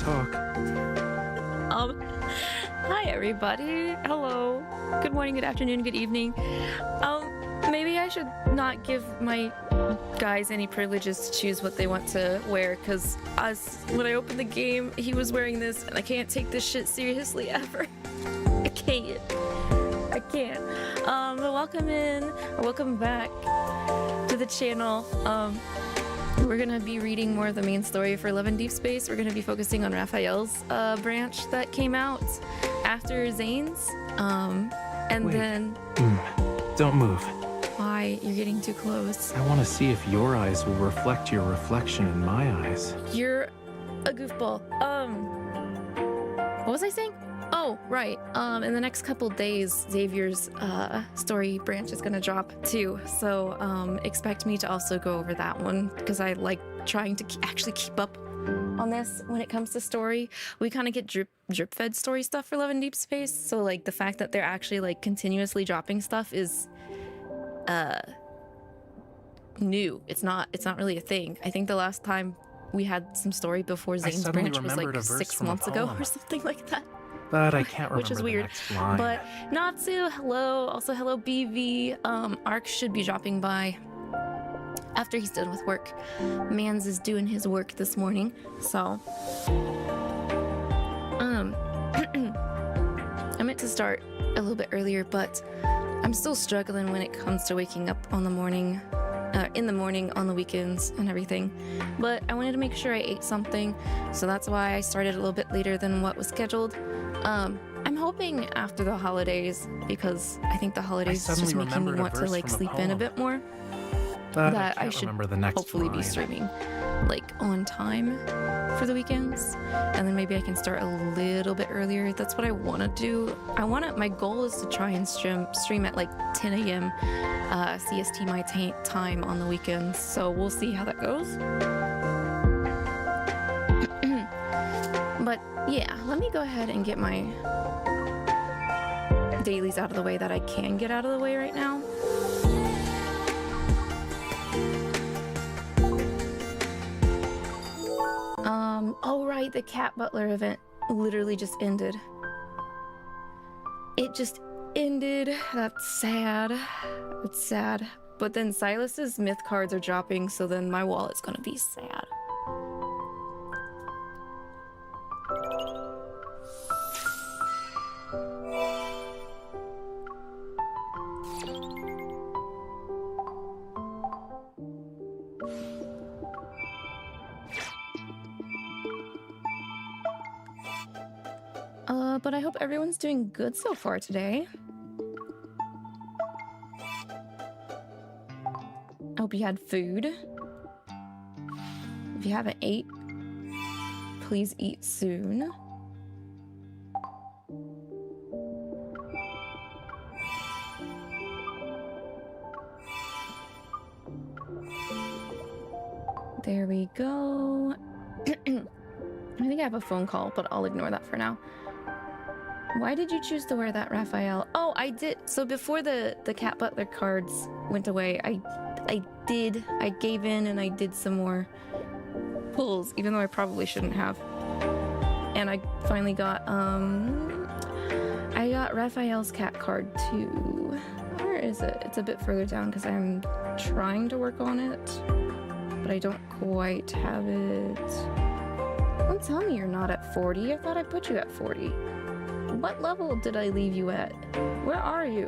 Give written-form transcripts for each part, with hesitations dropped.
talk. Hi everybody. Hello. Good morning, good afternoon, good evening. Maybe I should not give my guys any privileges to choose what they want to wear, because when I opened the game, he was wearing this, and I can't take this shit seriously ever. I can't. But welcome back to the channel. We're gonna be reading more of the main story for Love and Deepspace. We're gonna be focusing on Rafayel's branch that came out after Zane's. Wait. Then... Don't move. Why? You're getting too close. I want to see if your eyes will reflect your reflection in my eyes. You're a goofball. What was I saying? Oh, right. In the next couple days, Xavier's story branch is gonna drop too. So expect me to also go over that one, because I like trying to actually keep up on this when it comes to story. We kind of get drip fed story stuff for Love and Deepspace. So like the fact that they're actually like continuously dropping stuff is new. It's not really a thing. I think the last time we had some story before Zane's branch was like 6 months ago or something like that. But I can't remember which is weird. Next line. But Natsu, hello. Also hello BV. Ark should be dropping by after he's done with work. Mans is doing his work this morning, so I meant to start a little bit earlier, but I'm still struggling when it comes to waking up on the morning, in the morning, on the weekends and everything. But I wanted to make sure I ate something, so that's why I started a little bit later than what was scheduled. I'm hoping after the holidays, because I think the holidays is just making me want to like sleep in a bit more, that I should hopefully be streaming like on time for the weekends, and then maybe I can start a little bit earlier. That's what I want to do. My goal is to try and stream at like 10 a.m. CST my time on the weekends, so we'll see how that goes. But yeah, let me go ahead and get my dailies out of the way that I can get out of the way right now. Oh right, the Cat Butler event literally just ended. It just ended. That's sad. It's sad. But then Silas's myth cards are dropping, so then my wallet's gonna be sad. But I hope everyone's doing good so far today. I hope you had food. If you haven't ate, please eat soon. There we go. I think I have a phone call, but I'll ignore that for now. Why did you choose to wear that, Rafayel? Oh, I did. So before the Cat Butler cards went away, I gave in and I did some more pulls, even though I probably shouldn't have. And I finally got, I got Rafayel's cat card too. Where is it? It's a bit further down because I'm trying to work on it, but I don't quite have it. Don't tell me you're not at 40. I thought I put you at 40. What level did I leave you at? Where are you?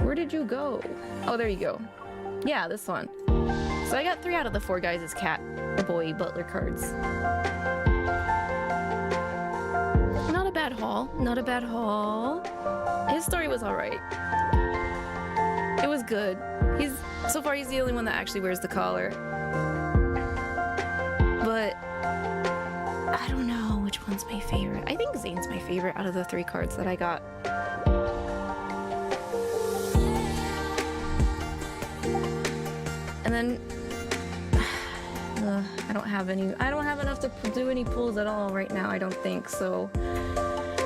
Where did you go? Oh, there you go. Yeah, this one. So I got 3 out of the 4 guys' cat boy butler cards. Not a bad haul. Not a bad haul. His story was alright. It was good. So far he's the only one that actually wears the collar. But I don't know which one's my favorite. I think Zane's my favorite out of the 3 cards that I got. And then I don't have enough to do any pulls at all right now, I don't think. So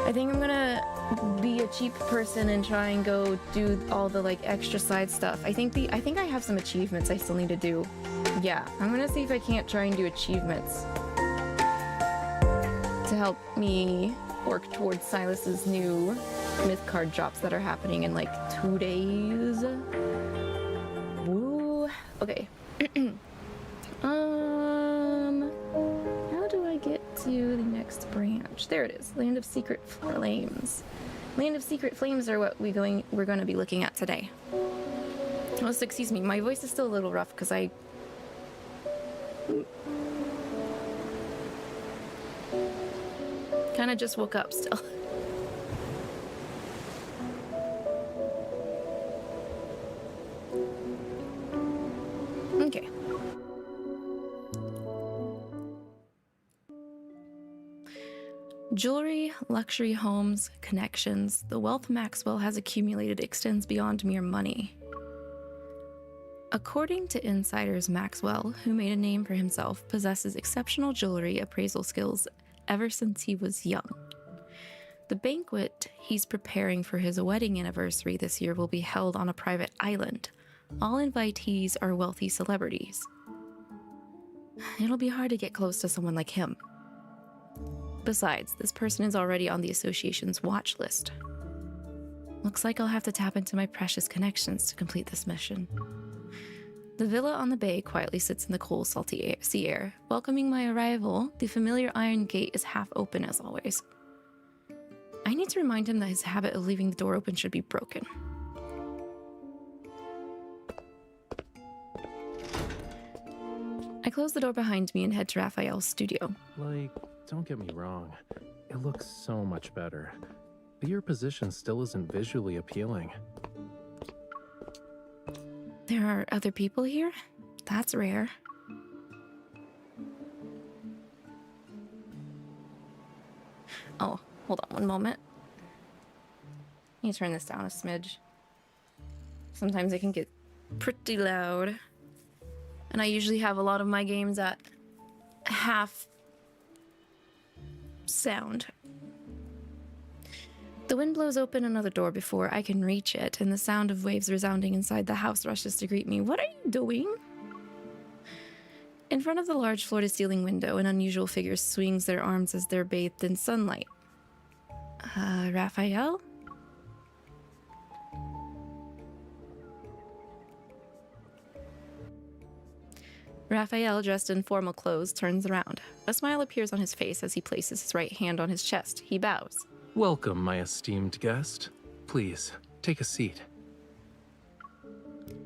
I think I'm gonna be a cheap person and try and go do all the like extra side stuff. I think I have some achievements I still need to do. Yeah, I'm gonna see if I can't try and do achievements. to help me work towards Silas's new myth card drops that are happening in like 2 days. Woo. Okay. How do I get to the next branch? There it is. Land of Secret Flames. Land of Secret Flames are what we're going to be looking at today. Oh, so excuse me. My voice is still a little rough because I kind of just woke up still. Okay. Jewelry, luxury homes, connections. The wealth Maxwell has accumulated extends beyond mere money. According to insiders, Maxwell, who made a name for himself, possesses exceptional jewelry appraisal skills ever since he was young. The banquet he's preparing for his wedding anniversary this year will be held on a private island. All invitees are wealthy celebrities. It'll be hard to get close to someone like him. Besides, this person is already on the association's watch list. Looks like I'll have to tap into my precious connections to complete this mission. The villa on the bay quietly sits in the cool, salty sea air. Welcoming my arrival, the familiar iron gate is half open as always. I need to remind him that his habit of leaving the door open should be broken. I close the door behind me and head to Rafayel's studio. Like, don't get me wrong. It looks so much better. But your position still isn't visually appealing. There are other people here? That's rare. Oh, hold on one moment. Let me turn this down a smidge. Sometimes it can get pretty loud. And I usually have a lot of my games at half sound. The wind blows open another door before I can reach it, and the sound of waves resounding inside the house rushes to greet me. What are you doing? In front of the large floor-to-ceiling window, an unusual figure swings their arms as they're bathed in sunlight. Rafayel? Rafayel, dressed in formal clothes, turns around. A smile appears on his face as he places his right hand on his chest. He bows. Welcome, my esteemed guest. Please, take a seat.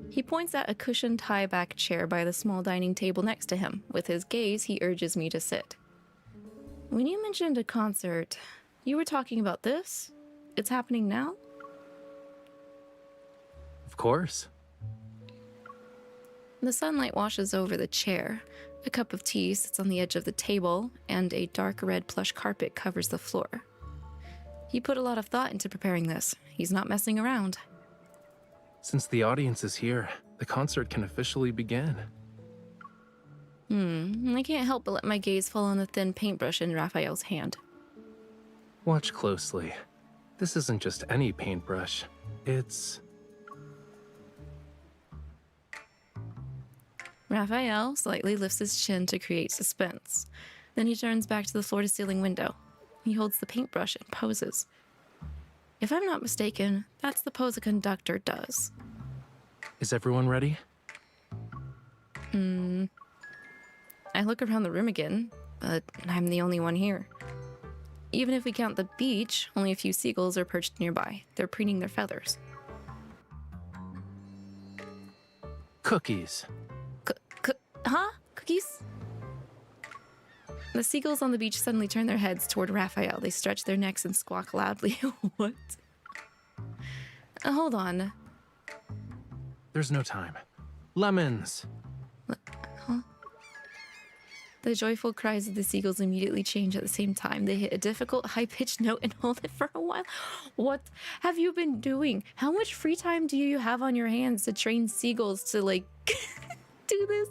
He points at a cushioned high-back chair by the small dining table next to him. With his gaze, he urges me to sit. When you mentioned a concert, you were talking about this? It's happening now? Of course. The sunlight washes over the chair. A cup of tea sits on the edge of the table, and a dark red plush carpet covers the floor. He put a lot of thought into preparing this. He's not messing around. Since the audience is here, the concert can officially begin. I can't help but let my gaze fall on the thin paintbrush in Rafayel's hand. Watch closely. This isn't just any paintbrush. It's... Rafayel slightly lifts his chin to create suspense. Then he turns back to the floor-to-ceiling window. He holds the paintbrush and poses. If I'm not mistaken, that's the pose a conductor does. Is everyone ready? I look around the room again, but I'm the only one here. Even if we count the beach, only a few seagulls are perched nearby. They're preening their feathers. Cookies. Huh? Cookies? The seagulls on the beach suddenly turn their heads toward Rafayel. They stretch their necks and squawk loudly. What? Hold on. There's no time. Lemons! Huh? The joyful cries of the seagulls immediately change at the same time. They hit a difficult, high-pitched note and hold it for a while. What have you been doing? How much free time do you have on your hands to train seagulls to, like, do this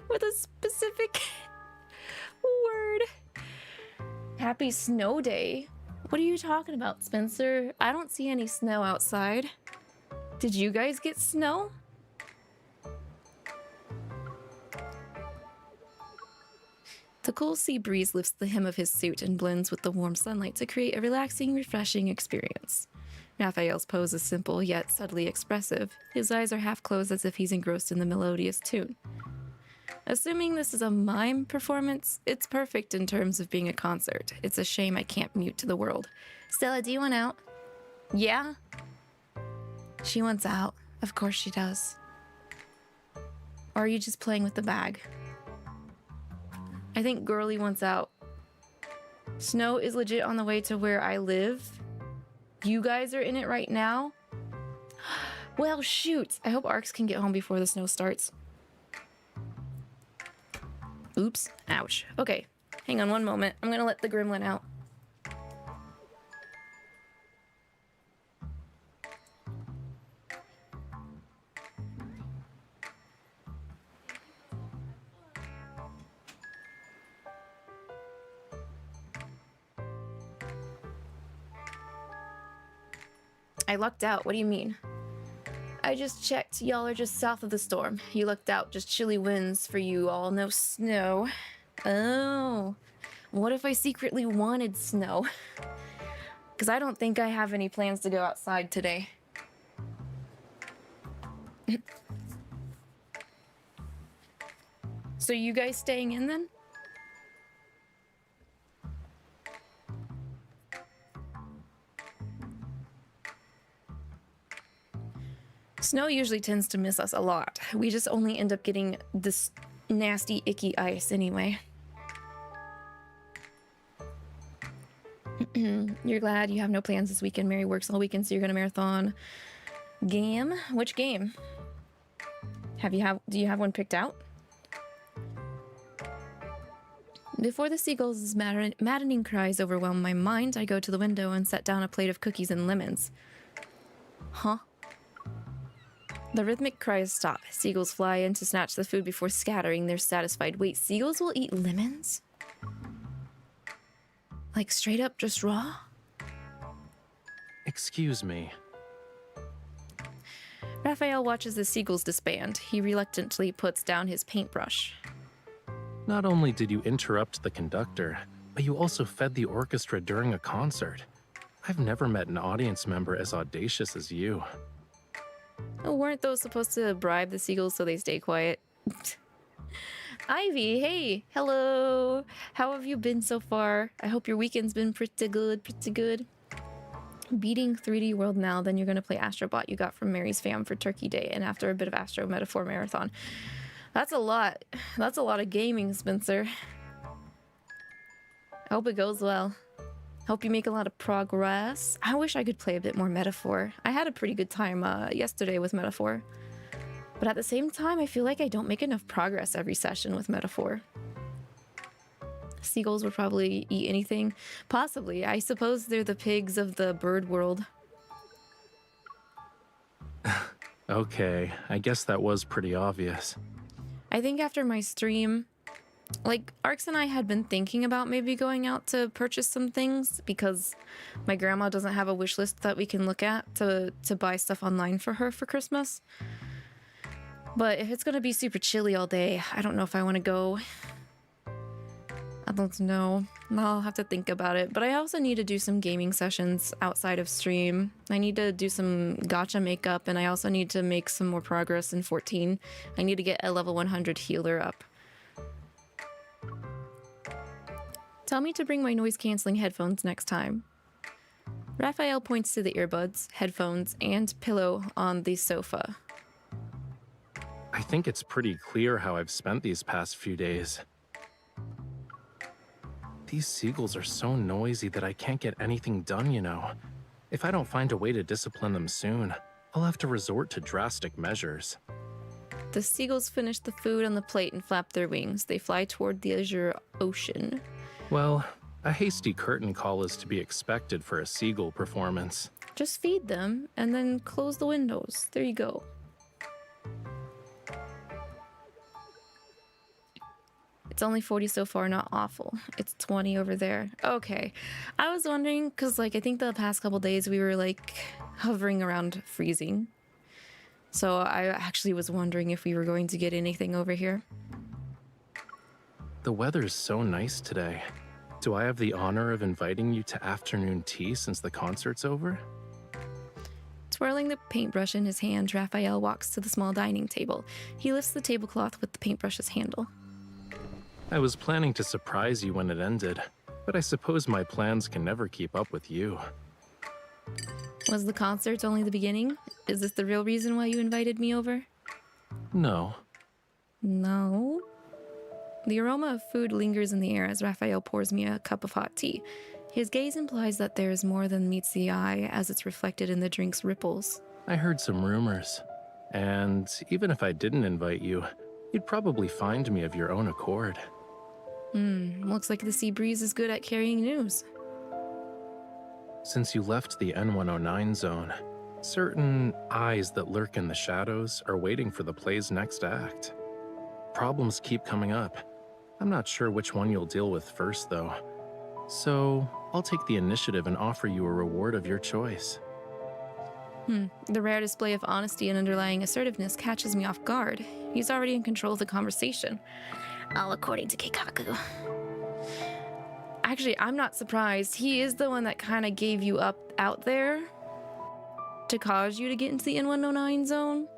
with a specific word? Happy snow day? What are you talking about, Spencer? I don't see any snow outside. Did you guys get snow? The cool sea breeze lifts the hem of his suit and blends with the warm sunlight to create a relaxing, refreshing experience. Rafayel's pose is simple yet subtly expressive. His eyes are half closed as if he's engrossed in the melodious tune. Assuming this is a mime performance, it's perfect in terms of being a concert. It's a shame I can't mute to the world. Stella, do you want out? Yeah? She wants out. Of course she does. Or are you just playing with the bag? I think girly wants out. Snow is legit on the way to where I live. You guys are in it right now? Well, shoot. I hope Arx can get home before the snow starts. Oops. Ouch. Okay. Hang on one moment. I'm gonna let the gremlin out. I lucked out. What do you mean? I just checked. Y'all are just south of the storm. You lucked out. Just chilly winds for you all. No snow. Oh. What if I secretly wanted snow? Because I don't think I have any plans to go outside today. So you guys staying in then? Snow usually tends to miss us a lot. We just only end up getting this nasty, icky ice anyway. You're glad you have no plans this weekend. Mary works all weekend, so you're gonna marathon. Game? Which game? Do you have one picked out? Before the seagulls' maddening cries overwhelm my mind, I go to the window and set down a plate of cookies and lemons. Huh? The rhythmic cries stop. Seagulls fly in to snatch the food before scattering their satisfied. Wait, seagulls will eat lemons? Like straight up just raw? Excuse me. Rafayel watches the seagulls disband. He reluctantly puts down his paintbrush. Not only did you interrupt the conductor, but you also fed the orchestra during a concert. I've never met an audience member as audacious as you. Oh, weren't those supposed to bribe the seagulls so they stay quiet? Ivy, hey, hello. How have you been so far? I hope your weekend's been pretty good, pretty good. Beating 3D World now, then you're gonna play Astrobot you got from Mary's fam for Turkey Day, and after a bit of Astro Metaphor Marathon. That's a lot. That's a lot of gaming, Spencer. I hope it goes well. Hope you make a lot of progress. I wish I could play a bit more Metaphor. I had a pretty good time yesterday with Metaphor. But at the same time, I feel like I don't make enough progress every session with Metaphor. Seagulls would probably eat anything. Possibly. I suppose they're the pigs of the bird world. Okay, I guess that was pretty obvious. I think after my stream, like, Arx and I had been thinking about maybe going out to purchase some things because my grandma doesn't have a wish list that we can look at to buy stuff online for her for Christmas. But if it's gonna be super chilly all day, I don't know if I want to go. I don't know. I'll have to think about it. But I also need to do some gaming sessions outside of stream. I need to do some gacha makeup, and I also need to make some more progress in 14. I need to get a level 100 healer up. Tell me to bring my noise-canceling headphones next time. Rafayel points to the earbuds, headphones, and pillow on the sofa. I think it's pretty clear how I've spent these past few days. These seagulls are so noisy that I can't get anything done, you know. If I don't find a way to discipline them soon, I'll have to resort to drastic measures. The seagulls finish the food on the plate and flap their wings. They fly toward the azure ocean. Well, a hasty curtain call is to be expected for a seagull performance. Just feed them and then close the windows. There you go. It's only 40 so far, not awful. It's 20 over there. Okay. I was wondering, because, like, I think the past couple days we were, like, hovering around freezing. So I actually was wondering if we were going to get anything over here. The weather's so nice today. Do I have the honor of inviting you to afternoon tea since the concert's over? Twirling the paintbrush in his hand, Rafayel walks to the small dining table. He lifts the tablecloth with the paintbrush's handle. I was planning to surprise you when it ended, but I suppose my plans can never keep up with you. Was the concert only the beginning? Is this the real reason why you invited me over? No. No? The aroma of food lingers in the air as Rafayel pours me a cup of hot tea. His gaze implies that there is more than meets the eye as it's reflected in the drink's ripples. I heard some rumors, and even if I didn't invite you, you'd probably find me of your own accord. Looks like the sea breeze is good at carrying news. Since you left the N109 zone, certain eyes that lurk in the shadows are waiting for the play's next act. Problems keep coming up. I'm not sure which one you'll deal with first, though. So, I'll take the initiative and offer you a reward of your choice. The rare display of honesty and underlying assertiveness catches me off guard. He's already in control of the conversation. All according to Keikaku. Actually, I'm not surprised. He is the one that kind of gave you up out there to cause you to get into the N109 zone.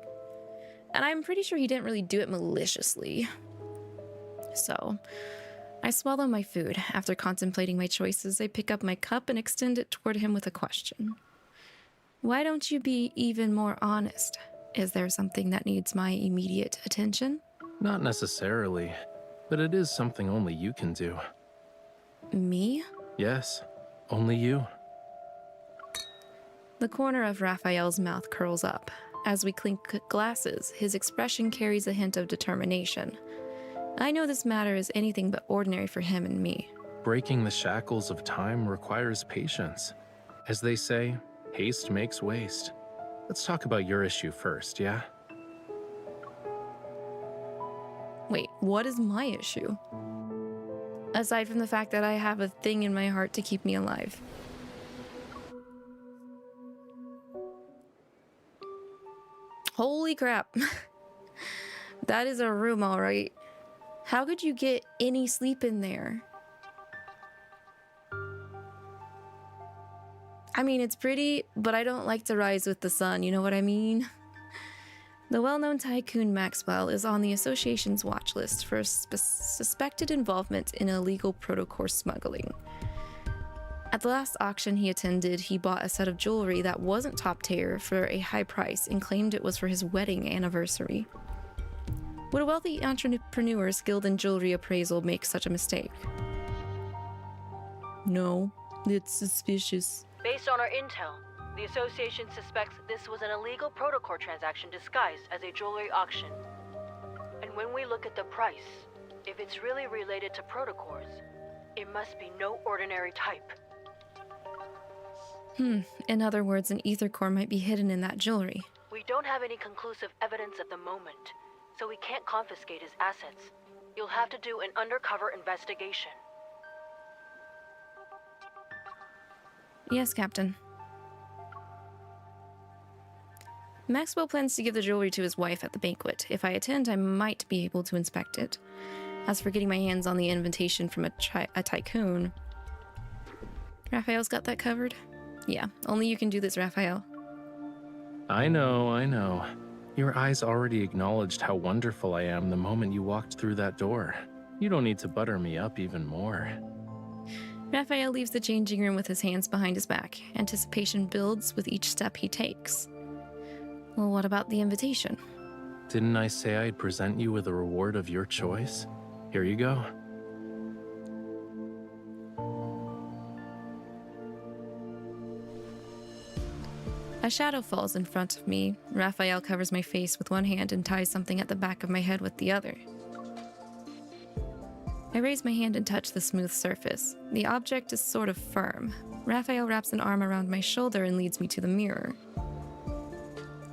And I'm pretty sure he didn't really do it maliciously. So, I swallow my food. After contemplating my choices, I pick up my cup and extend it toward him with a question. Why don't you be even more honest? Is there something that needs my immediate attention? Not necessarily, but it is something only you can do. Me? Yes, only you. The corner of Rafayel's mouth curls up. As we clink glasses, his expression carries a hint of determination. I know this matter is anything but ordinary for him and me. Breaking the shackles of time requires patience. As they say, haste makes waste. Let's talk about your issue first, yeah? Wait, what is my issue? Aside from the fact that I have a thing in my heart to keep me alive. Holy crap. That is a room, all right. How could you get any sleep in there? I mean, it's pretty, but I don't like to rise with the sun, you know what I mean? The well-known tycoon Maxwell is on the association's watch list for suspected involvement in illegal protocourse smuggling. At the last auction he attended, he bought a set of jewelry that wasn't top tier for a high price and claimed it was for his wedding anniversary. Would a wealthy entrepreneur skilled in jewelry appraisal make such a mistake? No, it's suspicious. Based on our intel, the association suspects this was an illegal protocol transaction disguised as a jewelry auction. And when we look at the price, if it's really related to protocols, it must be no ordinary type. In other words, an ether core might be hidden in that jewelry. We don't have any conclusive evidence at the moment, so we can't confiscate his assets. You'll have to do an undercover investigation. Yes, Captain. Maxwell plans to give the jewelry to his wife at the banquet. If I attend, I might be able to inspect it. As for getting my hands on the invitation from a tycoon... Raphael's got that covered? Yeah, only you can do this, Rafayel. I know. Your eyes already acknowledged how wonderful I am the moment you walked through that door. You don't need to butter me up even more. Rafayel leaves the changing room with his hands behind his back. Anticipation builds with each step he takes. Well, what about the invitation? Didn't I say I'd present you with a reward of your choice? Here you go. A shadow falls in front of me. Rafayel covers my face with one hand and ties something at the back of my head with the other. I raise my hand and touch the smooth surface. The object is sort of firm. Rafayel wraps an arm around my shoulder and leads me to the mirror.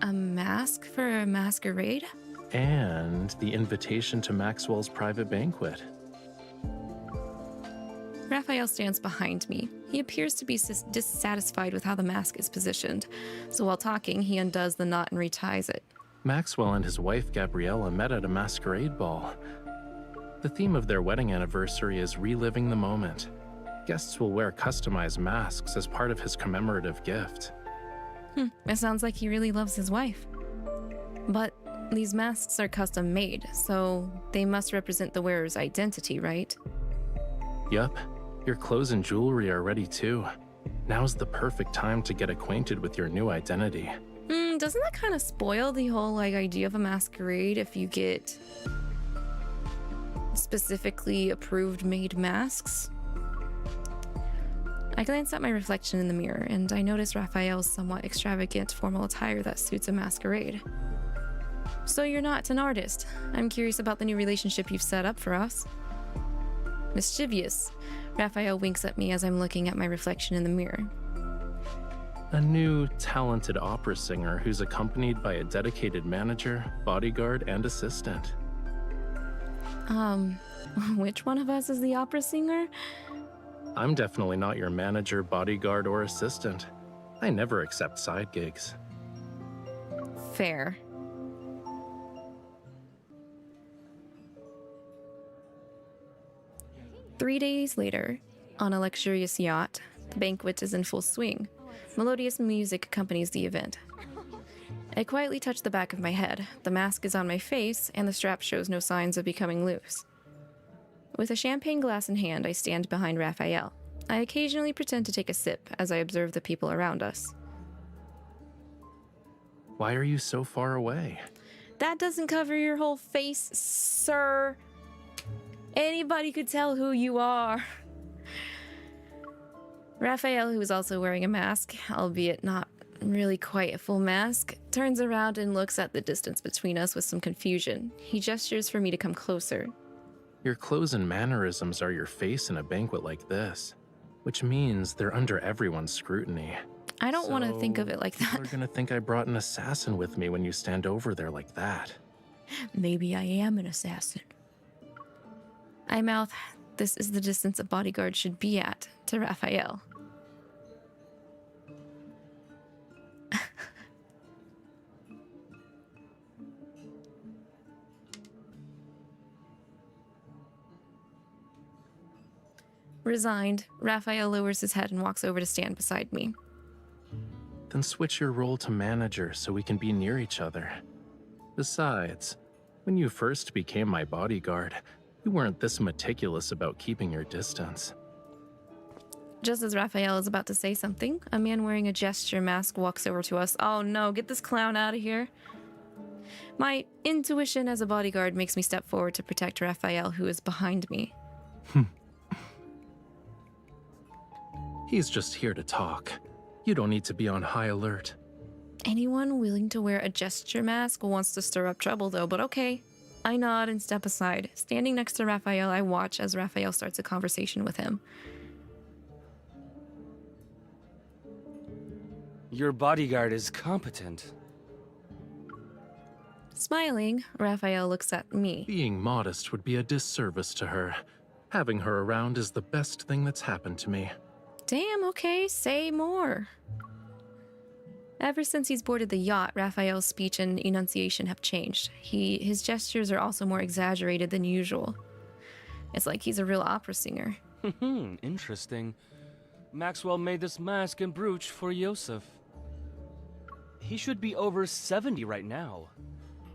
A mask for a masquerade? And the invitation to Maxwell's private banquet. Rafayel stands behind me. He appears to be dissatisfied with how the mask is positioned, so while talking, he undoes the knot and reties it. Maxwell and his wife Gabriella met at a masquerade ball. The theme of their wedding anniversary is reliving the moment. Guests will wear customized masks as part of his commemorative gift. It sounds like he really loves his wife. But these masks are custom made, so they must represent the wearer's identity, right? Yup, your clothes and jewelry are ready too. Now's the perfect time to get acquainted with your new identity. Doesn't that kind of spoil the whole idea of a masquerade if you get specifically approved made masks? I glance at my reflection in the mirror, and I notice Rafayel's somewhat extravagant formal attire that suits a masquerade. So you're not an artist. I'm curious about the new relationship you've set up for us. Mischievous. Rafayel winks at me as I'm looking at my reflection in the mirror. A new, talented opera singer who's accompanied by a dedicated manager, bodyguard, and assistant. Which one of us is the opera singer? I'm definitely not your manager, bodyguard, or assistant. I never accept side gigs. Fair. Three days later, on a luxurious yacht, the banquet is in full swing. Melodious music accompanies the event. I quietly touch the back of my head. The mask is on my face, and the strap shows no signs of becoming loose. With a champagne glass in hand, I stand behind Rafayel. I occasionally pretend to take a sip as I observe the people around us. Why are you so far away? That doesn't cover your whole face, sir. Anybody could tell who you are. Rafayel, who is also wearing a mask, albeit not really quite a full mask, turns around and looks at the distance between us with some confusion. He gestures for me to come closer. Your clothes and mannerisms are your face in a banquet like this, which means they're under everyone's scrutiny. I don't want to think of it like that. People are gonna think I brought an assassin with me when you stand over there like that. Maybe I am an assassin. I mouth, "This is the distance a bodyguard should be at," to Rafayel. Resigned, Rafayel lowers his head and walks over to stand beside me. Then switch your role to manager so we can be near each other. Besides, when you first became my bodyguard, you weren't this meticulous about keeping your distance. Just as Rafayel is about to say something, a man wearing a gesture mask walks over to us. Oh no, get this clown out of here. My intuition as a bodyguard makes me step forward to protect Rafayel, who is behind me. He's just here to talk. You don't need to be on high alert. Anyone willing to wear a gesture mask wants to stir up trouble though, but okay. I nod and step aside. Standing next to Rafayel, I watch as Rafayel starts a conversation with him. Your bodyguard is competent. Smiling, Rafayel looks at me. Being modest would be a disservice to her. Having her around is the best thing that's happened to me. Damn, okay, say more. Ever since he's boarded the yacht, Rafayel's speech and enunciation have changed. His gestures are also more exaggerated than usual. It's like he's a real opera singer. Interesting. Maxwell made this mask and brooch for 𝐿. He should be over 70 right now.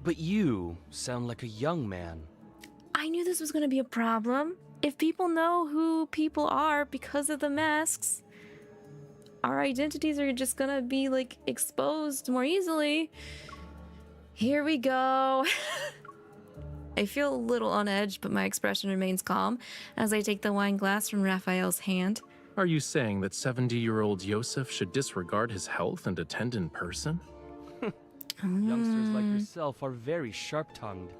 But you sound like a young man. I knew this was going to be a problem. If people know who people are because of the masks, our identities are just gonna be exposed more easily. Here we go. I feel a little on edge, but my expression remains calm as I take the wine glass from Rafayel's hand. Are you saying that 70-year-old 𝐿 should disregard his health and attend in person? Youngsters like yourself are very sharp-tongued.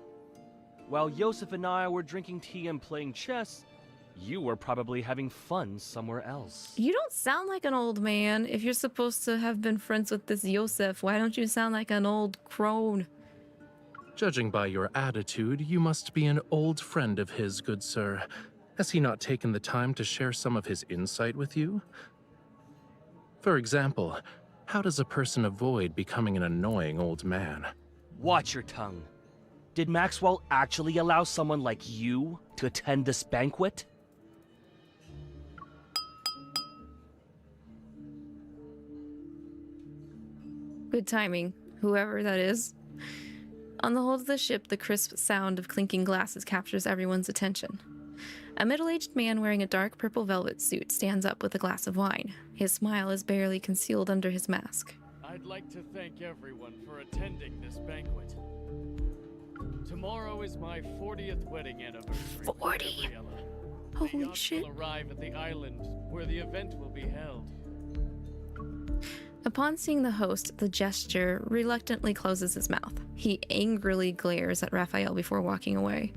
While 𝐿 and I were drinking tea and playing chess, you were probably having fun somewhere else. You don't sound like an old man. If you're supposed to have been friends with this 𝐿, why don't you sound like an old crone? Judging by your attitude, you must be an old friend of his, good sir. Has he not taken the time to share some of his insight with you? For example, how does a person avoid becoming an annoying old man? Watch your tongue. Did Maxwell actually allow someone like you to attend this banquet? Good timing, whoever that is. On the hold of the ship, the crisp sound of clinking glasses captures everyone's attention. A middle-aged man wearing a dark purple velvet suit stands up with a glass of wine. His smile is barely concealed under his mask. I'd like to thank everyone for attending this banquet. Tomorrow is my 40th wedding anniversary. 40? Gabriella. Holy The yacht shit. will arrive at the island where the event will be held. Upon seeing the host, the gesture reluctantly closes his mouth. He angrily glares at Rafayel before walking away.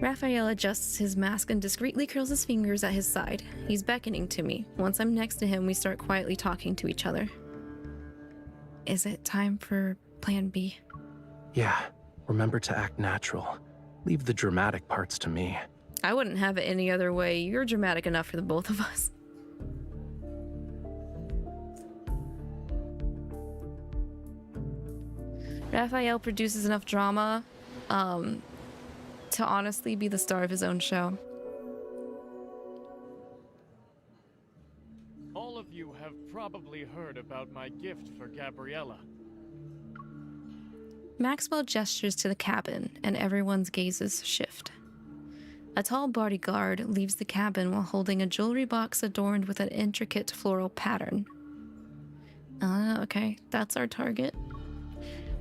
Rafayel adjusts his mask and discreetly curls his fingers at his side. He's beckoning to me. Once I'm next to him, we start quietly talking to each other. Is it time for Plan B? Yeah, remember to act natural. Leave the dramatic parts to me. I wouldn't have it any other way. You're dramatic enough for the both of us. Rafayel produces enough drama to honestly be the star of his own show. All of you have probably heard about my gift for Gabriella. Maxwell gestures to the cabin, and everyone's gazes shift. A tall bodyguard leaves the cabin while holding a jewelry box adorned with an intricate floral pattern. Okay, that's our target.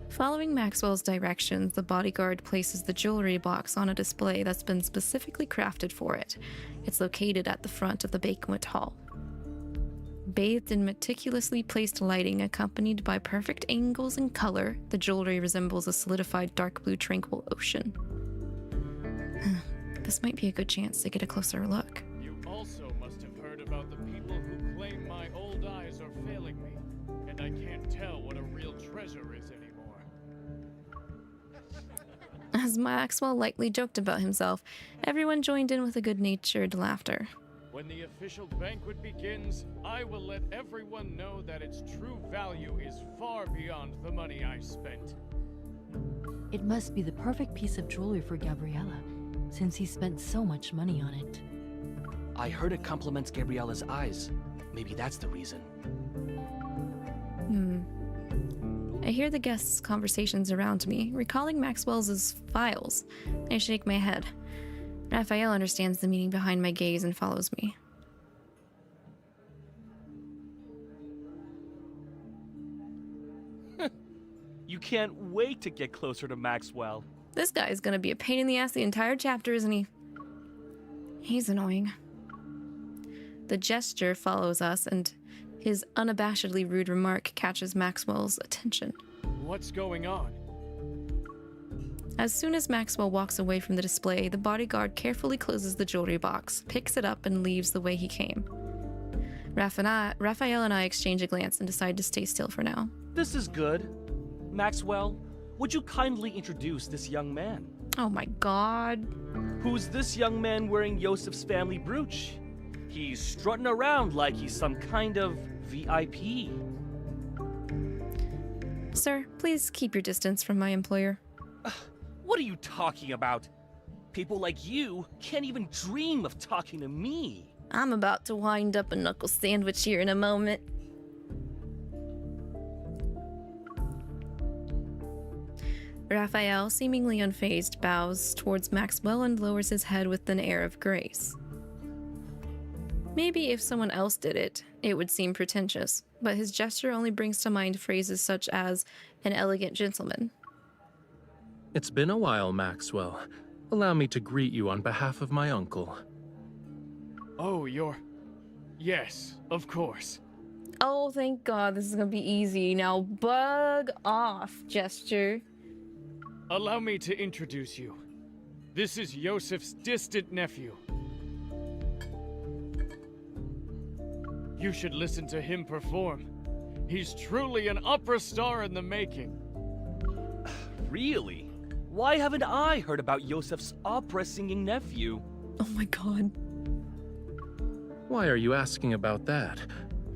Following Maxwell's directions, the bodyguard places the jewelry box on a display that's been specifically crafted for it. It's located at the front of the banquet hall. Bathed in meticulously placed lighting accompanied by perfect angles and color, the jewelry resembles a solidified dark blue tranquil ocean. This might be a good chance to get a closer look. You also must have heard about the people who claim my old eyes are failing me, and I can't tell what a real treasure is anymore. As Maxwell lightly joked about himself, everyone joined in with a good-natured laughter. When the official banquet begins, I will let everyone know that its true value is far beyond the money I spent. It must be the perfect piece of jewelry for Gabriella, since he spent so much money on it. I heard it compliments Gabriella's eyes. Maybe that's the reason. I hear the guests' conversations around me, recalling Maxwell's files. I shake my head. Rafayel understands the meaning behind my gaze and follows me. You can't wait to get closer to Maxwell. This guy is gonna be a pain in the ass the entire chapter, isn't he? He's annoying. The gesture follows us, and his unabashedly rude remark catches Maxwell's attention. What's going on? As soon as Maxwell walks away from the display, the bodyguard carefully closes the jewelry box, picks it up, and leaves the way he came. Rafayel and I exchange a glance and decide to stay still for now. This is good. Maxwell, would you kindly introduce this young man? Oh my god. Who's this young man wearing 𝐿𝐿𝐼's family brooch? He's strutting around like he's some kind of VIP. Sir, please keep your distance from my employer. What are you talking about? People like you can't even dream of talking to me. I'm about to wind up a knuckle sandwich here in a moment. Rafayel, seemingly unfazed, bows towards Maxwell and lowers his head with an air of grace. Maybe if someone else did it, it would seem pretentious, but his gesture only brings to mind phrases such as an elegant gentleman. It's been a while, Maxwell. Allow me to greet you on behalf of my uncle. Oh, Yes, of course. Oh, thank God, this is gonna be easy. Now bug off, gesture. Allow me to introduce you. This is 𝐿𝐼's distant nephew. You should listen to him perform. He's truly an opera star in the making. Really? Why haven't I heard about 𝐿𝐼's opera-singing nephew? Oh my God. Why are you asking about that?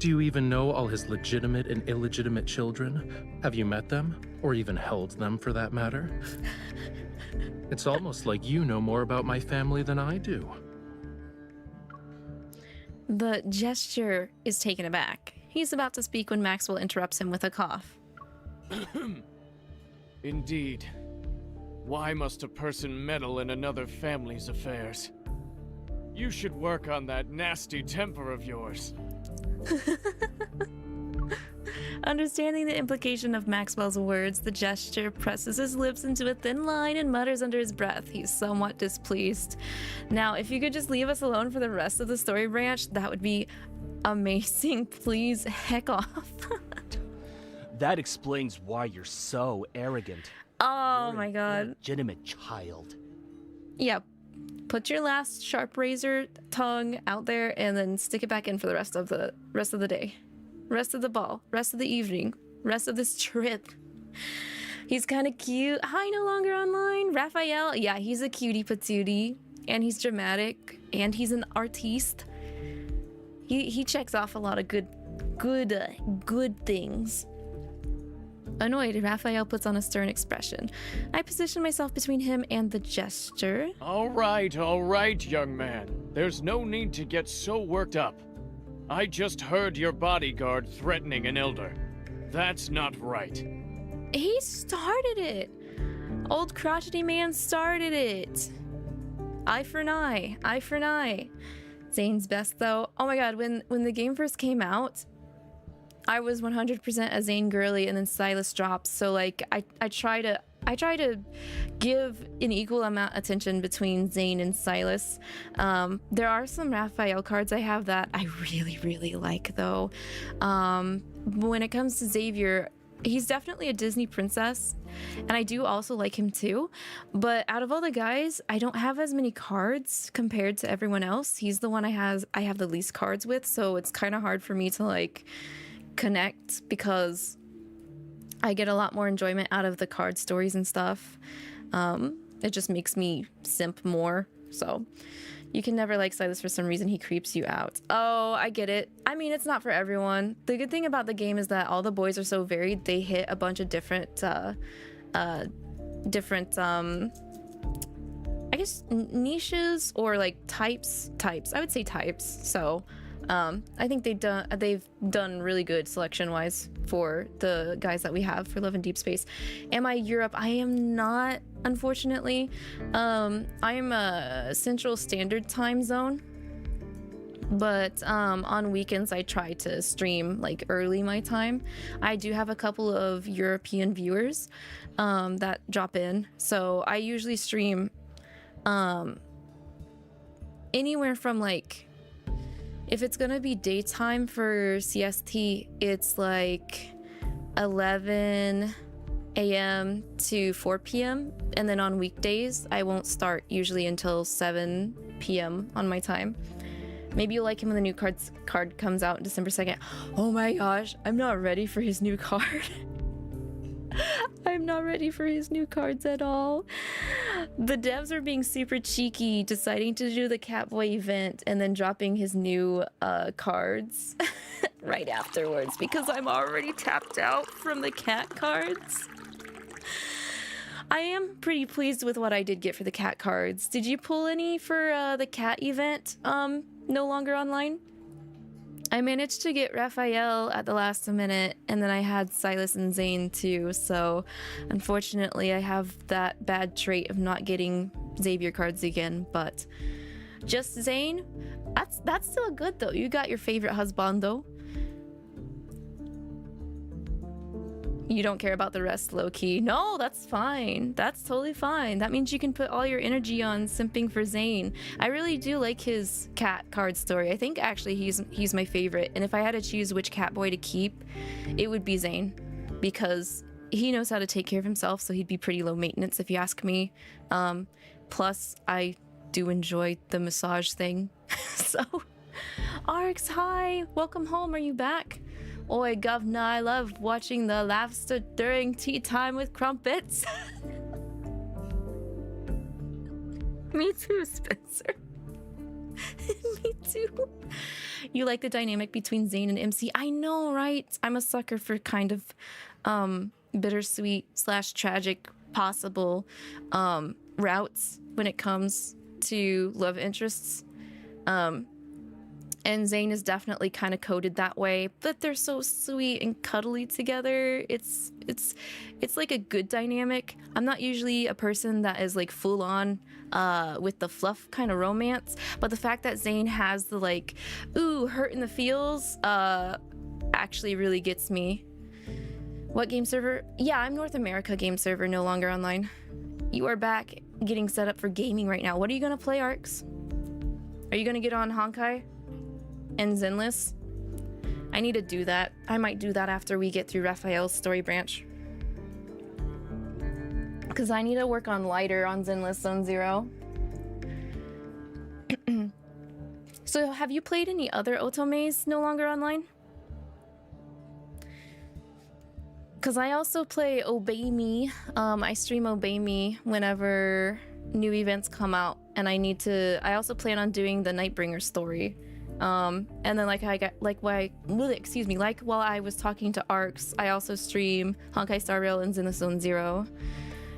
Do you even know all his legitimate and illegitimate children? Have you met them? Or even held them, for that matter? It's almost like you know more about my family than I do. The gesture is taken aback. He's about to speak when Maxwell interrupts him with a cough. Indeed. Why must a person meddle in another family's affairs? You should work on that nasty temper of yours. Understanding the implication of Maxwell's words, the gesture presses his lips into a thin line and mutters under his breath. He's somewhat displeased. Now, if you could just leave us alone for the rest of the story branch, that would be amazing. Please, heck off. That explains why you're so arrogant. Oh You're my an god. illegitimate child. Yeah. Put your last sharp razor tongue out there and then stick it back in for the rest of the day. Rest of the ball, rest of the evening, rest of this trip. He's kind of cute. Hi, no longer online. Rafayel, yeah, he's a cutie patootie, and he's dramatic, and he's an artiste. He checks off a lot of good things. Annoyed, Rafayel puts on a stern expression. I position myself between him and the gesture. All right, young man. There's no need to get so worked up. I just heard your bodyguard threatening an elder. That's not right. He started it. Old crotchety man started it. Eye for an eye. Eye for an eye. Zane's best though. Oh my god, when the game first came out, I was 100% a Zane girly, and then Silas drops. So like I try to give an equal amount of attention between Zane and Silas. There are some Rafayel cards I have that I really like though. When it comes to Xavier, he's definitely a Disney princess, and I do also like him too. But out of all the guys, I don't have as many cards compared to everyone else. He's the one I have the least cards with, so it's kind of hard for me to like connect because I get a lot more enjoyment out of the card stories and stuff. It just makes me simp more. So you can never like Silas for some reason. He creeps you out. Oh, I get it. I mean, it's not for everyone. The good thing about the game is that all the boys are so varied. They hit a bunch of different I guess niches or like types. I would say types. So I think they've done really good selection-wise for the guys that we have for Love and Deep Space. Am I Europe? I am not, unfortunately. I am a Central Standard Time zone, but on weekends I try to stream like early my time. I do have a couple of European viewers that drop in, so I usually stream anywhere from like, if it's gonna be daytime for CST, it's like 11 a.m. to 4 p.m. And then on weekdays, I won't start usually until 7 p.m. on my time. Maybe you'll like him when the new card comes out December 2nd. Oh my gosh, I'm not ready for his new card. I'm not ready for his new cards at all. The devs are being super cheeky, deciding to do the Catboy event and then dropping his new cards right afterwards because I'm already tapped out from the cat cards. I am pretty pleased with what I did get for the cat cards. Did you pull any for the cat event? No longer online? I managed to get Rafayel at the last minute, and then I had Silas and Zane too, so unfortunately I have that bad trait of not getting Xavier cards again, but just Zane? That's still good though. You got your favorite husbando. You don't care about the rest, low-key. No, that's fine. That's totally fine. That means you can put all your energy on simping for Zane. I really do like his cat card story. I think actually he's my favorite. And if I had to choose which cat boy to keep, it would be Zane. Because he knows how to take care of himself, so he'd be pretty low maintenance if you ask me. Plus, I do enjoy the massage thing. So, Arx, hi. Welcome home. Are you back? Oi, governor, I love watching the laughter during tea time with crumpets. Me too, Spencer. Me too. You like the dynamic between Zane and MC? I know, right? I'm a sucker for kind of bittersweet / tragic possible routes when it comes to love interests. And Zane is definitely kind of coded that way, but they're so sweet and cuddly together. It's like a good dynamic. I'm not usually a person that is like full on with the fluff kind of romance, but the fact that Zane has the like, ooh, hurt in the feels actually really gets me. What game server? Yeah, I'm North America game server, no longer online. You are back getting set up for gaming right now. What are you gonna play, Arcs? Are you gonna get on Honkai and Zenless? I need to do that. I might do that after we get through Rafayel's story branch. Because I need to work on lighter on Zenless Zone Zero. So have you played any other Otomes no longer online? Because I also play Obey Me. I stream Obey Me whenever new events come out, and I also plan on doing the Nightbringer story. And then while I was talking to Arcs, I also stream Honkai Star Rail and Zenless Zone Zero.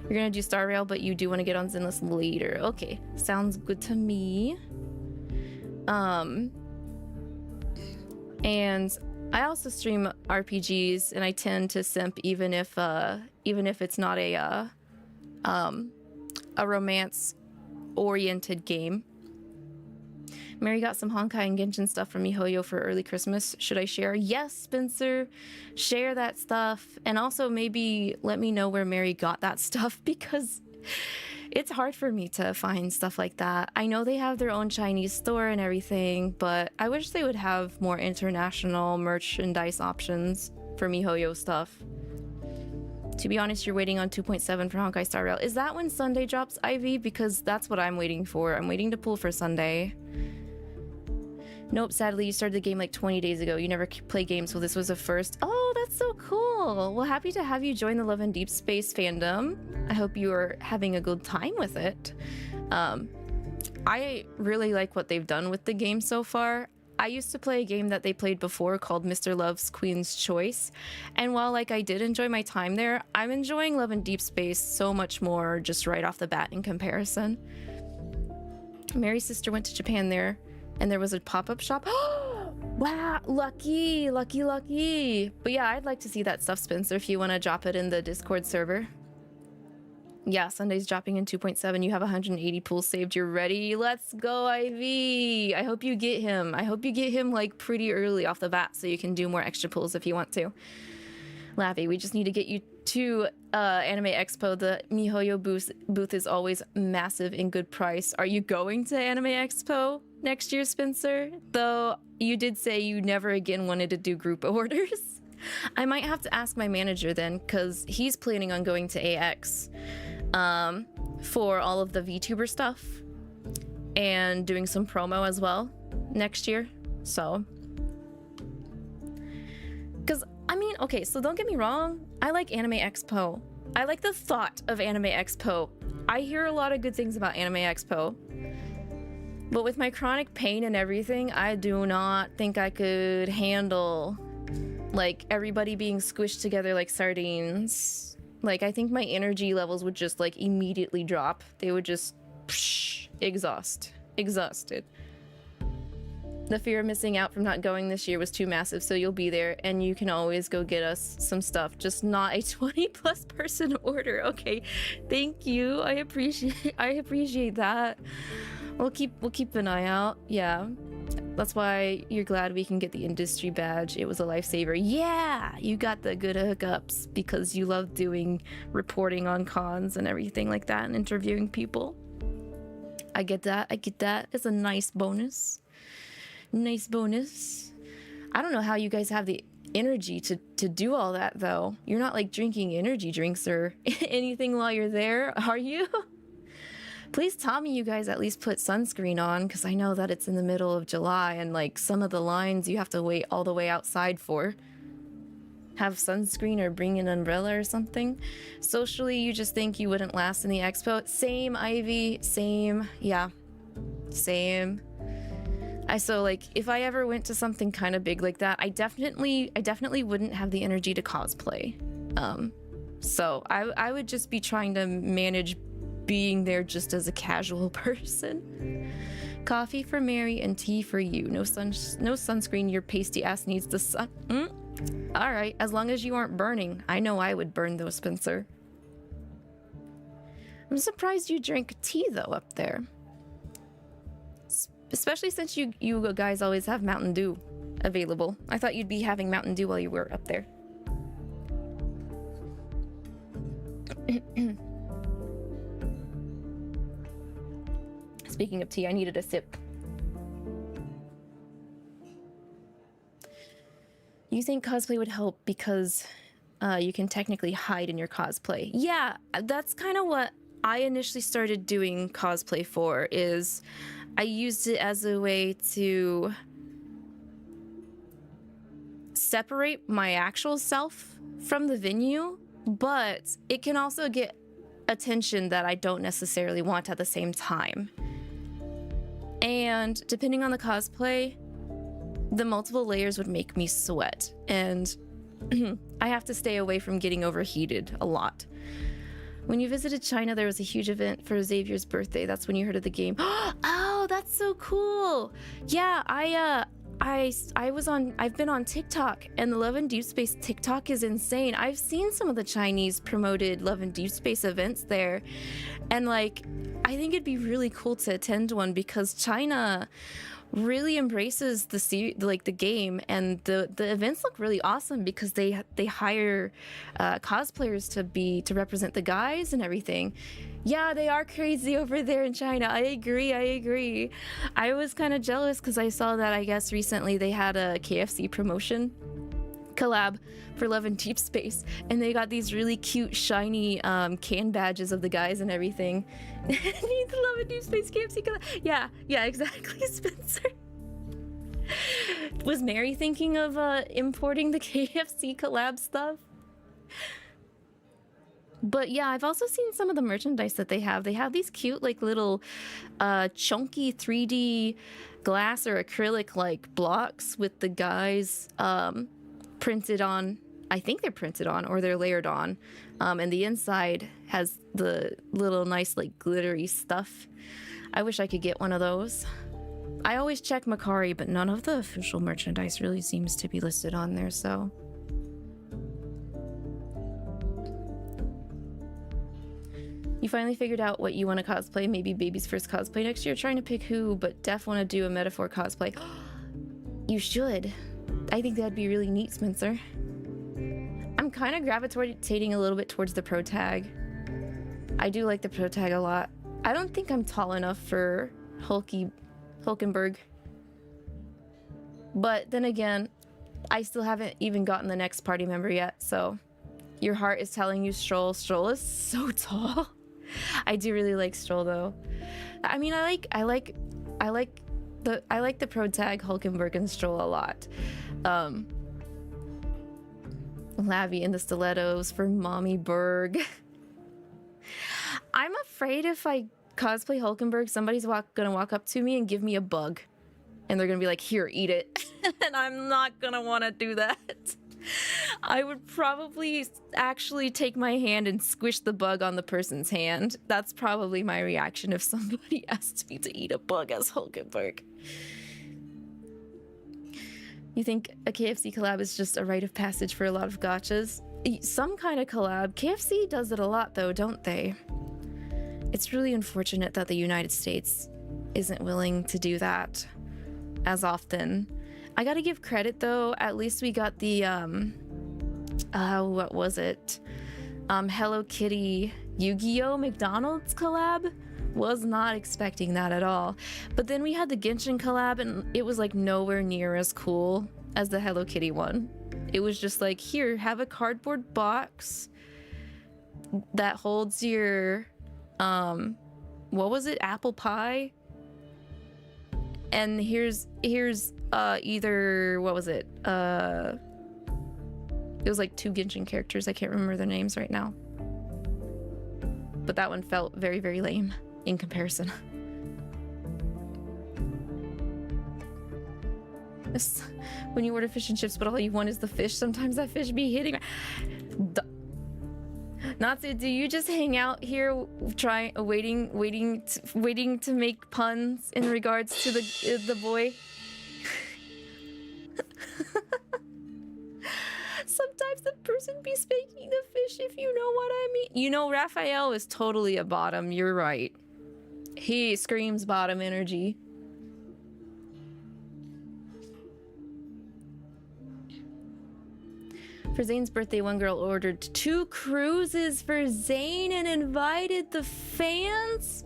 You're gonna do Star Rail, but you do want to get on Zenless later. Okay, sounds good to me. And I also stream RPGs, and I tend to simp even if it's not a romance-oriented game. Mary got some Honkai and Genshin stuff from miHoYo for early Christmas. Should I share? Yes, Spencer, share that stuff, and also maybe let me know where Mary got that stuff, because it's hard for me to find stuff like that. I know they have their own Chinese store and everything, but I wish they would have more international merchandise options for miHoYo stuff. To be honest, you're waiting on 2.7 for Honkai Star Rail. Is that when Sunday drops, Ivy? Because that's what I'm waiting for. I'm waiting to pull for Sunday. Nope, sadly, you started the game like 20 days ago. You never play games, so this was a first. Oh, that's so cool. Well, happy to have you join the Love and Deepspace fandom. I hope you are having a good time with it. I really like what they've done with the game so far. I used to play a game that they played before called Mr. Love's Queen's Choice, and while like I did enjoy my time there, I'm enjoying Love and Deepspace so much more just right off the bat in comparison. Mary's sister went to Japan there, and there was a pop-up shop. Wow, lucky. But yeah, I'd like to see that stuff, Spencer, if you want to drop it in the Discord server. Yeah, Sunday's dropping in 2.7. You have 180 pools saved. You're ready. Let's go, Ivy. I hope you get him. I hope you get him like pretty early off the bat so you can do more extra pools if you want to. Lavi, we just need to get you to Anime Expo. The miHoYo booth is always massive in good price. Are you going to Anime Expo next year, Spencer? Though you did say you never again wanted to do group orders. I might have to ask my manager then, because he's planning on going to AX for all of the VTuber stuff and doing some promo as well next year. So, because I mean, okay, so don't get me wrong, I like Anime Expo. I like the thought of Anime Expo. I hear a lot of good things about Anime Expo, but with my chronic pain and everything, I do not think I could handle like everybody being squished together like sardines. Like, I think my energy levels would just like immediately drop. They would just exhausted. The fear of missing out from not going this year was too massive, so you'll be there and you can always go get us some stuff, just not a 20+ person order. Okay, thank you. I appreciate that. We'll keep an eye out. Yeah, that's why you're glad we can get the industry badge. It was a lifesaver. Yeah, you got the good hookups because you love doing reporting on cons and everything like that and interviewing people. I get that. It's a nice bonus. I don't know how you guys have the energy to do all that though. You're not like drinking energy drinks or anything while you're there, are you? Please tell me you guys at least put sunscreen on, because I know that it's in the middle of July and like some of the lines you have to wait all the way outside for. Have sunscreen or bring an umbrella or something. Socially, you just think you wouldn't last in the expo. Same, Ivy. Same. Yeah. Same. So like if I ever went to something kind of big like that, I definitely wouldn't have the energy to cosplay. So I would just be trying to manage being there just as a casual person. Coffee for Mary and tea for you. No sunscreen. Your pasty ass needs the sun. All right, as long as you aren't burning. I know I would burn though, Spencer. I'm surprised you drink tea though up there. Especially since you guys always have Mountain Dew available. I thought you'd be having Mountain Dew while you were up there. Speaking of tea, I needed a sip. You think cosplay would help because you can technically hide in your cosplay. Yeah, that's kind of what I initially started doing cosplay for, is I used it as a way to separate my actual self from the venue, but it can also get attention that I don't necessarily want at the same time. And depending on the cosplay, the multiple layers would make me sweat, and I have to stay away from getting overheated a lot. When you visited China, there was a huge event for Xavier's birthday. That's when you heard of the game. Oh, that's so cool. Yeah, I've been on TikTok, and the Love and Deepspace TikTok is insane. I've seen some of the Chinese promoted Love and Deepspace events there, and like, I think it'd be really cool to attend one because China really embraces the game, and the events look really awesome because they hire cosplayers to represent the guys and everything. Yeah, they are crazy over there in China. I agree. I was kind of jealous because I saw that, I guess recently they had a KFC promotion collab for Love and Deepspace, and they got these really cute shiny can badges of the guys and everything. Need the Love and Deepspace KFC collab. Yeah, exactly, Spencer. Was Mary thinking of importing the KFC collab stuff? But yeah, I've also seen some of the merchandise that they have. They have these cute, like, little chunky 3D glass or acrylic like blocks with the guys printed on. I think they're printed on, or they're layered on, and the inside has the little nice like glittery stuff. I wish I could get one of those. I always check Mercari, but none of the official merchandise really seems to be listed on there, so. You finally figured out what you want to cosplay, maybe baby's first cosplay next year. Trying to pick who, but Def want to do a metaphor cosplay. You should. I think that'd be really neat, Spencer. I'm kind of gravitating a little bit towards the pro tag. I do like the pro tag a lot. I don't think I'm tall enough for Hulkenberg. But then again, I still haven't even gotten the next party member yet, so your heart is telling you Stroll. Stroll is so tall. I do really like Stroll though. I mean, I like the pro tag Hulkenberg and Stroll a lot. Lavi in the stilettos for Mommy Berg. I'm afraid if I cosplay Hulkenberg, somebody's gonna walk up to me and give me a bug, and they're gonna be like, "Here, eat it," and I'm not gonna want to do that. I would probably actually take my hand and squish the bug on the person's hand. That's probably my reaction if somebody asked me to eat a bug as Hulkenberg. You think a KFC collab is just a rite of passage for a lot of gachas? Some kind of collab. KFC does it a lot though, don't they? It's really unfortunate that the United States isn't willing to do that as often. I gotta give credit though, at least we got the, what was it? Hello Kitty Yu-Gi-Oh! McDonald's collab? Was not expecting that at all. But then we had the Genshin collab and it was like nowhere near as cool as the Hello Kitty one. It was just like, here, have a cardboard box that holds your, what was it? Apple pie? And here's either, what was it? It was like 2 Genshin characters. I can't remember their names right now. But that one felt very, very lame in comparison. When you order fish and chips, but all you want is the fish, sometimes that fish be hitting. Natsu, do you just hang out here, waiting to make puns in regards to the boy? Sometimes the person be spanking the fish, if you know what I mean. You know, Rafayel is totally a bottom. You're right. He screams bottom energy. For Zane's birthday, one girl ordered 2 cruises for Zane and invited the fans?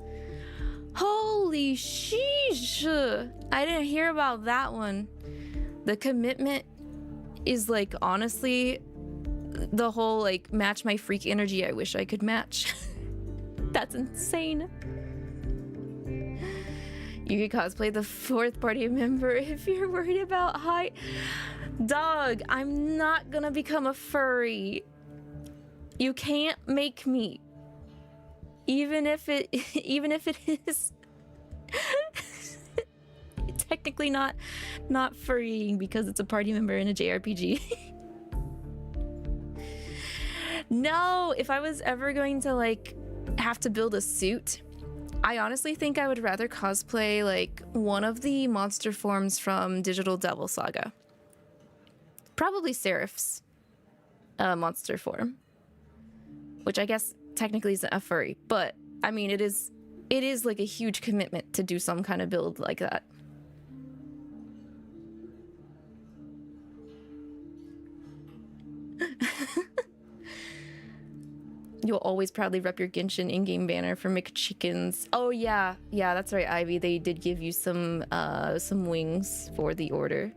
Holy sheesh! I didn't hear about that one. The commitment is like, honestly, the whole like match my freak energy I wish I could match. That's insane. You could cosplay the 4th party member if you're worried about height. Dog, I'm not gonna become a furry. You can't make me. Even if it is technically not furrying because it's a party member in a JRPG. No, if I was ever going to like have to build a suit, I honestly think I would rather cosplay like one of the monster forms from Digital Devil Saga. Probably Seraph's monster form, which I guess technically isn't a furry, but I mean it is like a huge commitment to do some kind of build like that. You'll always proudly rep your Genshin in-game banner for McChickens. Oh yeah, that's right, Ivy. They did give you some wings for the order.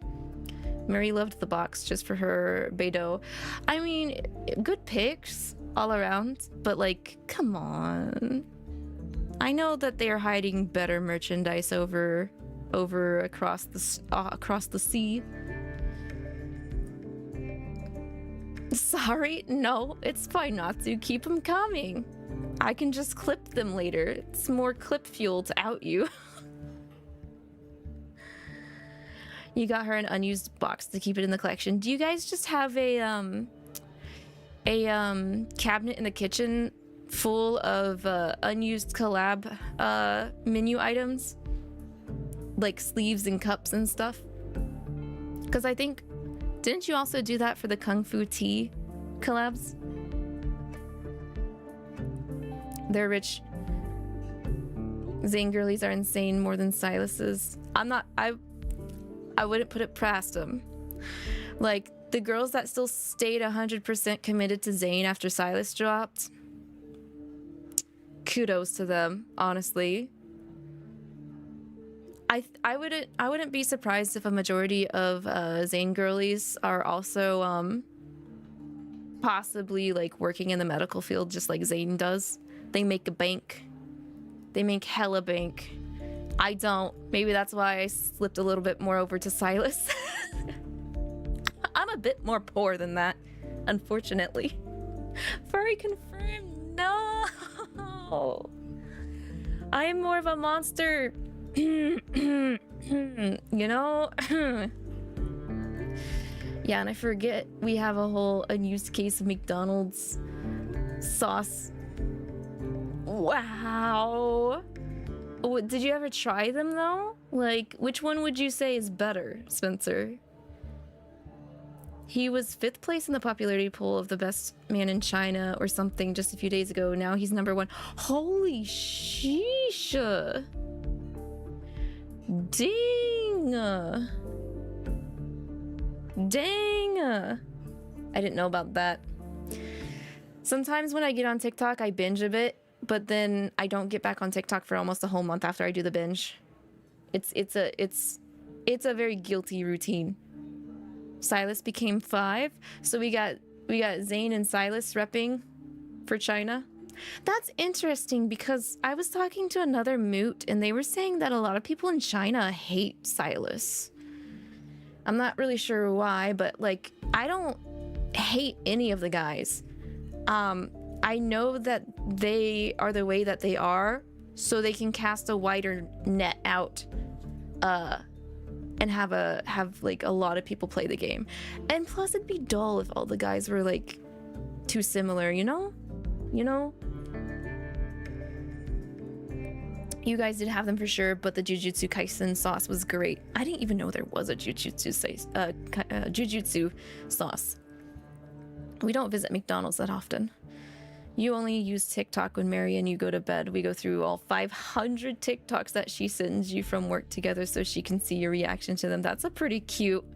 Mary loved the box just for her Beidou. I mean, good picks all around, but like, come on. I know that they are hiding better merchandise over across the sea. Sorry, no, it's fine not to. Keep them coming. I can just clip them later. It's more clip fuel to out you. You got her an unused box to keep it in the collection. Do you guys just have a cabinet in the kitchen full of unused collab menu items? Like sleeves and cups and stuff? Because I think, didn't you also do that for the Kung Fu Tea collabs? They're rich. Zane girlies are insane more than Silas's. I wouldn't put it past them. Like, the girls that still stayed 100% committed to Zane after Silas dropped, kudos to them, honestly. I wouldn't be surprised if a majority of Zane girlies are also possibly like working in the medical field just like Zane does. They make a bank. They make hella bank. I don't. Maybe that's why I slipped a little bit more over to Silas. I'm a bit more poor than that, unfortunately. Furry confirmed. No. I am more of a monster. You know? Yeah, and I forget we have a whole unused case of McDonald's sauce. Wow. Did you ever try them though? Like, which one would you say is better, Spencer? He was 5th place in the popularity poll of the best man in China or something just a few days ago. Now he's #1. Holy sheesh. Dang. Dang. I didn't know about that. Sometimes when I get on TikTok, I binge a bit, but then I don't get back on TikTok for almost a whole month after I do the binge. It's a very guilty routine. Silas became 5, so we got Zane and Silas repping for China. That's interesting because I was talking to another moot and they were saying that a lot of people in China hate Silas. I'm not really sure why, but like, I don't hate any of the guys. I know that they are the way that they are so they can cast a wider net out and have like a lot of people play the game. And plus it'd be dull if all the guys were like too similar, you know? You guys did have them for sure, but the Jujutsu Kaisen sauce was great. I didn't even know there was a Jujutsu sauce. We don't visit McDonald's that often. You only use TikTok when Mary and you go to bed. We go through all 500 TikToks that she sends you from work together so she can see your reaction to them. That's a pretty cute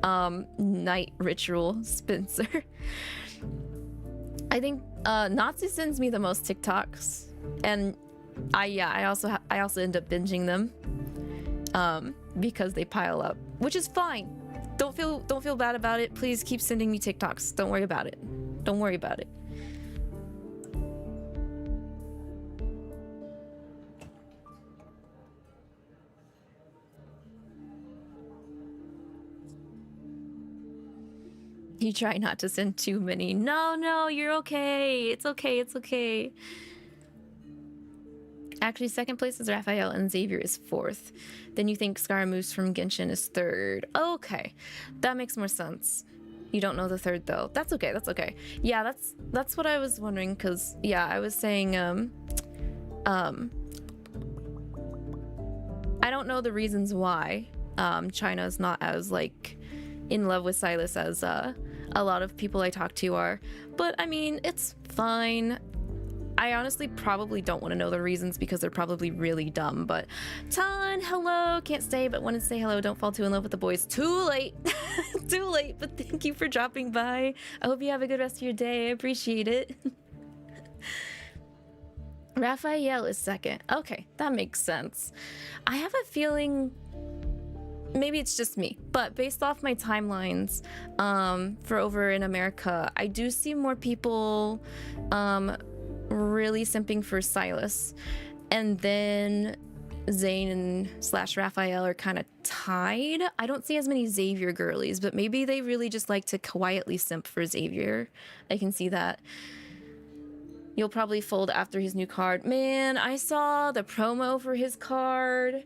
night ritual, Spencer. I think Natsu sends me the most TikToks, and I also end up binging them because they pile up, which is fine. Don't feel bad about it. Please keep sending me TikToks. Don't worry about it. Don't worry about it. You try not to send too many. No, you're okay. It's okay. Actually, second place is Rafayel and Xavier is fourth. Then you think Scaramouche from Genshin is third. Okay, that makes more sense. You don't know the third though. That's okay. Yeah, that's what I was wondering, because yeah, I was saying I don't know the reasons why China is not as like in love with Silas as a lot of people I talk to are, but I mean, it's fine. I honestly probably don't want to know the reasons because they're probably really dumb, but Tan, hello, can't stay but want to say hello. Don't fall too in love with the boys. Too late. Too late, but thank you for dropping by. I hope you have a good rest of your day. I appreciate it. Raphael is second. Okay, that makes sense. I have a feeling maybe it's just me, but based off my timelines for over in America, I do see more people really simping for Silas, and then Zane and / Raphael are kind of tied. I don't see as many Xavier girlies, but maybe they really just like to quietly simp for Xavier. I can see that. You'll probably fold after his new card. Man, I saw the promo for his card.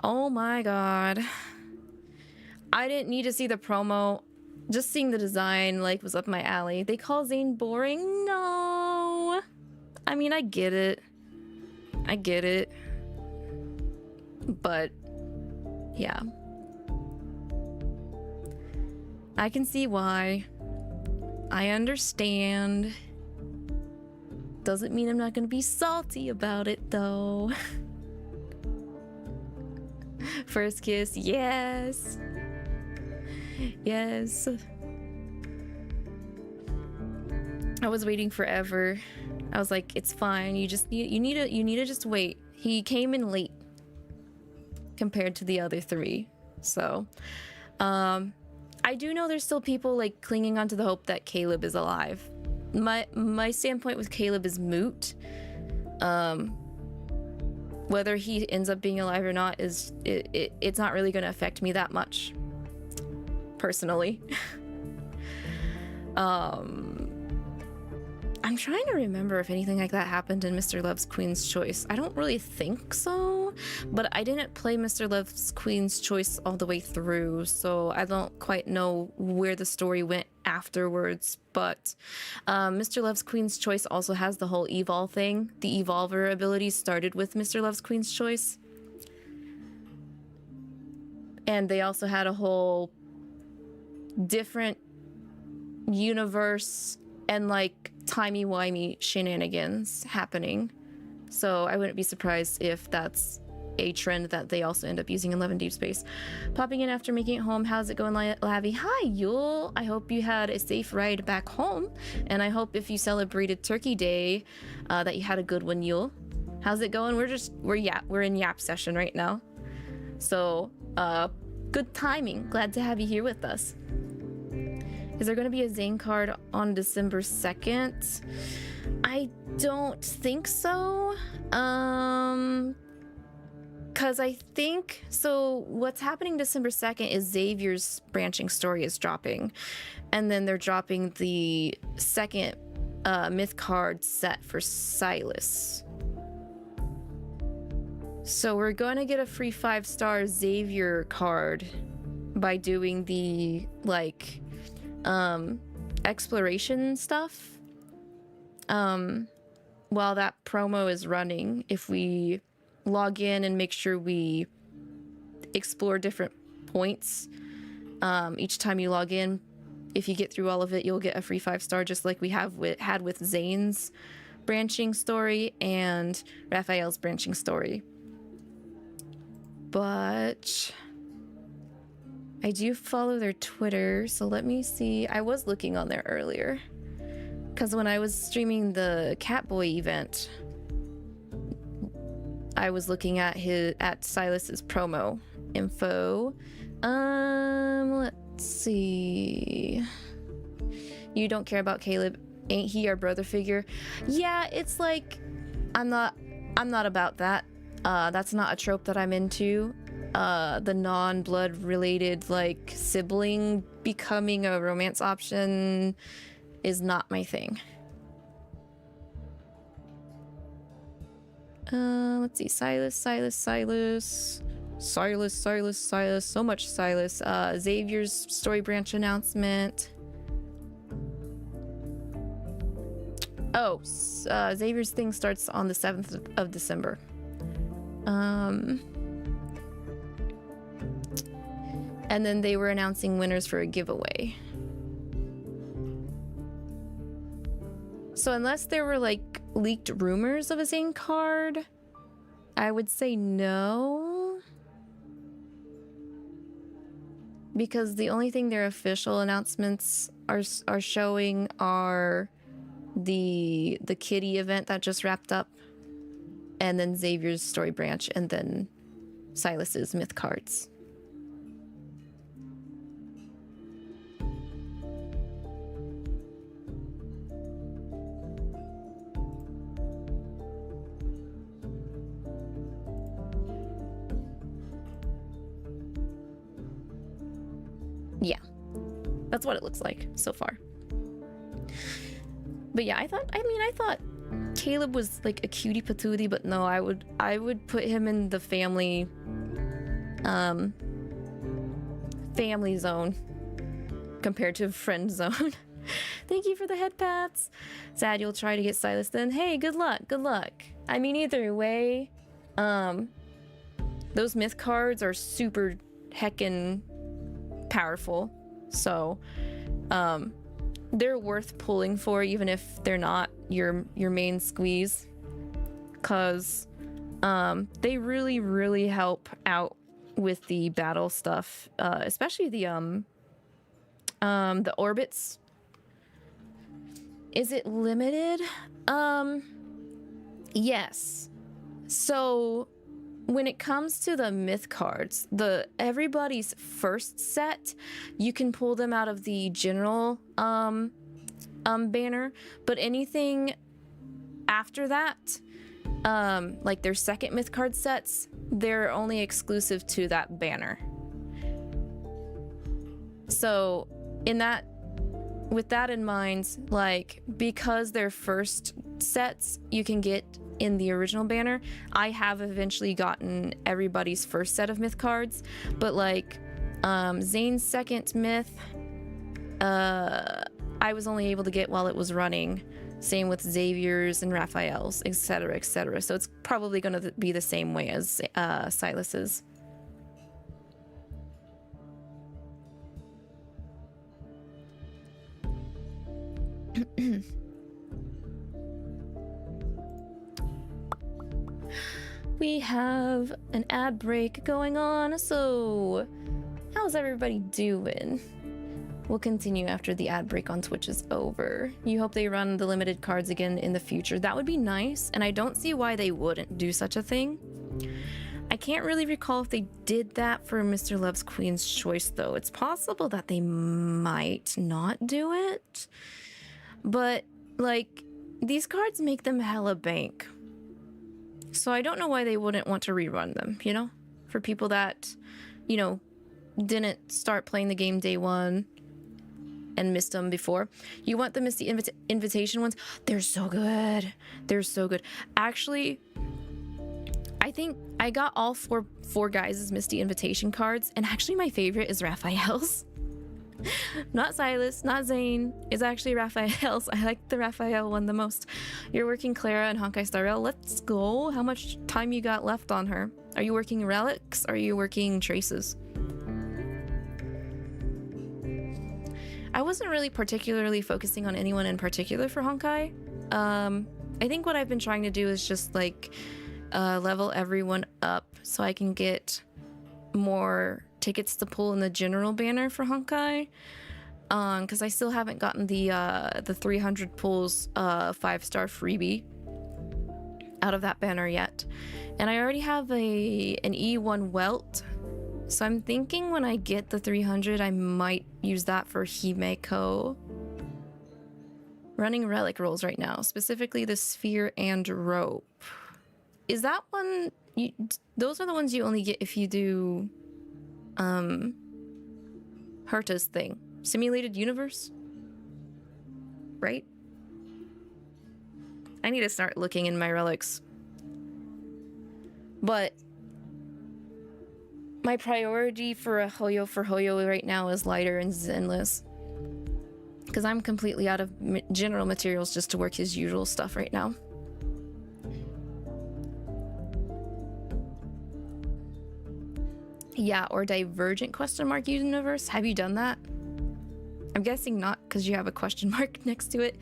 Oh my god. I didn't need to see the promo. Just seeing the design like was up my alley. They call Zane boring? No. I mean, I get it. But yeah. I can see why. I understand. Doesn't mean I'm not gonna be salty about it though. First kiss, yes. Yes. I was waiting forever. I was like, it's fine. You need to just wait. He came in late compared to the other three. So, I do know there's still people like clinging onto the hope that Caleb is alive. My standpoint with Caleb is moot. Whether he ends up being alive or not is it's not really going to affect me that much, personally. I'm trying to remember if anything like that happened in Mr. Love's Queen's Choice. I don't really think so, but I didn't play Mr. Love's Queen's Choice all the way through, so I don't quite know where the story went afterwards. But Mr. Love's Queen's Choice also has the whole evolve thing. The evolver ability started with Mr. Love's Queen's Choice, and they also had a whole different universe and like timey-wimey shenanigans happening. So I wouldn't be surprised if that's a trend that they also end up using in Love and Deepspace. Popping in after making it home. How's it going, Lavi? Hi, Yule. I hope you had a safe ride back home, and I hope if you celebrated Turkey Day that you had a good one, Yule. How's it going? We're in Yap session right now, so good timing. Glad to have you here with us. Is there going to be a Zane card on December 2nd? I don't think so. Because I think... So what's happening December 2nd is Xavier's branching story is dropping. And then they're dropping the second myth card set for Silas. So we're going to get a free 5-star Xavier card by doing the, like, exploration stuff. While that promo is running, if we log in and make sure we explore different points, each time you log in, if you get through all of it, you'll get a free 5-star, just like we had with Zane's branching story and Rafayel's branching story. But I do follow their Twitter, so let me see. I was looking on there earlier, because when I was streaming the Catboy event, I was looking at Silas's promo info. Let's see. You don't care about Caleb? Ain't he our brother figure? Yeah, it's like I'm not about that. That's not a trope that I'm into. The non-blood related, like, sibling becoming a romance option is not my thing. Let's see. Silas. So much Silas. Xavier's story branch announcement. Oh, Xavier's thing starts on the 7th of December. And then they were announcing winners for a giveaway. So unless there were, like, leaked rumors of a Zane card, I would say no. Because the only thing their official announcements are showing are the kitty event that just wrapped up, and then Xavier's story branch, and then Silas's myth cards. Yeah, that's what it looks like so far. But yeah, I thought Caleb was like a cutie patootie, but no, I would put him in the family zone compared to friend zone. Thank you for the head pats. Sad you'll try to get Silas then. Hey, good luck. I mean, either way, those myth cards are super heckin' powerful, so they're worth pulling for, even if they're not your main squeeze, because they really help out with the battle stuff, especially the orbits. Is it limited? Yes. So when it comes to the myth cards, everybody's first set, you can pull them out of the general banner, but anything after that, like their second myth card sets, they're only exclusive to that banner. So with that in mind, like, because they're first sets you can get in the original banner, I have eventually gotten everybody's first set of myth cards, but like Zane's second myth, I was only able to get while it was running. Same with Xavier's and Rafayel's, etc., etc. So it's probably going to be the same way as Silas's. We have an ad break going on, so how's everybody doing? We'll continue after the ad break on Twitch is over. You hope they run the limited cards again in the future. That would be nice, and I don't see why they wouldn't do such a thing. I can't really recall if they did that for Mr. Love's Queen's Choice, though. It's possible that they might not do it, but like, these cards make them hella bank. So I don't know why they wouldn't want to rerun them, you know? For people that, you know, didn't start playing the game day one and missed them before. You want them as the invitation ones? They're so good. They're so good. Actually, I think I got all four guys' Misty invitation cards, and actually my favorite is Rafayel's. Not Silas, not Zane. It's actually Rafayel's. I like the Rafayel one the most. You're working Clara and Honkai Star Rail. Let's go. How much time you got left on her? Are you working relics? Are you working traces? I wasn't really particularly focusing on anyone in particular for Honkai. I think what I've been trying to do is just like level everyone up so I can get more tickets to pull in the general banner for Honkai. Because I still haven't gotten the 300 pulls 5-star freebie out of that banner yet. And I already have an E1 welt. So I'm thinking when I get the 300, I might use that for Himeko. Running relic rolls right now, specifically the sphere and rope. Is that one? Those are the ones you only get if you do Herta's thing. Simulated universe? Right? I need to start looking in my relics. But my priority for a Hoyo right now is lighter and Zenless. Because I'm completely out of general materials just to work his usual stuff right now. Yeah, or Divergent universe. Have you done that? I'm guessing not, because you have a question mark next to it.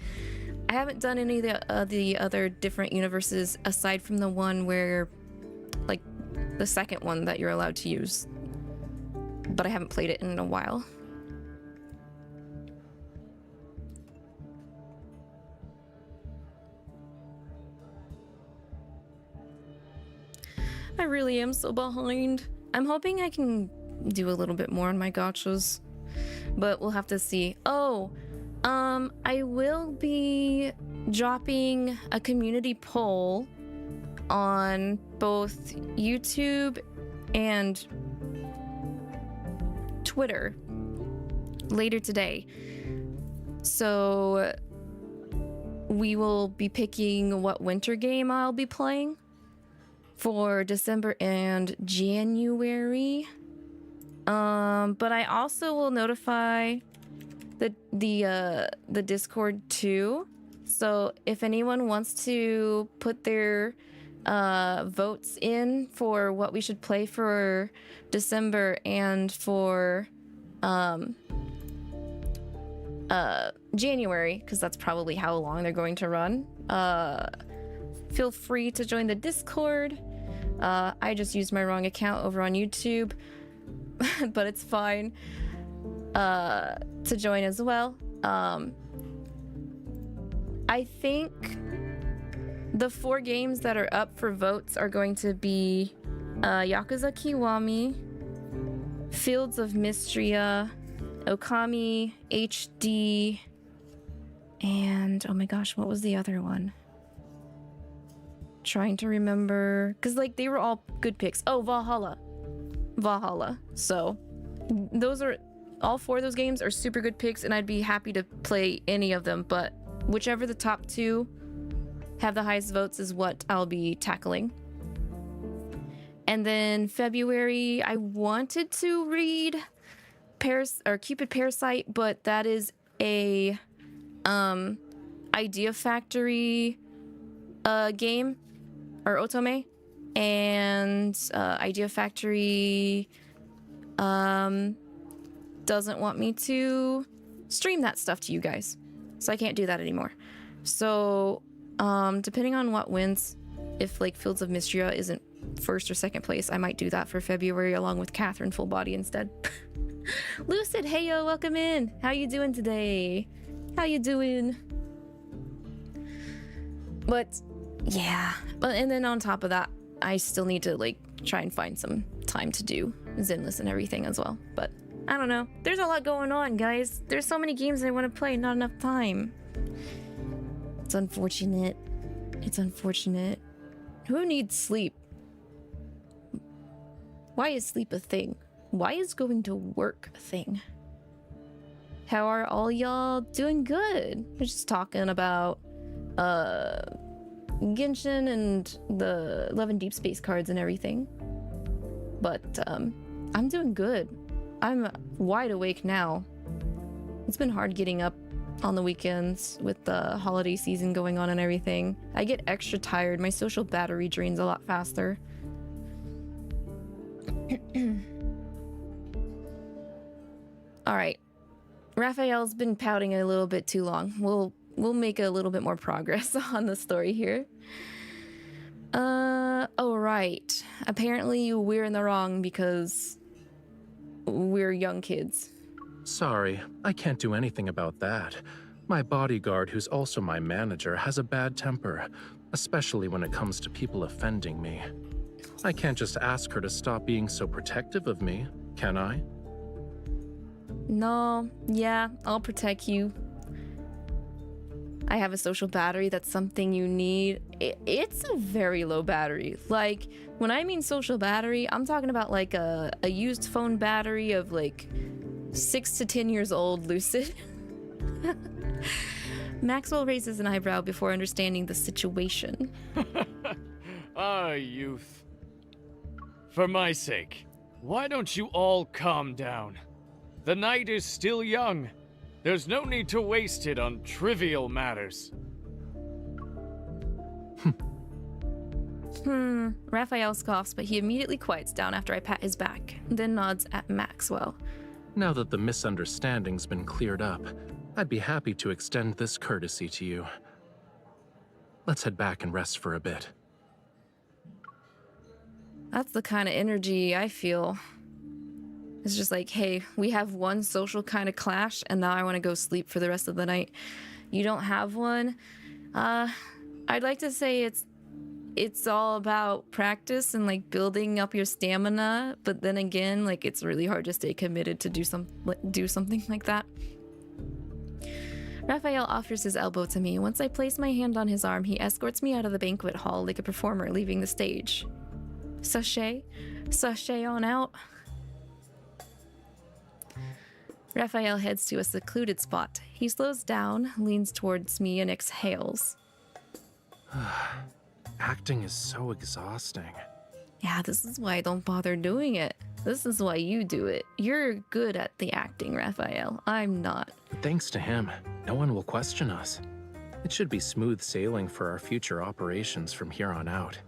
I haven't done any of the other different universes aside from the one where, like, the second one that you're allowed to use. But I haven't played it in a while. I really am so behind. I'm hoping I can do a little bit more on my gachas, but we'll have to see. Oh, I will be dropping a community poll on both YouTube and Twitter later today. So we will be picking what winter game I'll be playing for December and January. But I also will notify the Discord too. So if anyone wants to put their votes in for what we should play for December and for January, because that's probably how long they're going to run, feel free to join the Discord. I just used my wrong account over on YouTube, but it's fine to join as well. I think the 4 games that are up for votes are going to be Yakuza Kiwami, Fields of Mystria, Okami HD, and oh my gosh, what was the other one? Trying to remember, because like they were all good picks. Oh, Valhalla. So those are all 4 of those games are super good picks, and I'd be happy to play any of them, but whichever the top 2 have the highest votes is what I'll be tackling. And then February, I wanted to read Cupid Parasite, but that is a Idea Factory game, or Otome, and Idea Factory doesn't want me to stream that stuff to you guys, so I can't do that anymore. So depending on what wins, if like Fields of Mystria isn't first or second place, I might do that for February along with Catherine Full Body instead. Lucid, hey yo, welcome in. How you doing today? How you doing? But yeah, and then on top of that, I still need to like try and find some time to do Zenless and everything as well. But I don't know. There's a lot going on, guys. There's so many games I want to play, not enough time. It's unfortunate. It's unfortunate. Who needs sleep? Why is sleep a thing? Why is going to work a thing? How are all y'all doing? Good. We're just talking about Genshin and the Love and Deepspace cards and everything. But I'm doing good. I'm wide awake now. It's been hard getting up on the weekends with the holiday season going on and everything. I get extra tired. My social battery drains a lot faster. All right. Raphael's been pouting a little bit too long. We'll make a little bit more progress on the story here. Oh right. Apparently we're in the wrong because we're young kids. Sorry, I can't do anything about that. My bodyguard, who's also my manager, has a bad temper, especially when it comes to people offending me. I can't just ask her to stop being so protective of me, can I? No, yeah, I'll protect you. I have a social battery that's something you need. It's a very low battery. Like, when I mean social battery, I'm talking about like a used phone battery of like 6 to 10 years old, Lucid. Maxwell raises an eyebrow before understanding the situation. Ah, youth. For my sake, why don't you all calm down? The night is still young. There's no need to waste it on trivial matters. Raphael scoffs, but he immediately quiets down after I pat his back, then nods at Maxwell. Now that the misunderstanding's been cleared up, I'd be happy to extend this courtesy to you. Let's head back and rest for a bit. That's the kind of energy I feel. It's just like, hey, we have one social kind of clash, and now I want to go sleep for the rest of the night. You don't have one? I'd like to say it's all about practice and like building up your stamina, but then again, like it's really hard to stay committed to do something like that. Raphael offers his elbow to me. Once I place my hand on his arm, he escorts me out of the banquet hall like a performer leaving the stage. Sachet on out. Raphael heads to a secluded spot. He slows down, leans towards me, and exhales. Acting is so exhausting. Yeah, this is why I don't bother doing it. This is why you do it. You're good at the acting, Raphael. I'm not. Thanks to him, no one will question us. It should be smooth sailing for our future operations from here on out.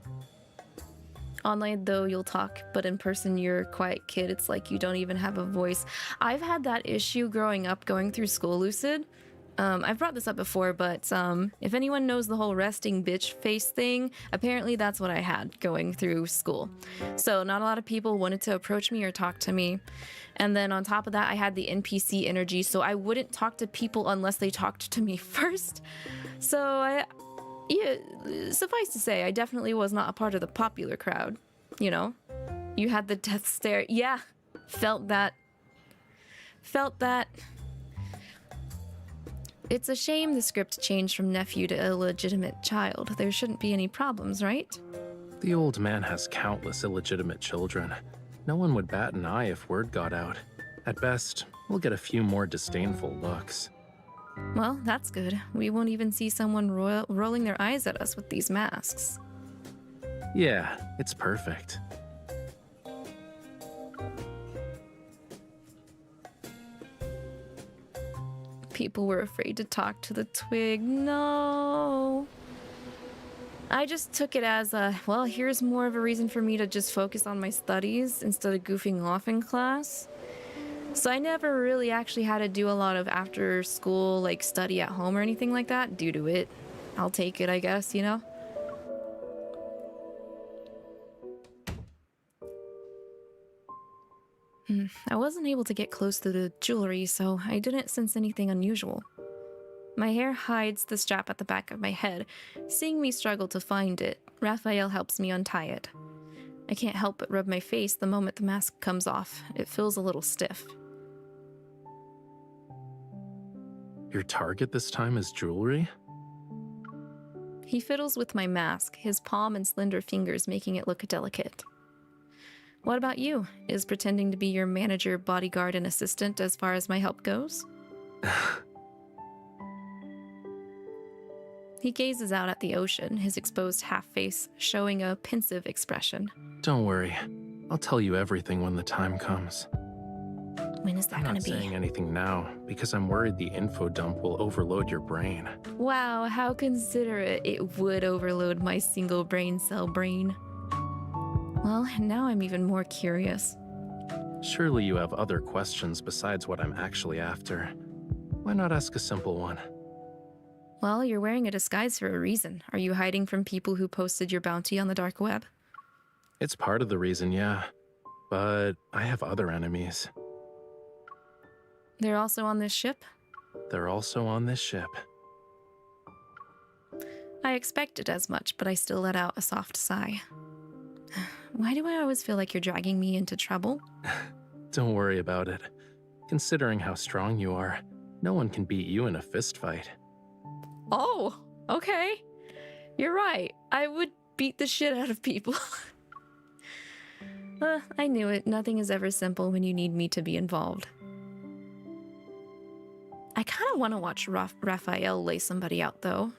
Online, though, you'll talk, but in person, you're a quiet kid. It's like you don't even have a voice. I've had that issue growing up, going through school, Lucid. I've brought this up before, but if anyone knows the whole resting bitch face thing, apparently that's what I had going through school. So not a lot of people wanted to approach me or talk to me. And then on top of that, I had the NPC energy, so I wouldn't talk to people unless they talked to me first. So yeah, suffice to say, I definitely was not a part of the popular crowd, you know? You had the death stare. Yeah, felt that. It's a shame the script changed from nephew to illegitimate child. There shouldn't be any problems, right? The old man has countless illegitimate children. No one would bat an eye if word got out. At best, we'll get a few more disdainful looks. Well, that's good. We won't even see someone rolling their eyes at us with these masks. Yeah, it's perfect. People were afraid to talk to the twig. No. I just took it as well, here's more of a reason for me to just focus on my studies instead of goofing off in class. So I never really actually had to do a lot of after school, like study at home or anything like that due to it. I'll take it, I guess, you know? I wasn't able to get close to the jewelry, so I didn't sense anything unusual. My hair hides the strap at the back of my head. Seeing me struggle to find it, Raphael helps me untie it. I can't help but rub my face the moment the mask comes off. It feels a little stiff. Your target this time is jewelry? He fiddles with my mask, his palm and slender fingers making it look delicate. What about you? Is pretending to be your manager, bodyguard, and assistant as far as my help goes? He gazes out at the ocean, his exposed half-face showing a pensive expression. Don't worry. I'll tell you everything when the time comes. When is that I'm gonna not be? saying anything now because I'm worried the info dump will overload your brain. Wow, how considerate. It would overload my single brain cell brain. Well, now I'm even more curious. Surely you have other questions besides what I'm actually after. Why not ask a simple one? Well, you're wearing a disguise for a reason. Are you hiding from people who posted your bounty on the dark web? It's part of the reason, yeah. But I have other enemies. They're also on this ship? They're also on this ship. I expected as much, but I still let out a soft sigh. Why do I always feel like you're dragging me into trouble? Don't worry about it. Considering how strong you are, no one can beat you in a fist fight. Oh, okay. You're right. I would beat the shit out of people. I knew it. Nothing is ever simple when you need me to be involved. I kind of want to watch Rafayel lay somebody out, though.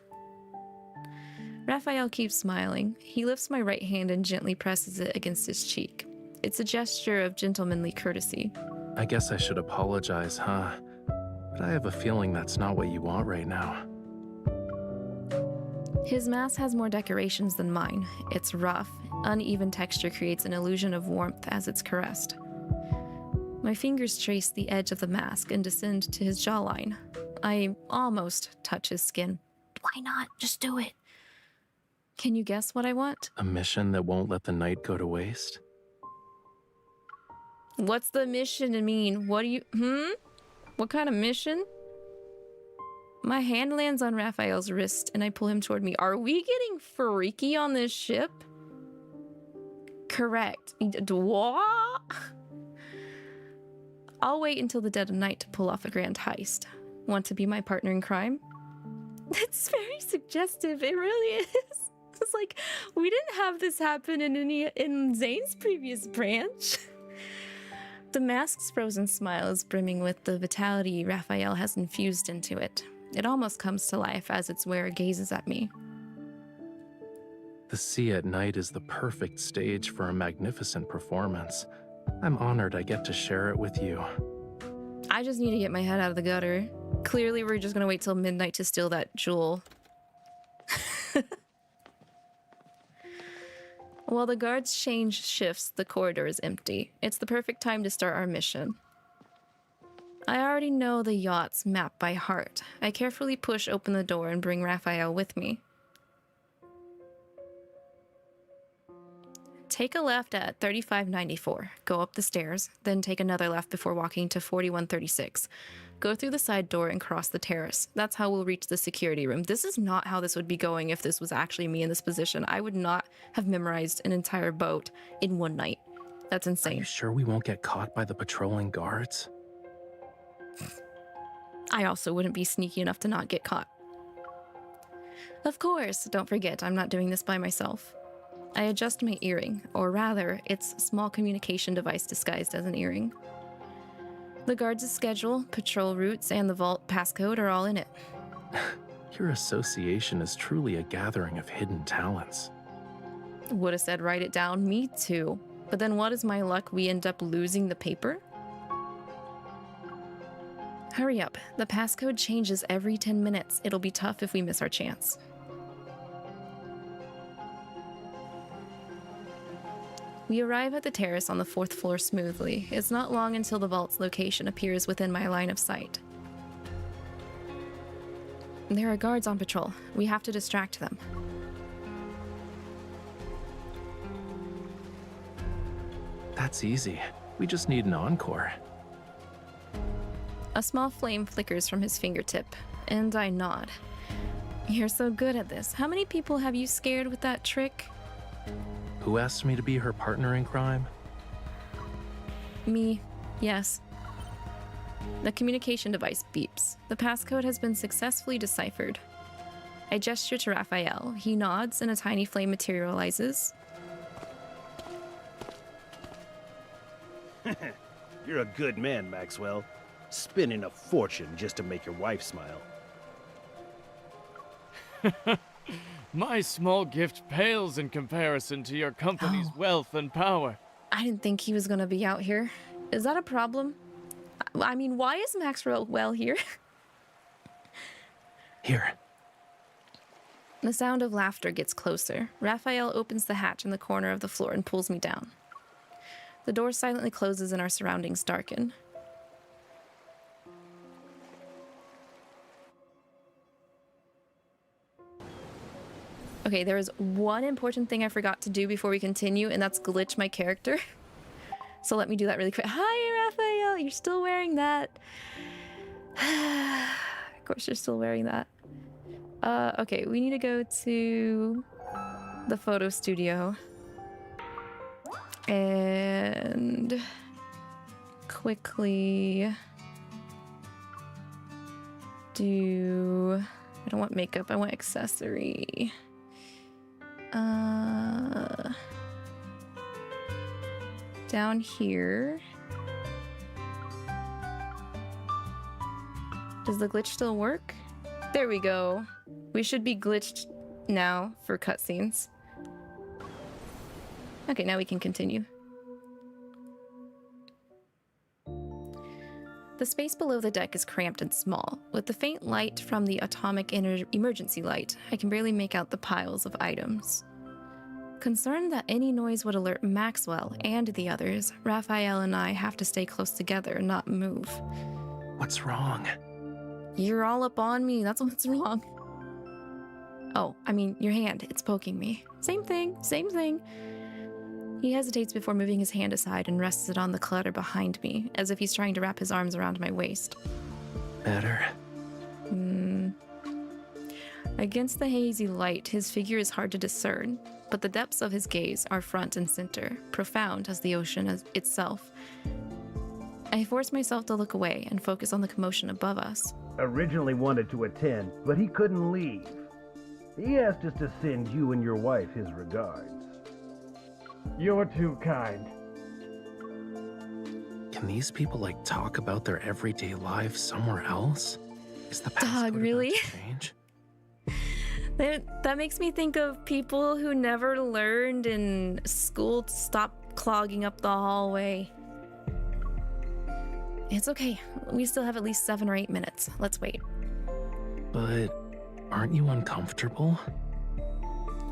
Rafayel keeps smiling. He lifts my right hand and gently presses it against his cheek. It's a gesture of gentlemanly courtesy. I guess I should apologize, huh? But I have a feeling that's not what you want right now. His mask has more decorations than mine. It's rough. Uneven texture creates an illusion of warmth as it's caressed. My fingers trace the edge of the mask and descend to his jawline. I almost touch his skin. Why not? Just do it. Can you guess what I want? A mission that won't let the night go to waste? What's the mission mean? What do you... What kind of mission? My hand lands on Rafayel's wrist and I pull him toward me. Are we getting freaky on this ship? Correct. What? I'll wait until the dead of night to pull off a grand heist. Want to be my partner in crime? It's very suggestive. It really is. It's like, we didn't have this happen in Zane's previous branch. The mask's frozen smile is brimming with the vitality Rafayel has infused into it. It almost comes to life as its wearer gazes at me. The sea at night is the perfect stage for a magnificent performance. I'm honored I get to share it with you. I just need to get my head out of the gutter. Clearly, we're just gonna wait till midnight to steal that jewel. While the guards change shifts, the corridor is empty. It's the perfect time to start our mission. I already know the yacht's map by heart. I carefully push open the door and bring Rafayel with me. Take a left at 3594. Go up the stairs, then take another left before walking to 4136. Go through the side door and cross the terrace. That's how we'll reach the security room. This is not how this would be going if this was actually me in this position. I would not have memorized an entire boat in one night. That's Are insane. you sure we won't get caught by the patrolling guards? I also wouldn't be sneaky enough to not get caught. Of course, don't forget, I'm not doing this by myself. I adjust my earring, or rather, it's a small communication device disguised as an earring. The guards' schedule, patrol routes, and the vault passcode are all in it. Your association is truly a gathering of hidden talents. Would have said write it down, me too. But then what is my luck we end up losing the paper? Hurry up, the passcode changes every 10 minutes. It'll be tough if we miss our chance. We arrive at the terrace on the 4th floor smoothly. It's not long until the vault's location appears within my line of sight. There are guards on patrol. We have to distract them. That's easy. We just need an encore. A small flame flickers from his fingertip, and I nod. You're so good at this. How many people have you scared with that trick? Who asked me to be her partner in crime? Me, yes. The communication device beeps. The passcode has been successfully deciphered. I gesture to Rafayel. He nods and a tiny flame materializes. You're a good man, Maxwell. Spending a fortune just to make your wife smile. My small gift pales in comparison to your company's wealth and power. I didn't think he was gonna be out here. Is that a problem? I mean, why is Maxwell here? Here. The sound of laughter gets closer. Rafayel opens the hatch in the corner of the floor and pulls me down. The door silently closes and our surroundings darken. Okay, there is one important thing I forgot to do before we continue, and that's glitch my character. So let me do that really quick. Hi, Rafayel! You're still wearing that. Of course you're still wearing that. Okay, we need to go to the photo studio. And quickly do... I don't want makeup, I want accessory. Down here. Does the glitch still work? There we go. We should be glitched now for cutscenes. Okay, now we can continue. The space below the deck is cramped and small. With the faint light from the atomic emergency light, I can barely make out the piles of items. Concerned that any noise would alert Maxwell and the others, Rafayel and I have to stay close together and not move. What's wrong? You're all up on me, that's what's wrong. Oh, I mean, your hand, it's poking me. Same thing, same thing. He hesitates before moving his hand aside and rests it on the clutter behind me, as if he's trying to wrap his arms around my waist. Better. Against the hazy light, his figure is hard to discern, but the depths of his gaze are front and center, profound as the ocean itself. I force myself to look away and focus on the commotion above us. Originally wanted to attend, but he couldn't leave. He asked us to send you and your wife his regards. You're too kind. Can these people, like, talk about their everyday lives somewhere else? Is the passcode Dog, really? about to change? That makes me think of people who never learned in school to stop clogging up the hallway. It's okay. We still have at least 7 or 8 minutes. Let's wait. But aren't you uncomfortable?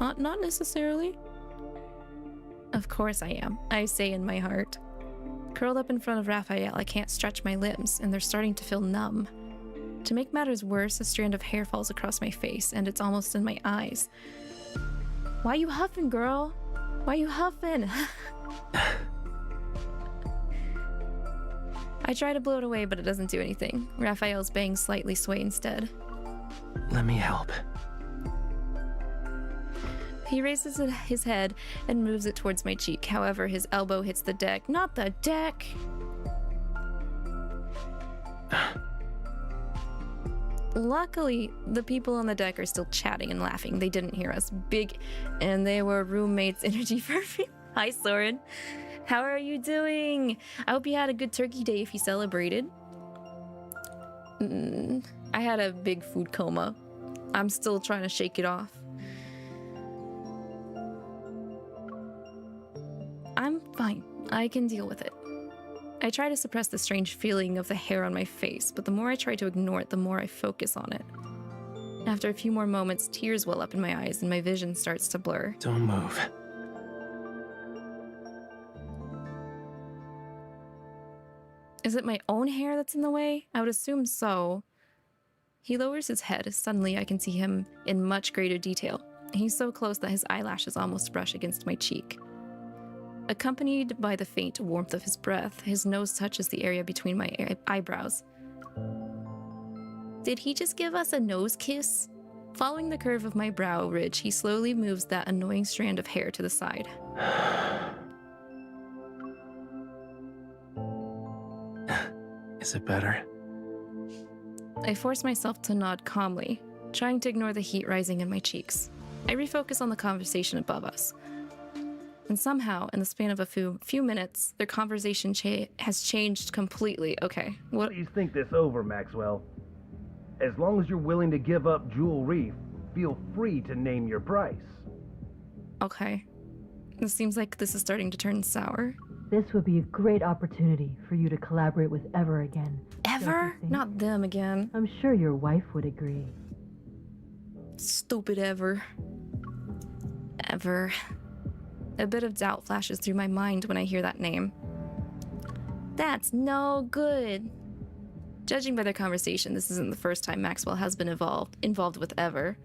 Not necessarily. Of course I am, I say in my heart. Curled up in front of Rafayel, I can't stretch my limbs, and they're starting to feel numb. To make matters worse, a strand of hair falls across my face, and it's almost in my eyes. Why you huffing, girl? Why you huffing? I try to blow it away, but it doesn't do anything. Raphael's bangs slightly sway instead. Let me help. He raises his head and moves it towards my cheek. However, his elbow hits the deck. Not the deck! Luckily, the people on the deck are still chatting and laughing. They didn't hear us. And they were roommates. Energy perfect. Hi, Soren. How are you doing? I hope you had a good turkey day if you celebrated. I had a big food coma. I'm still trying to shake it off. I'm fine. I can deal with it. I try to suppress the strange feeling of the hair on my face, but the more I try to ignore it, the more I focus on it. After a few more moments, tears well up in my eyes and my vision starts to blur. Don't move. Is it my own hair that's in the way? I would assume so. He lowers his head. Suddenly, I can see him in much greater detail. He's so close that his eyelashes almost brush against my cheek. Accompanied by the faint warmth of his breath, his nose touches the area between my eyebrows. Did he just give us a nose kiss? Following the curve of my brow ridge, he slowly moves that annoying strand of hair to the side. Is it better? I force myself to nod calmly, trying to ignore the heat rising in my cheeks. I refocus on the conversation above us. And somehow, in the span of a few minutes, their conversation has changed completely. Okay, what? Please think this over, Maxwell. As long as you're willing to give up Jewel Reef, feel free to name your price. Okay. It seems like this is starting to turn sour. This would be a great opportunity for you to collaborate with 𝐿 again. don't you Ever? think? Not them again. I'm sure your wife would agree. Stupid Ever. Ever. A bit of doubt flashes through my mind when I hear that name. That's no good. Judging by their conversation, this isn't the first time Maxwell has been involved with Ever.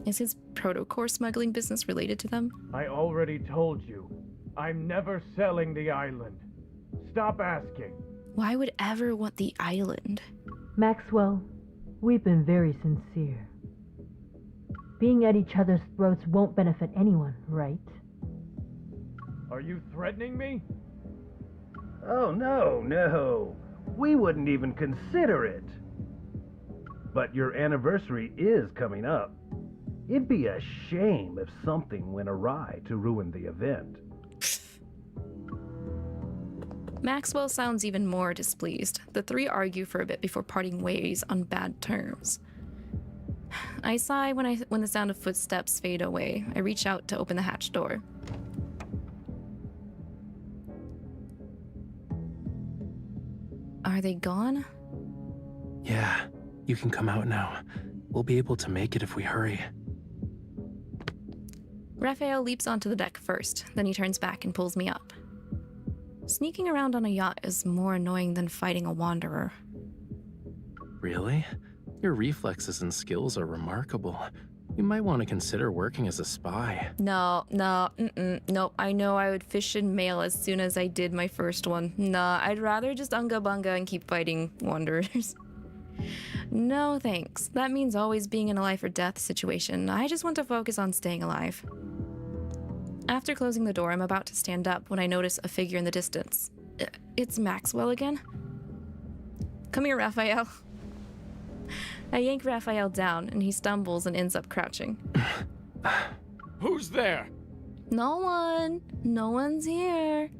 Is his protocore smuggling business related to them? I already told you. I'm never selling the island. Stop asking. Why would Ever want the island? Maxwell, we've been very sincere. Being at each other's throats won't benefit anyone, right? Are you threatening me? Oh, no. We wouldn't even consider it. But your anniversary is coming up. It'd be a shame if something went awry to ruin the event. Maxwell sounds even more displeased. The three argue for a bit before parting ways on bad terms. I sigh when the sound of footsteps fade away. I reach out to open the hatch door. Are they gone? Yeah, you can come out now. We'll be able to make it if we hurry. Rafayel leaps onto the deck first, then he turns back and pulls me up. Sneaking around on a yacht is more annoying than fighting a wanderer. Really? Your reflexes and skills are remarkable. You might want to consider working as a spy. Nope. I know I would fish in mail as soon as I did my first one. Nah, I'd rather just unga bunga and keep fighting wanderers. No thanks. That means always being in a life or death situation. I just want to focus on staying alive. After closing the door, I'm about to stand up when I notice a figure in the distance. It's Maxwell again? Come here, Rafayel. I yank Rafayel down, and he stumbles and ends up crouching. Who's there? No one. No one's here.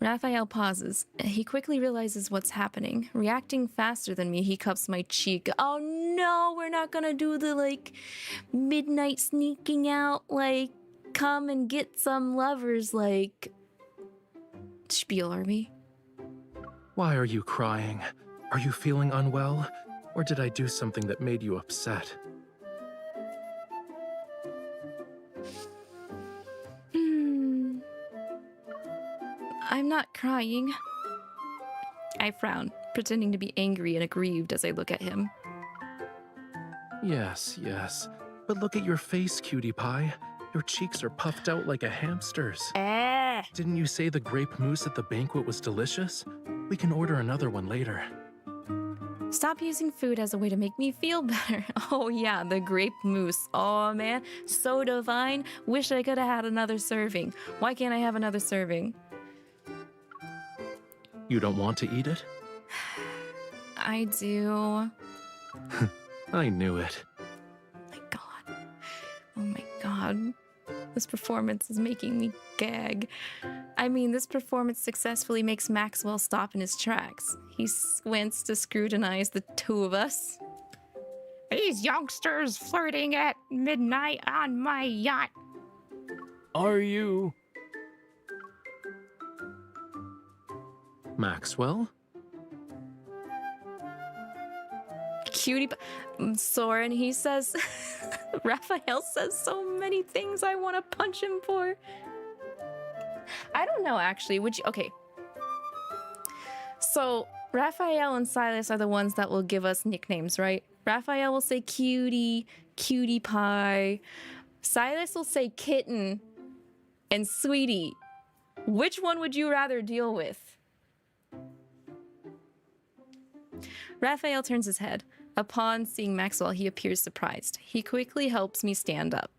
Rafayel pauses. He quickly realizes what's happening. Reacting faster than me, he cups my cheek. Oh no, we're not gonna do the, midnight sneaking out, come and get some lovers, spiel, are we? Why are you crying? Are you feeling unwell? Or did I do something that made you upset? I'm not crying. I frown, pretending to be angry and aggrieved as I look at him. Yes. But look at your face, cutie pie. Your cheeks are puffed out like a hamster's. Didn't you say the grape mousse at the banquet was delicious? We can order another one later. Stop using food as a way to make me feel better. Oh yeah, the grape mousse. Oh man, so divine. Wish I could have had another serving. Why can't I have another serving? You don't want to eat it? I do. I knew it. Oh my god. This performance is making me gag. I mean, this performance successfully makes Maxwell stop in his tracks. He squints to scrutinize the two of us. These youngsters flirting at midnight on my yacht. Are you? Maxwell? Cutie Soren, he says... Rafayel says so many things I want to punch him for. I don't know, actually. Would you... Okay. So, Rafayel and Silas are the ones that will give us nicknames, right? Rafayel will say cutie, cutie pie. Silas will say kitten and sweetie. Which one would you rather deal with? Rafayel turns his head. Upon seeing Maxwell, he appears surprised. He quickly helps me stand up.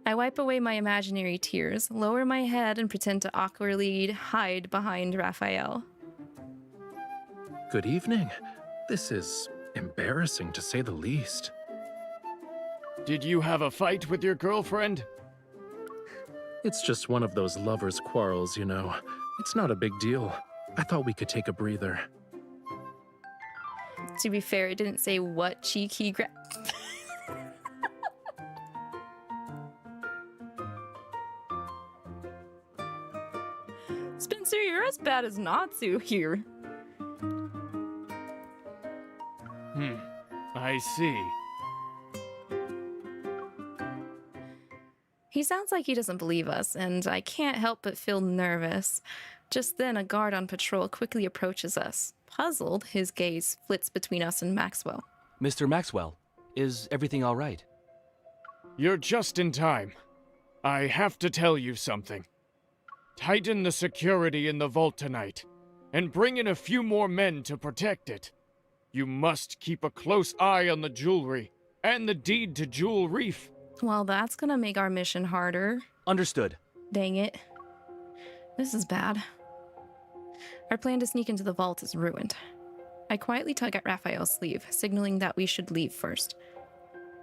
I wipe away my imaginary tears, lower my head, and pretend to awkwardly hide behind Rafayel. Good evening. This is embarrassing to say the least. Did you have a fight with your girlfriend? It's just one of those lovers' quarrels, you know. It's not a big deal. I thought we could take a breather. To be fair, it didn't say what 𝐂𝐃𝐕𝐈. Spencer, you're as bad as Natsu here. I see. He sounds like he doesn't believe us, and I can't help but feel nervous. Just then, a guard on patrol quickly approaches us. Puzzled, his gaze flits between us and Maxwell. Mr. Maxwell, is everything all right? You're just in time. I have to tell you something. Tighten the security in the vault tonight, and bring in a few more men to protect it. You must keep a close eye on the jewelry and the deed to Jewel Reef. Well, that's gonna make our mission harder. Understood. Dang it. This is bad. Our plan to sneak into the vault is ruined. I quietly tug at Rafayel's sleeve, signaling that we should leave first.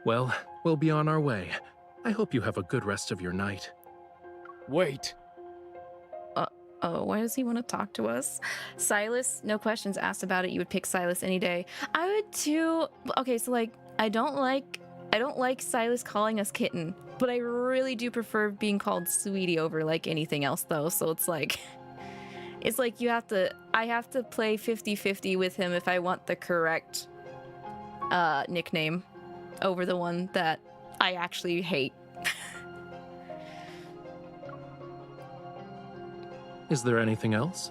Well, we'll be on our way. I hope you have a good rest of your night. Wait. Oh, why does he want to talk to us? Silas, no questions asked about it. You would pick Silas any day. I would too. Okay, so like, I don't like Silas calling us kitten, but I really do prefer being called sweetie over like anything else though. So it's like I have to play 50-50 with him if I want the correct nickname over the one that I actually hate. Is there anything else?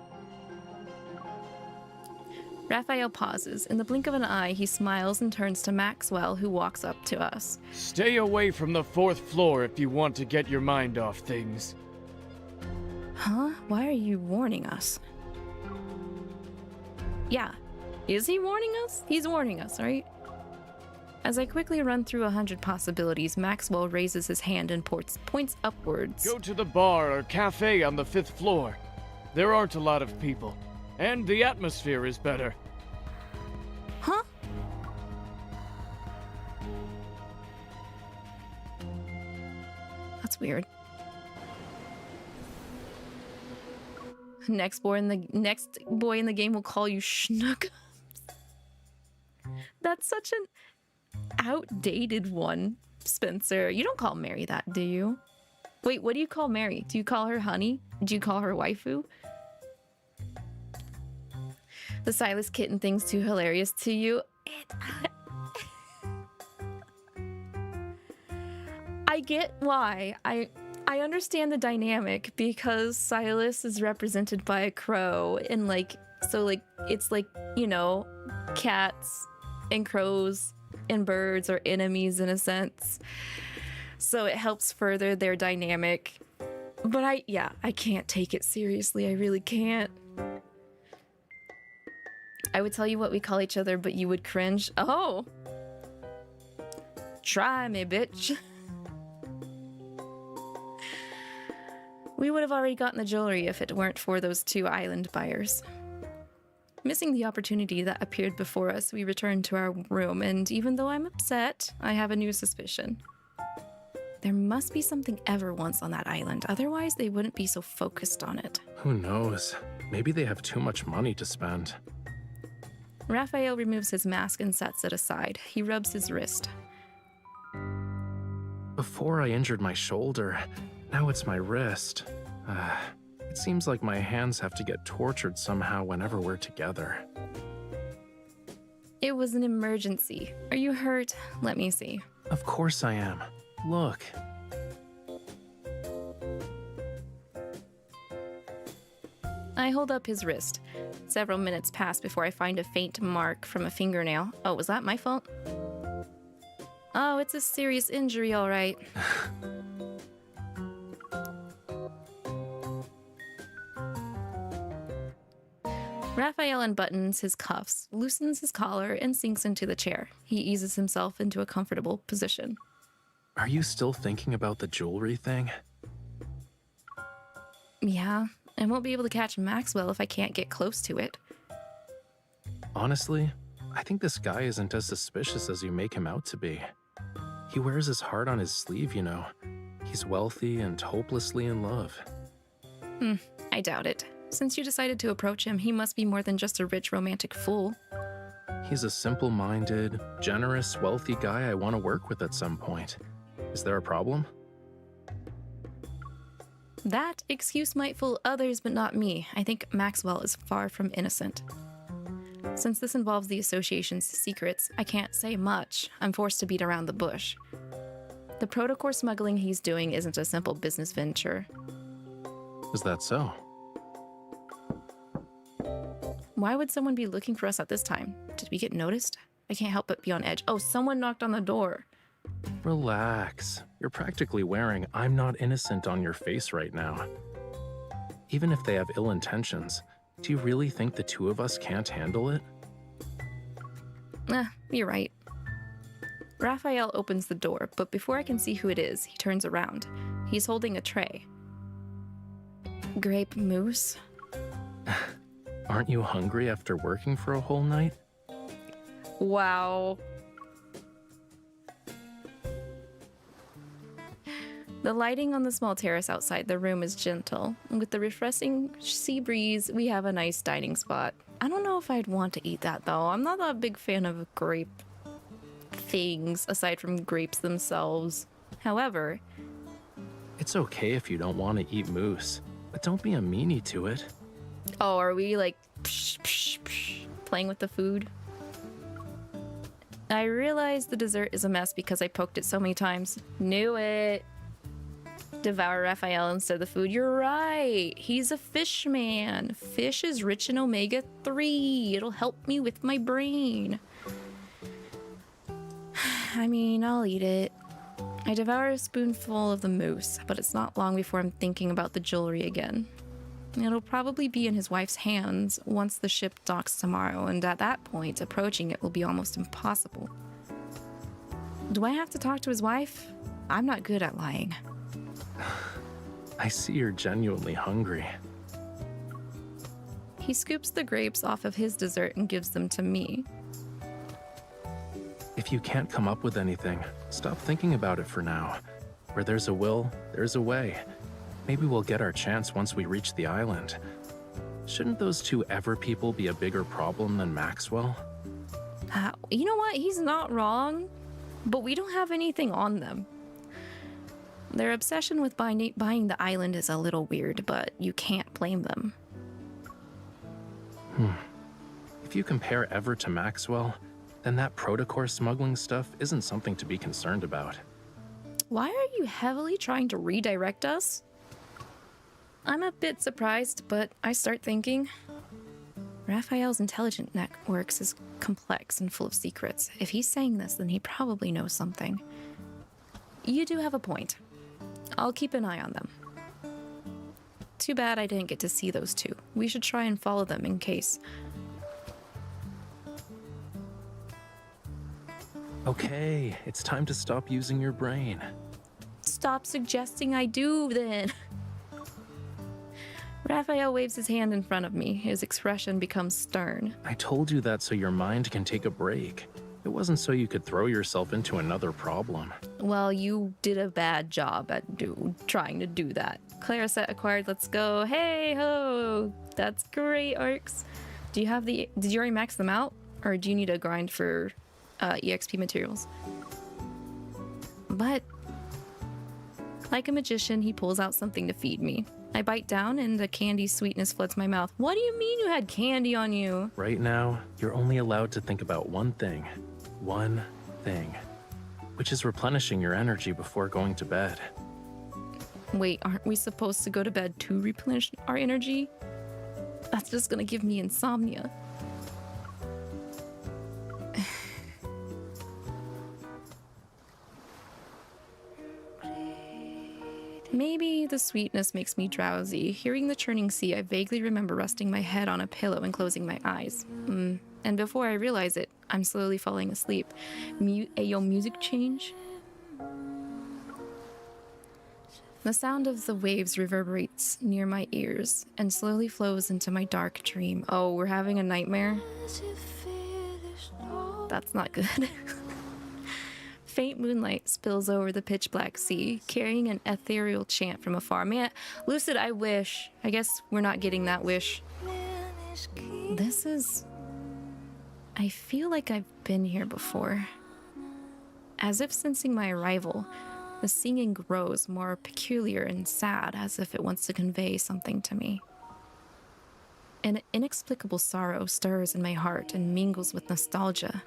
Rafayel pauses. In the blink of an eye, he smiles and turns to Maxwell, who walks up to us. Stay away from the 4th floor if you want to get your mind off things. Huh? Why are you warning us? Yeah. Is he warning us? He's warning us, right? As I quickly run through 100 possibilities, Maxwell raises his hand and points upwards. Go to the bar or cafe on the 5th floor. There aren't a lot of people, and the atmosphere is better. Huh? That's weird. Next boy in the game will call you Schnook. That's such an outdated one, Spencer. You don't call Mary that, do you? Wait, what do you call Mary? Do you call her honey? Do you call her waifu? The Silas kitten thing's too hilarious to you. I get why. I understand the dynamic because Silas is represented by a crow and it's like, you know, cats and crows and birds are enemies in a sense. So it helps further their dynamic. But I can't take it seriously. I really can't. I would tell you what we call each other, but you would cringe. Oh. Try me, bitch. We would have already gotten the jewelry if it weren't for those 2 island buyers. Missing the opportunity that appeared before us, we returned to our room, and even though I'm upset, I have a new suspicion. There must be something everyone's on that island, otherwise they wouldn't be so focused on it. Who knows? Maybe they have too much money to spend. Rafayel removes his mask and sets it aside. He rubs his wrist. Before I injured my shoulder, now it's my wrist. It seems like my hands have to get tortured somehow whenever we're together. It was an emergency. Are you hurt? Let me see. Of course I am. Look. I hold up his wrist. Several minutes pass before I find a faint mark from a fingernail. Oh, was that my fault? Oh, it's a serious injury, all right. Rafayel unbuttons his cuffs, loosens his collar, and sinks into the chair. He eases himself into a comfortable position. Are you still thinking about the jewelry thing? Yeah, I won't be able to catch Maxwell if I can't get close to it. Honestly, I think this guy isn't as suspicious as you make him out to be. He wears his heart on his sleeve, you know. He's wealthy and hopelessly in love. I doubt it. Since you decided to approach him, he must be more than just a rich romantic fool. He's a simple-minded, generous, wealthy guy I want to work with at some point. Is there a problem? That excuse might fool others, but not me. I think Maxwell is far from innocent. Since this involves the association's secrets, I can't say much. I'm forced to beat around the bush. The protocore smuggling he's doing isn't a simple business venture. Is that so? Why would someone be looking for us at this time? Did we get noticed? I can't help but be on edge. Oh, someone knocked on the door. Relax. You're practically wearing "I'm not innocent" on your face right now. Even if they have ill intentions, do you really think the two of us can't handle it? You're right. Rafayel opens the door, but before I can see who it is, he turns around. He's holding a tray. Grape mousse? Aren't you hungry after working for a whole night? Wow. The lighting on the small terrace outside the room is gentle, and with the refreshing sea breeze, we have a nice dining spot. I don't know if I'd want to eat that, though. I'm not a big fan of grape things, aside from grapes themselves. However... It's okay if you don't want to eat mousse, but don't be a meanie to it. Oh, are we, like, playing with the food? I realize the dessert is a mess because I poked it so many times. Knew it! Devour Rafayel instead of the food. You're right. He's a fish man. Fish is rich in omega-3. It'll help me with my brain. I mean, I'll eat it. I devour a spoonful of the mousse, but it's not long before I'm thinking about the jewelry again. It'll probably be in his wife's hands once the ship docks tomorrow, and at that point, approaching it will be almost impossible. Do I have to talk to his wife? I'm not good at lying. I see you're genuinely hungry. He scoops the grapes off of his dessert and gives them to me. If you can't come up with anything, stop thinking about it for now. Where there's a will, there's a way. Maybe we'll get our chance once we reach the island. Shouldn't those two Ever people be a bigger problem than Maxwell? You know what? He's not wrong, but we don't have anything on them. Their obsession with buying the island is a little weird, but you can't blame them. If you compare Ever to Maxwell, then that protocore smuggling stuff isn't something to be concerned about. Why are you heavily trying to redirect us? I'm a bit surprised, but I start thinking. Rafayel's intelligent networks is complex and full of secrets. If he's saying this, then he probably knows something. You do have a point. I'll keep an eye on them. Too bad I didn't get to see those two. We should try and follow them in case. Okay, it's time to stop using your brain. Stop suggesting I do, then. Rafayel waves his hand in front of me. His expression becomes stern. I told you that so your mind can take a break. It wasn't so you could throw yourself into another problem. Well, you did a bad job at trying to do that. Clara set acquired, let's go. Hey ho! That's great, Arcs. Did you already max them out? Or do you need a grind for EXP materials? But like a magician, he pulls out something to feed me. I bite down and the candy sweetness floods my mouth. What do you mean you had candy on you? Right now, you're only allowed to think about one thing. One thing. Which is replenishing your energy before going to bed. Wait, aren't we supposed to go to bed to replenish our energy? That's just gonna give me insomnia. Maybe the sweetness makes me drowsy. Hearing the churning sea, I vaguely remember resting my head on a pillow and closing my eyes. And before I realize it, I'm slowly falling asleep. Ayo, music change? The sound of the waves reverberates near my ears and slowly flows into my dark dream. Oh, we're having a nightmare? That's not good. Faint moonlight spills over the pitch black sea, carrying an ethereal chant from afar. Man, Lucid, I wish. I guess we're not getting that wish. This is I feel like I've been here before. As if sensing my arrival, the singing grows more peculiar and sad, as if it wants to convey something to me. An inexplicable sorrow stirs in my heart and mingles with nostalgia.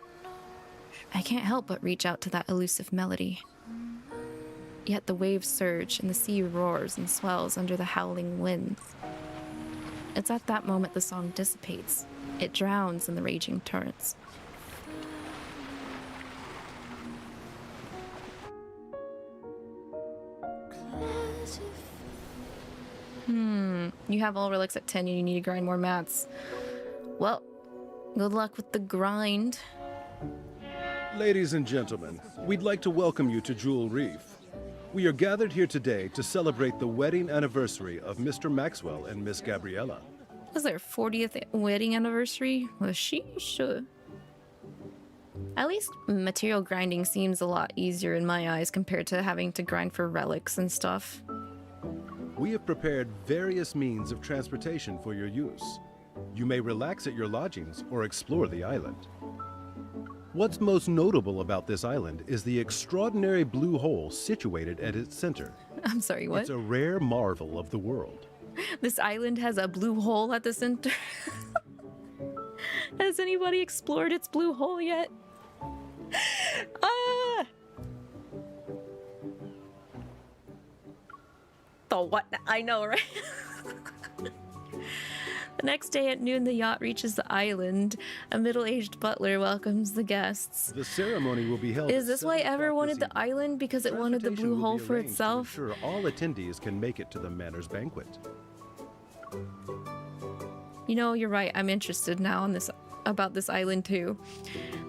I can't help but reach out to that elusive melody. Yet the waves surge and the sea roars and swells under the howling winds. It's at that moment the song dissipates. It drowns in the raging torrents. You have all relics at 10 and you need to grind more mats. Well, good luck with the grind. Ladies and gentlemen, we'd like to welcome you to Jewel Reef. We are gathered here today to celebrate the wedding anniversary of Mr. Maxwell and Miss Gabriella. Was their 40th wedding anniversary? Well, sheesh. At least material grinding seems a lot easier in my eyes compared to having to grind for relics and stuff. We have prepared various means of transportation for your use. You may relax at your lodgings or explore the island. What's most notable about this island is the extraordinary blue hole situated at its center. I'm sorry, what? It's a rare marvel of the world. This island has a blue hole at the center. Has anybody explored its blue hole yet? Ah! The what? I know, right? The next day at noon, the yacht reaches the island. A middle-aged butler welcomes the guests. The ceremony will be held. Is this why I ever wanted the island? Because it wanted the blue hole for itself? Sure, all attendees can make it to the manor's banquet. You know, you're right. I'm interested now on this about this island too.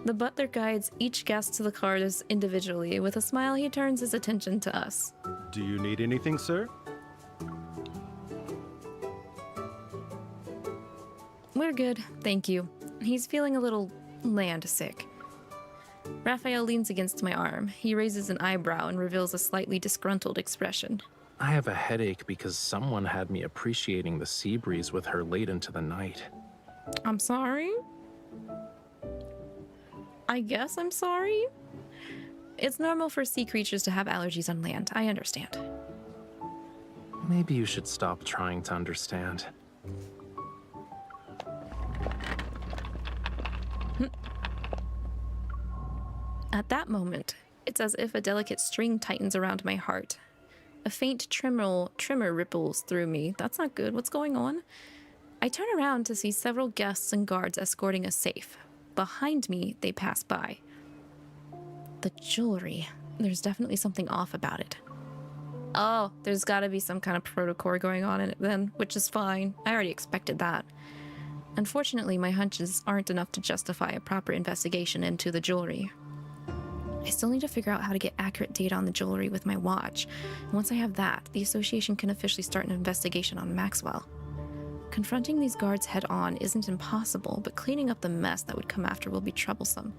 The butler guides each guest to the cars individually. With a smile, he turns his attention to us. Do you need anything, sir? We're good, thank you. He's feeling a little land sick. Rafayel leans against my arm. He raises an eyebrow and reveals a slightly disgruntled expression. I have a headache because someone had me appreciating the sea breeze with her late into the night. I'm sorry? I guess I'm sorry? It's normal for sea creatures to have allergies on land. I understand. Maybe you should stop trying to understand. At that moment, it's as if a delicate string tightens around my heart. A faint tremor ripples through me. That's not good. What's going on? I turn around to see several guests and guards escorting a safe. Behind me, they pass by. The jewelry. There's definitely something off about it. Oh, there's gotta be some kind of protocol going on in it then, which is fine. I already expected that. Unfortunately, my hunches aren't enough to justify a proper investigation into the jewelry. I still need to figure out how to get accurate data on the jewelry with my watch. And once I have that, the association can officially start an investigation on Maxwell. Confronting these guards head-on isn't impossible, but cleaning up the mess that would come after will be troublesome.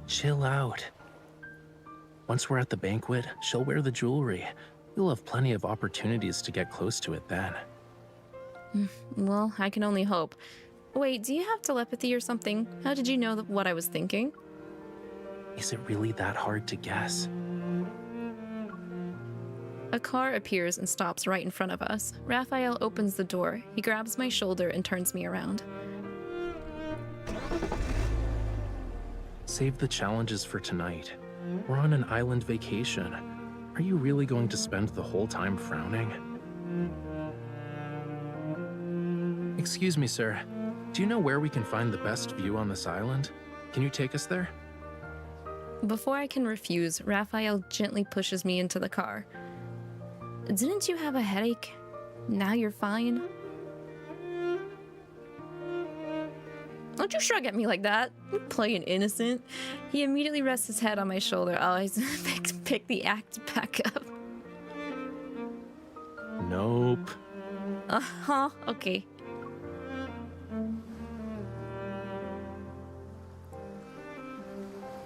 Chill out. Once we're at the banquet, she'll wear the jewelry. You'll have plenty of opportunities to get close to it then. Well, I can only hope. Wait, do you have telepathy or something? How did you know what I was thinking? Is it really that hard to guess? A car appears and stops right in front of us. Rafayel opens the door. He grabs my shoulder and turns me around. Save the challenges for tonight. We're on an island vacation. Are you really going to spend the whole time frowning? Excuse me, sir. Do you know where we can find the best view on this island? Can you take us there? Before I can refuse, Rafayel gently pushes me into the car. Didn't you have a headache? Now you're fine? Don't you shrug at me like that. You're playing innocent. He immediately rests his head on my shoulder. Oh, he's pick the act back up. Nope. Uh-huh, okay.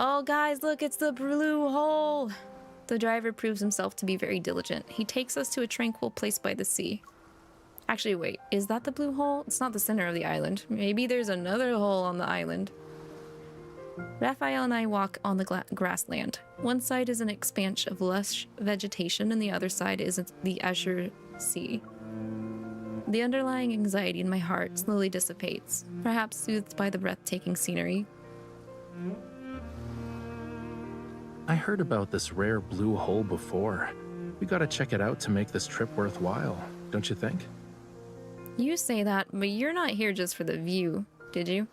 Oh, guys, look, it's the blue hole. The driver proves himself to be very diligent. He takes us to a tranquil place by the sea. Actually, wait, is that the blue hole? It's not the center of the island. Maybe there's another hole on the island. Raphael and I walk on the grassland. One side is an expanse of lush vegetation, and the other side is the azure sea. The underlying anxiety in my heart slowly dissipates, perhaps soothed by the breathtaking scenery. I heard about this rare blue hole before. We gotta check it out to make this trip worthwhile, don't you think? You say that, but you're not here just for the view, did you?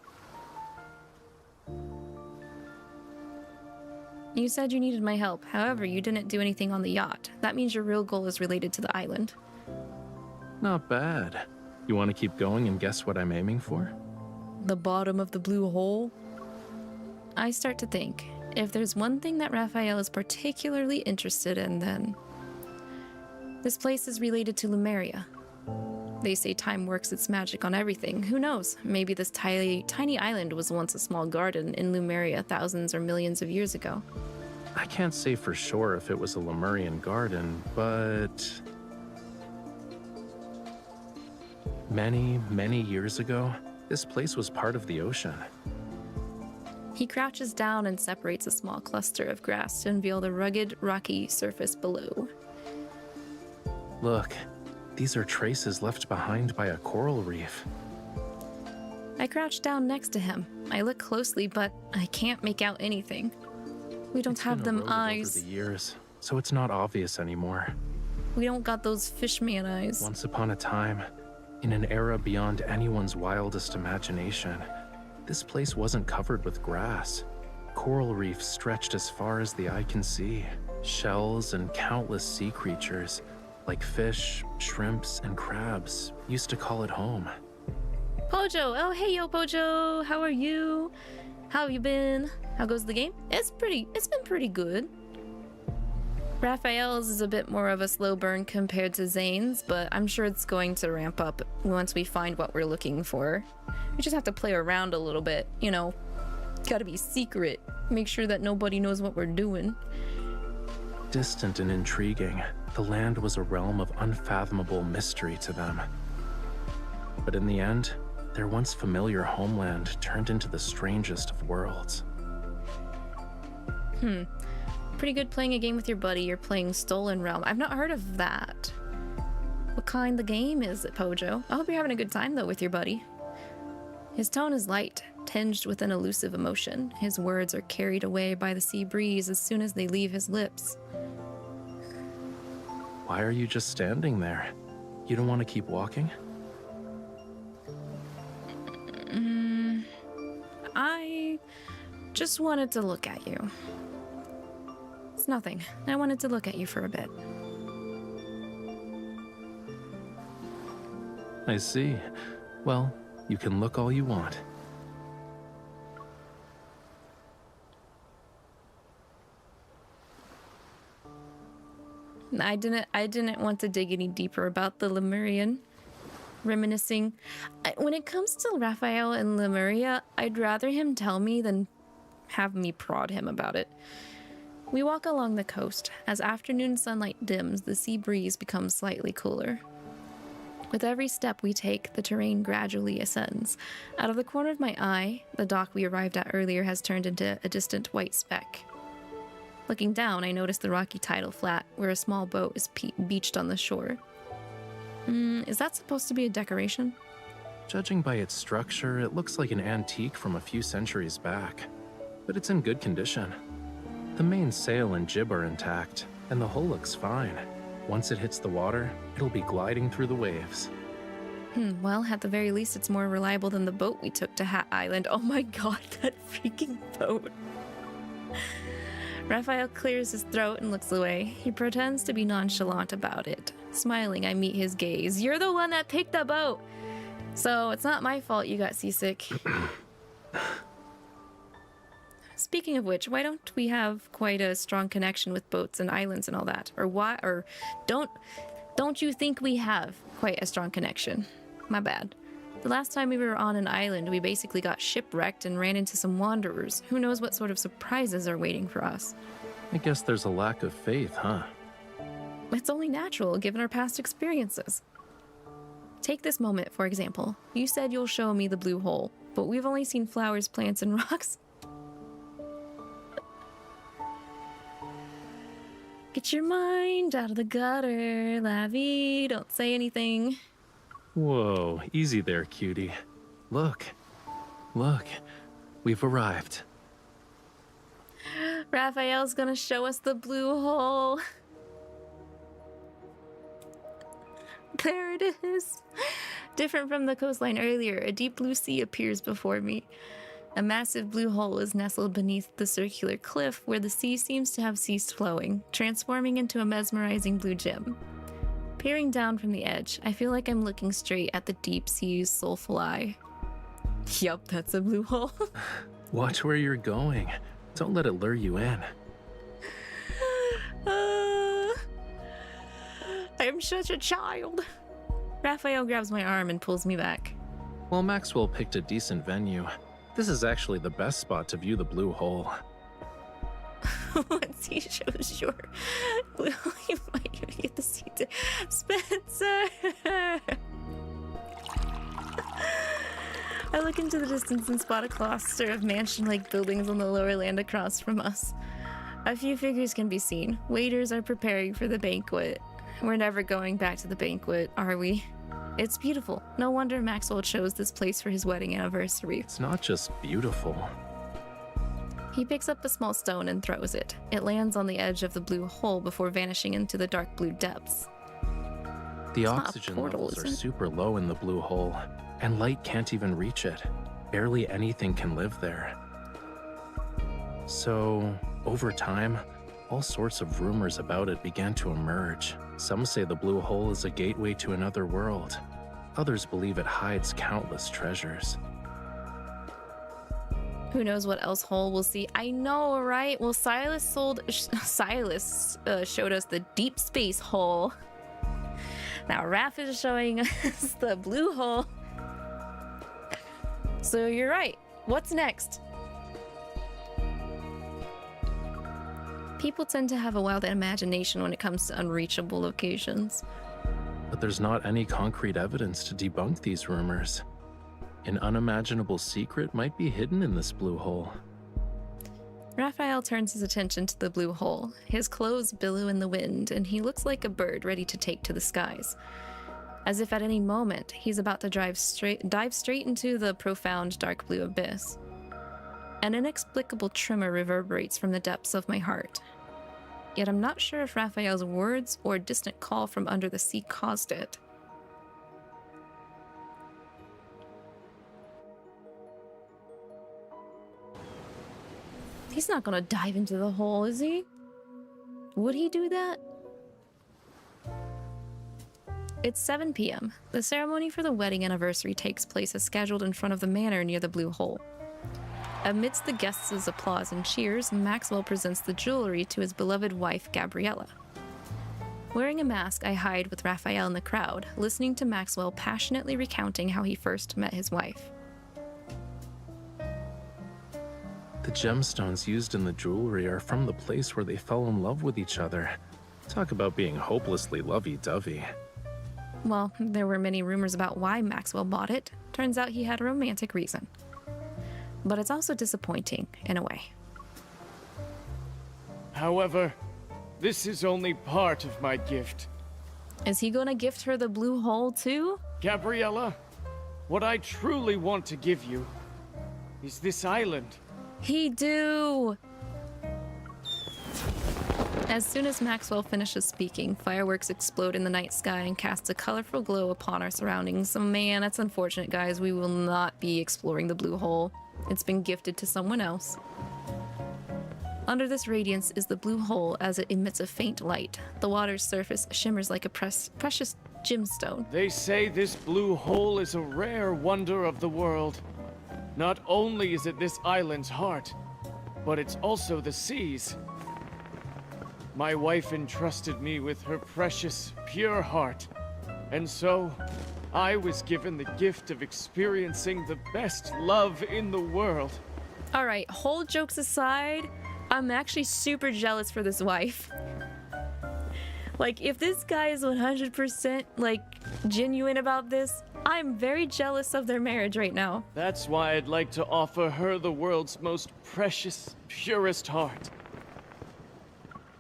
You said you needed my help. However, you didn't do anything on the yacht. That means your real goal is related to the island. Not bad. You want to keep going and guess what I'm aiming for? The bottom of the blue hole? I start to think, if there's one thing that Rafayel is particularly interested in, then this place is related to Lemuria. They say time works its magic on everything. Who knows? Maybe this tiny island was once a small garden in Lemuria thousands or millions of years ago. I can't say for sure if it was a Lemurian garden, but many, many years ago, this place was part of the ocean. He crouches down and separates a small cluster of grass to unveil the rugged, rocky surface below. Look, these are traces left behind by a coral reef. I crouch down next to him. I look closely, but I can't make out anything. We don't have them eyes. Over the years, so it's not obvious anymore. We don't got those fishman eyes. Once upon a time, in an era beyond anyone's wildest imagination, this place wasn't covered with grass. Coral reefs stretched as far as the eye can see. Shells and countless sea creatures, like fish, shrimps, and crabs, used to call it home. Pojo! Oh, hey, yo, Pojo! How are you? How have you been? How goes the game? It's been pretty good. Raphael's is a bit more of a slow burn compared to Zane's, but I'm sure it's going to ramp up once we find what we're looking for. We just have to play around a little bit, you know. Gotta be secret. Make sure that nobody knows what we're doing. Distant and intriguing, the land was a realm of unfathomable mystery to them. But in the end, their once familiar homeland turned into the strangest of worlds. Pretty good playing a game with your buddy. You're playing Stolen Realm. I've not heard of that. What kind of game is it, Pojo? I hope you're having a good time, though, with your buddy. His tone is light, tinged with an elusive emotion. His words are carried away by the sea breeze as soon as they leave his lips. Why are you just standing there? You don't want to keep walking? I just wanted to look at you. It's nothing. I wanted to look at you for a bit. I see. Well, you can look all you want. I didn't want to dig any deeper about the Lemurian. Reminiscing. When it comes to Raphael and Lemuria, I'd rather him tell me than have me prod him about it. We walk along the coast. As afternoon sunlight dims, the sea breeze becomes slightly cooler. With every step we take, the terrain gradually ascends. Out of the corner of my eye, the dock we arrived at earlier has turned into a distant white speck. Looking down, I notice the rocky tidal flat, where a small boat is beached on the shore. Is that supposed to be a decoration? Judging by its structure, it looks like an antique from a few centuries back. But it's in good condition. The main sail and jib are intact, and the hull looks fine. Once it hits the water, it'll be gliding through the waves. Well, at the very least, it's more reliable than the boat we took to Hat Island. Oh my god, that freaking boat. Raphael clears his throat and looks away. He pretends to be nonchalant about it. Smiling, I meet his gaze. You're the one that picked the boat! So, it's not my fault you got seasick. Speaking of which, why don't we have quite a strong connection with boats and islands and all that? Or don't you think we have quite a strong connection? My bad. The last time we were on an island, we basically got shipwrecked and ran into some wanderers. Who knows what sort of surprises are waiting for us? I guess there's a lack of faith, huh? It's only natural, given our past experiences. Take this moment, for example. You said you'll show me the blue hole, but we've only seen flowers, plants, and rocks. Get your mind out of the gutter, Lavi. Don't say anything. Whoa, easy there, cutie. Look, we've arrived. Rafayel's gonna show us the blue hole. There it is. Different from the coastline earlier, a deep blue sea appears before me. A massive blue hole is nestled beneath the circular cliff where the sea seems to have ceased flowing, transforming into a mesmerizing blue gem. Peering down from the edge, I feel like I'm looking straight at the deep sea's soulful eye. Yup, that's a blue hole. Watch where you're going. Don't let it lure you in. I'm such a child. Rafayel grabs my arm and pulls me back. Well, Maxwell picked a decent venue. This is actually the best spot to view the blue hole. Once he shows your blue hole, you might get to see it. Spencer! I look into the distance and spot a cluster of mansion-like buildings on the lower land across from us. A few figures can be seen. Waiters are preparing for the banquet. We're never going back to the banquet, are we? It's beautiful. No wonder Maxwell chose this place for his wedding anniversary. It's not just beautiful. He picks up a small stone and throws it. It lands on the edge of the blue hole before vanishing into the dark blue depths. The It's not a oxygen portal, levels is are it? super low in the blue hole, and light can't even reach it. Barely anything can live there. So, over time, all sorts of rumors about it began to emerge. Some say the blue hole is a gateway to another world. Others believe it hides countless treasures. Who knows what else hole we'll see? I know, right? Well, Silas showed us the Deepspace hole. Now Raph is showing us the blue hole. So you're right. What's next? People tend to have a wild imagination when it comes to unreachable locations. But there's not any concrete evidence to debunk these rumors. An unimaginable secret might be hidden in this blue hole. Rafayel turns his attention to the blue hole. His clothes billow in the wind, and he looks like a bird ready to take to the skies. As if at any moment, he's about to dive straight into the profound dark blue abyss. An inexplicable tremor reverberates from the depths of my heart. Yet I'm not sure if Rafayel's words or distant call from under the sea caused it. He's not gonna dive into the hole, is he? Would he do that? It's 7 p.m. The ceremony for the wedding anniversary takes place as scheduled in front of the manor near the blue hole. Amidst the guests' applause and cheers, Maxwell presents the jewelry to his beloved wife, Gabriella. Wearing a mask, I hide with Rafayel in the crowd, listening to Maxwell passionately recounting how he first met his wife. The gemstones used in the jewelry are from the place where they fell in love with each other. Talk about being hopelessly lovey-dovey. Well, there were many rumors about why Maxwell bought it. Turns out he had a romantic reason. But it's also disappointing, in a way. However, this is only part of my gift. Is he gonna gift her the blue hole too? Gabriella, what I truly want to give you is this island. He do! As soon as Maxwell finishes speaking, fireworks explode in the night sky and cast a colorful glow upon our surroundings. So man, that's unfortunate, guys. We will not be exploring the blue hole. It's been gifted to someone else. Under this radiance is the blue hole as it emits a faint light. The water's surface shimmers like a precious gemstone. They say this blue hole is a rare wonder of the world. Not only is it this island's heart, but it's also the sea's. My wife entrusted me with her precious, pure heart, and so I was given the gift of experiencing the best love in the world. All right, whole jokes aside, I'm actually super jealous for this wife. Like, if this guy is 100% like genuine about this, I'm very jealous of their marriage right now. That's why I'd like to offer her the world's most precious, purest heart.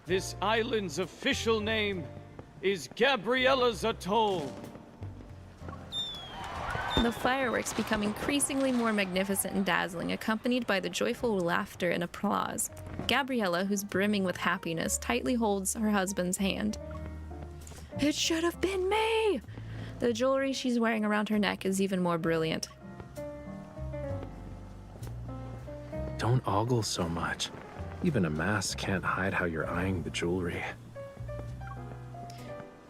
This island's official name is Gabriella's Atoll. The fireworks become increasingly more magnificent and dazzling, accompanied by the joyful laughter and applause. Gabriella, who's brimming with happiness, tightly holds her husband's hand. It should have been me! The jewelry she's wearing around her neck is even more brilliant. Don't ogle so much. Even a mask can't hide how you're eyeing the jewelry.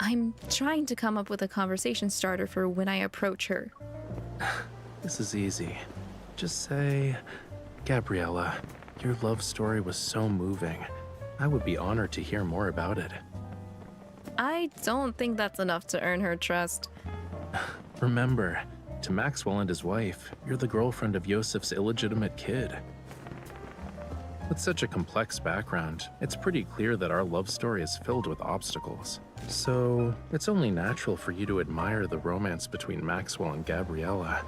I'm trying to come up with a conversation starter for when I approach her. This is easy. Just say, Gabriella, your love story was so moving. I would be honored to hear more about it. I don't think that's enough to earn her trust. Remember, to Maxwell and his wife, you're the girlfriend of Yosef's illegitimate kid. With such a complex background, it's pretty clear that our love story is filled with obstacles. So, it's only natural for you to admire the romance between Maxwell and Gabriella.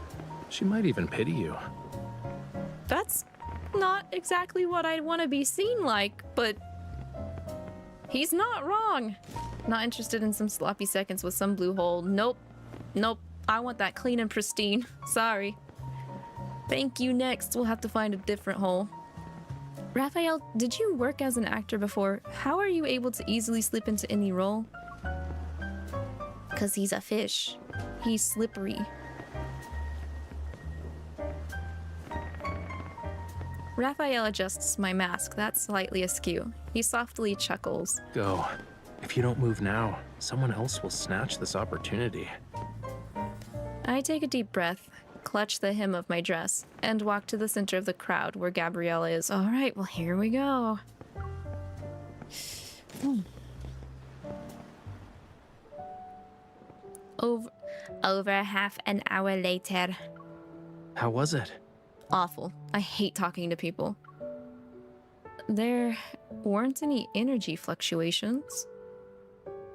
She might even pity you. That's not exactly what I'd want to be seen like, but he's not wrong. Not interested in some sloppy seconds with some blue hole. Nope. Nope. I want that clean and pristine. Sorry. Thank you. Next, we'll have to find a different hole. Rafayel, did you work as an actor before? How are you able to easily slip into any role? 'Cause he's a fish. He's slippery. Rafayel adjusts my mask. That's slightly askew. He softly chuckles. Go. If you don't move now, someone else will snatch this opportunity. I take a deep breath, clutch the hem of my dress, and walk to the center of the crowd where Gabriella is. All right, well, here we go. Over half an hour later. How was it? Awful. I hate talking to people. There weren't any energy fluctuations.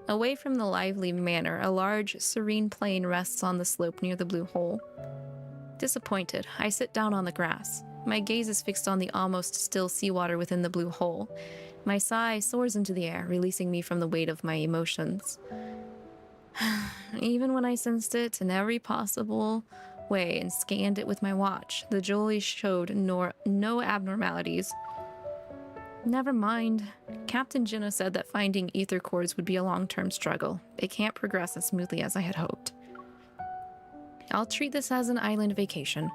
Away from the lively manor, a large, serene plane rests on the slope near the blue hole. Disappointed, I sit down on the grass. My gaze is fixed on the almost still seawater within the blue hole. My sigh soars into the air, releasing me from the weight of my emotions. Even when I sensed it in every possible way and scanned it with my watch, the jewelry showed no abnormalities. Never mind. Captain Jenna said that finding ether cores would be a long-term struggle. It can't progress as smoothly as I had hoped. I'll treat this as an island vacation.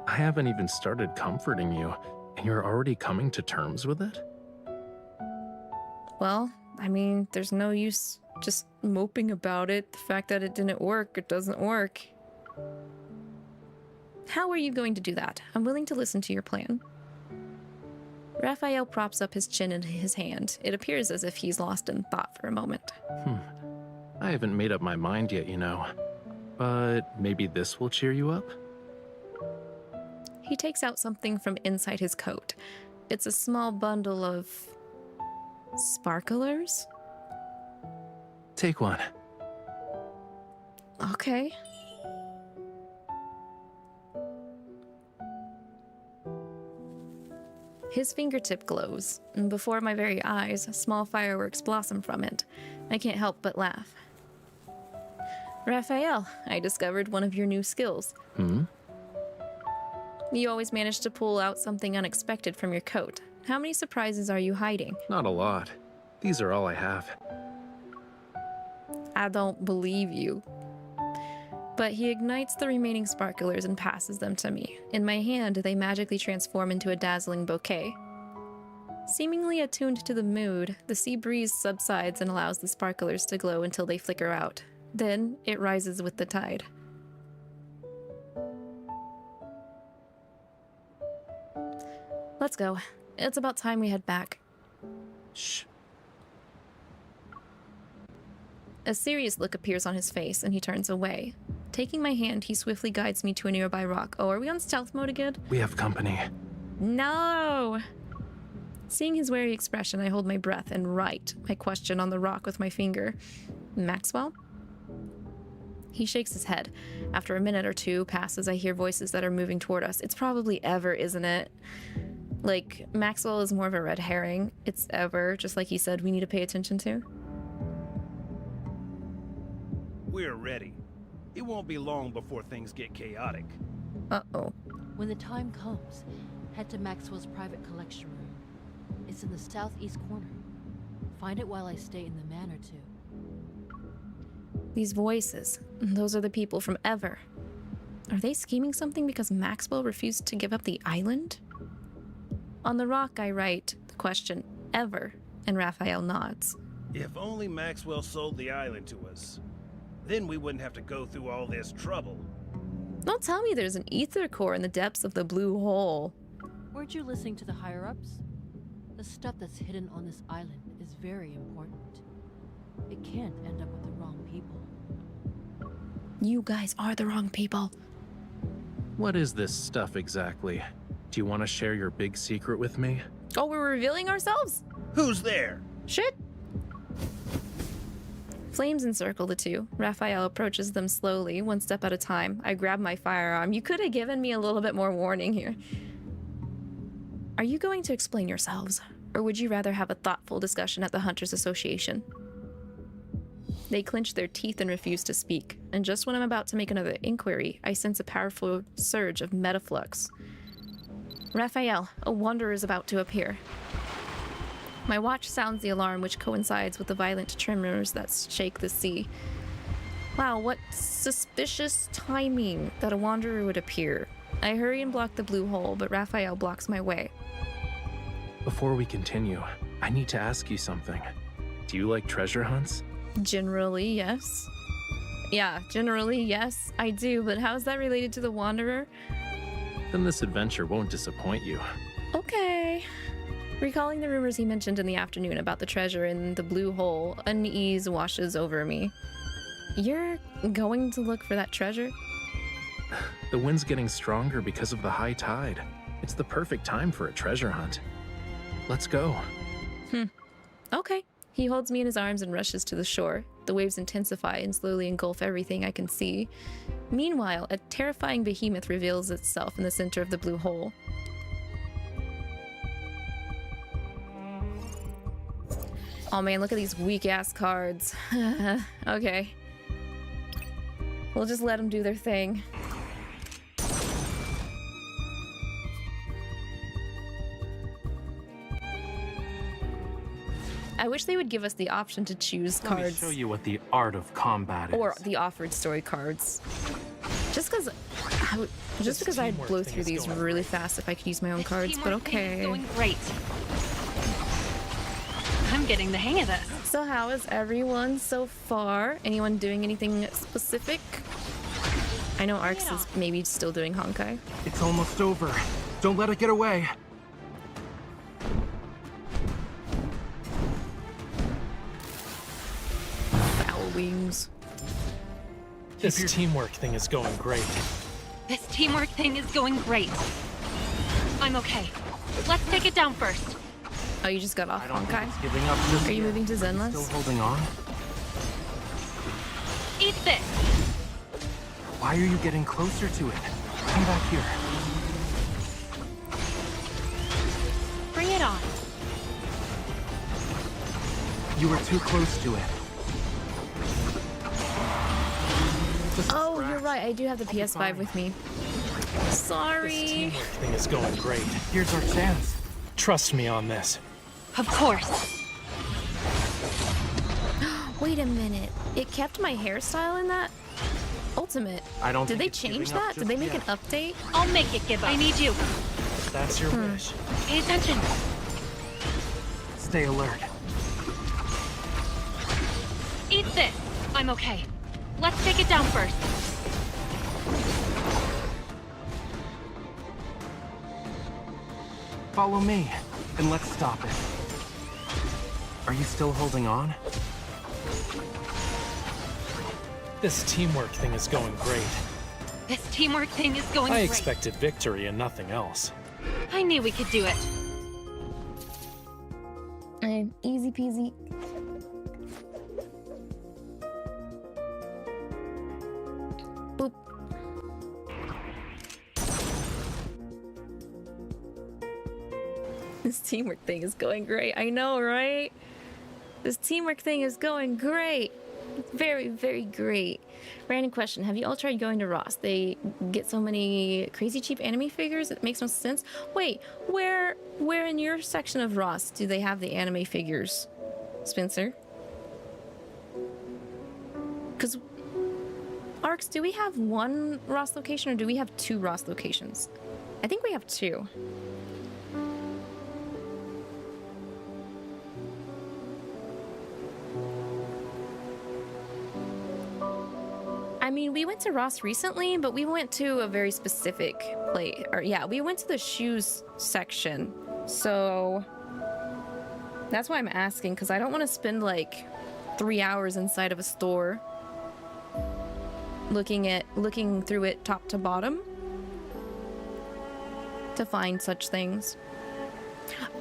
I haven't even started comforting you, and you're already coming to terms with it? Well, I mean, there's no use just moping about it. The fact that it didn't work, it doesn't work. How are you going to do that? I'm willing to listen to your plan. Rafayel props up his chin in his hand. It appears as if he's lost in thought for a moment. I haven't made up my mind yet, you know. But maybe this will cheer you up? He takes out something from inside his coat. It's a small bundle of sparklers? Take one. Okay. His fingertip glows, and before my very eyes, small fireworks blossom from it. I can't help but laugh. Rafayel, I discovered one of your new skills. You always manage to pull out something unexpected from your coat. How many surprises are you hiding? Not a lot. These are all I have. I don't believe you. But he ignites the remaining sparklers and passes them to me. In my hand, they magically transform into a dazzling bouquet. Seemingly attuned to the mood, the sea breeze subsides and allows the sparklers to glow until they flicker out. Then, it rises with the tide. Let's go. It's about time we head back. Shh. A serious look appears on his face, and he turns away. Taking my hand, he swiftly guides me to a nearby rock. Oh, are we on stealth mode again? We have company. No! Seeing his wary expression, I hold my breath and write my question on the rock with my finger. Maxwell? He shakes his head. After a minute or two passes, I hear voices that are moving toward us. It's probably Ever, isn't it? Like, Maxwell is more of a red herring. It's Ever, just like he said, we need to pay attention to. We're ready. It won't be long before things get chaotic. Uh-oh. When the time comes, head to Maxwell's private collection room. It's in the southeast corner. Find it while I stay in the manor too. These voices, those are the people from Ever. Are they scheming something because Maxwell refused to give up the island? On the rock I write the question, Ever, and Rafayel nods. If only Maxwell sold the island to us. Then we wouldn't have to go through all this trouble. Don't tell me there's an ether core in the depths of the blue hole. Weren't you listening to the higher-ups? The stuff that's hidden on this island is very important. It can't end up with the wrong people. You guys are the wrong people. What is this stuff exactly? Do you want to share your big secret with me? Oh, we're revealing ourselves? Who's there? Shit. Flames encircle the two. Rafayel approaches them slowly, one step at a time. I grab my firearm. You could have given me a little bit more warning here. Are you going to explain yourselves? Or would you rather have a thoughtful discussion at the Hunters Association? They clench their teeth and refuse to speak. And just when I'm about to make another inquiry, I sense a powerful surge of metaflux. Rafayel, a wanderer is about to appear. My watch sounds the alarm, which coincides with the violent tremors that shake the sea. Wow, what suspicious timing that a wanderer would appear. I hurry and block the blue hole, but Rafayel blocks my way. Before we continue, I need to ask you something. Do you like treasure hunts? Generally, yes. Yeah, generally, yes, I do, but how is that related to the wanderer? Then this adventure won't disappoint you. Okay. Recalling the rumors he mentioned in the afternoon about the treasure in the blue hole, unease washes over me. You're going to look for that treasure? The wind's getting stronger because of the high tide. It's the perfect time for a treasure hunt. Let's go. Okay. He holds me in his arms and rushes to the shore. The waves intensify and slowly engulf everything I can see. Meanwhile, a terrifying behemoth reveals itself in the center of the blue hole. Oh man, look at these weak-ass cards. Okay. We'll just let them do their thing. I wish they would give us the option to choose Let me cards. show you what the art of combat is. Or the offered story cards. Just because I'd blow through these really fast if I could use my own cards, but okay. Going great. I'm getting the hang of this. So how is everyone so far? Anyone doing anything specific? I know Arx is maybe still doing Honkai. It's almost over. Don't let it get away. Foul wings. This teamwork thing is going great. This teamwork thing is going great. I'm okay. Let's take it down first. Oh, you just got off Honkai? Giving up just Are you moving to Zenless? Still holding on? Eat this. Why are you getting closer to it? Come back here. Bring it on. You were too close to it. Oh, you're right. I do have the PS5 with me. This Sorry. teamwork thing is going great. Here's our chance. Trust me on this. Of course. Wait a minute. It kept my hairstyle in that? Ultimate. I don't Did think they it's change giving up that? Did just they make yet. an update? I'll make it give up. I need you. If that's your wish. Pay attention. Stay alert. Eat this. I'm okay. Let's take it down first. Follow me, and let's stop it. Are you still holding on? This teamwork thing is going great. This teamwork thing is going I great. expected victory and nothing else. I knew we could do it. And easy peasy. Boop. This teamwork thing is going great. I know, right? This teamwork thing is going great. Very, very great. Random question. Have you all tried going to Ross? They get so many crazy cheap anime figures. It makes no sense. Wait, where in your section of Ross do they have the anime figures, Spencer? Because Arcs, do we have one Ross location or do we have two Ross locations? I think we have two. I mean, we went to Ross recently, but we went to a very specific place. Or yeah, we went to the shoes section. So that's why I'm asking, because I don't want to spend like 3 hours inside of a store looking through it top to bottom to find such things.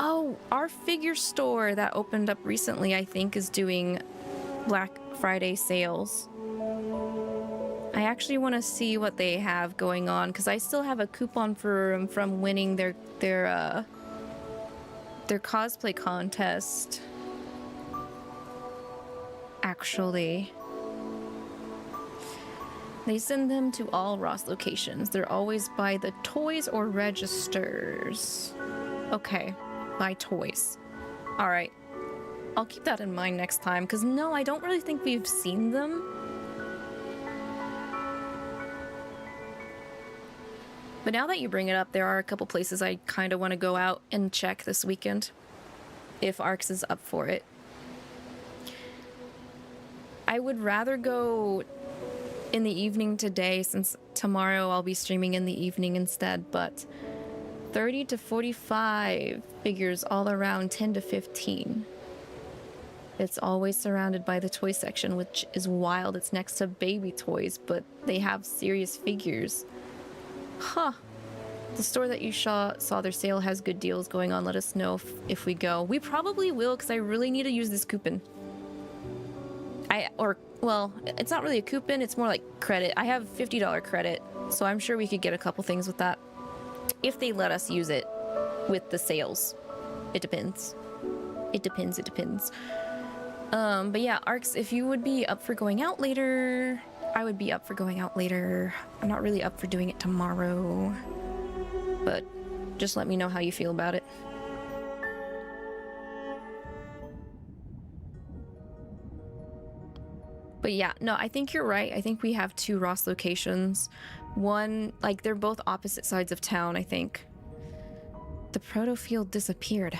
Oh, our figure store that opened up recently, I think, is doing Black Friday sales. I actually want to see what they have going on because I still have a coupon from winning their cosplay contest. Actually, they send them to all Ross locations. They're always by the toys or registers. Okay, by toys. All right, I'll keep that in mind next time because no, I don't really think we've seen them. But now that you bring it up, there are a couple places I kind of want to go out and check this weekend, if Arcs is up for it. I would rather go in the evening today, since tomorrow I'll be streaming in the evening instead, but 30 to 45 figures all around 10 to 15. It's always surrounded by the toy section, which is wild. It's next to baby toys, but they have serious figures. Huh. The store that you saw their sale has good deals going on. Let us know if we go. We probably will because I really need to use this coupon. Well, it's not really a coupon. It's more like credit. I have $50 credit, so I'm sure we could get a couple things with that. If they let us use it with the sales. It depends. It depends. But yeah, Arcs, if you would be up for going out later... I would be up for going out later. I'm not really up for doing it tomorrow. But just let me know how you feel about it. But yeah, no, I think you're right. I think we have two Ross locations. One, like, they're both opposite sides of town, I think. The proto field disappeared.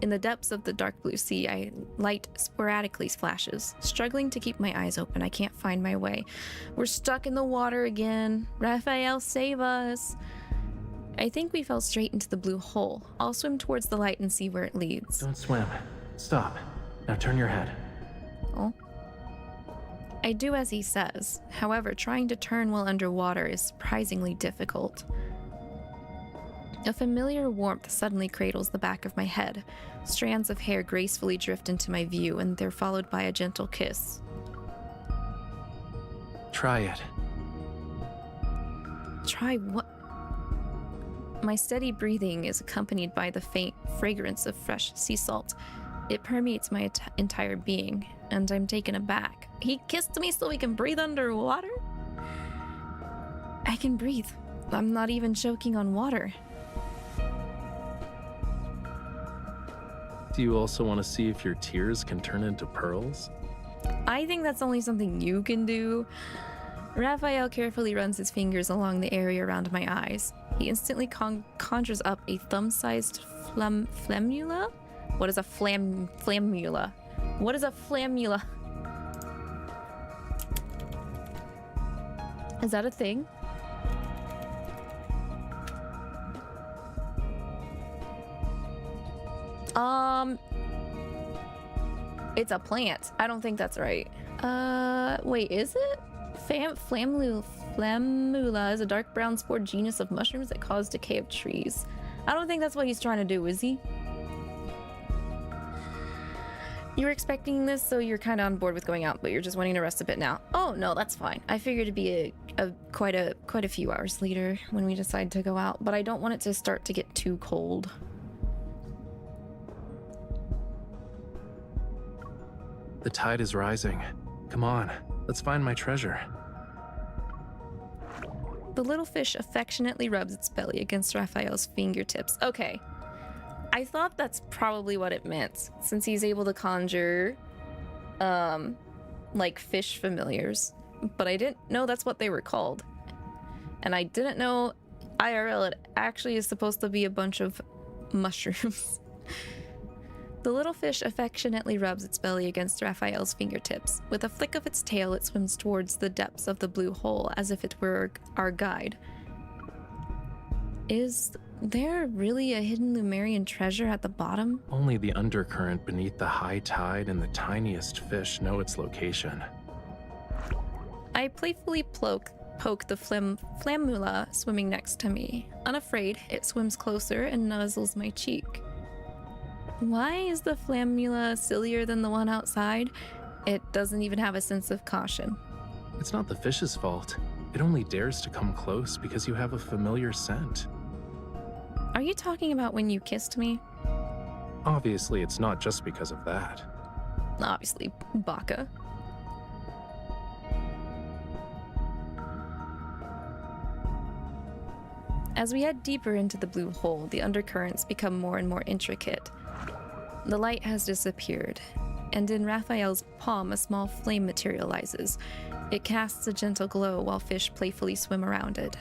In the depths of the dark blue sea, light sporadically flashes. Struggling to keep my eyes open, I can't find my way. We're stuck in the water again. Rafayel, save us. I think we fell straight into the blue hole. I'll swim towards the light and see where it leads. Don't swim. Stop. Now turn your head. Oh. I do as he says. However, trying to turn while underwater is surprisingly difficult. A familiar warmth suddenly cradles the back of my head. Strands of hair gracefully drift into my view, and they're followed by a gentle kiss. Try it. Try what? My steady breathing is accompanied by the faint fragrance of fresh sea salt. It permeates my entire being, and I'm taken aback. He kissed me so we can breathe underwater? I can breathe. I'm not even choking on water. Do you also want to see if your tears can turn into pearls? I think that's only something you can do. Rafayel carefully runs his fingers along the area around my eyes. He instantly conjures up a thumb-sized flammula? What is a flammula? What is a flammula? Is that a thing? It's a plant. I don't think that's right. Wait, is it? Flammula is a dark brown spore genus of mushrooms that cause decay of trees. I don't think that's what he's trying to do, is he? You were expecting this, so you're kind of on board with going out, but you're just wanting to rest a bit now. Oh, no, that's fine. I figured it'd be quite a few hours later when we decide to go out, but I don't want it to start to get too cold. The tide is rising. Come on, let's find my treasure. The little fish affectionately rubs its belly against Raphael's fingertips. Okay. I thought that's probably what it meant, since he's able to conjure, like fish familiars. But I didn't know that's what they were called. And I didn't know IRL it actually is supposed to be a bunch of mushrooms. The little fish affectionately rubs its belly against Raphael's fingertips. With a flick of its tail, it swims towards the depths of the blue hole, as if it were our guide. Is there really a hidden Lemurian treasure at the bottom? Only the undercurrent beneath the high tide and the tiniest fish know its location. I playfully poke the flammula swimming next to me. Unafraid, it swims closer and nuzzles my cheek. Why is the flammula sillier than the one outside? It doesn't even have a sense of caution. It's not the fish's fault. It only dares to come close because you have a familiar scent. Are you talking about when you kissed me? Obviously, it's not just because of that. Obviously, baka. As we head deeper into the blue hole, the undercurrents become more and more intricate. The light has disappeared, and in Raphael's palm a small flame materializes. It casts a gentle glow while fish playfully swim around it.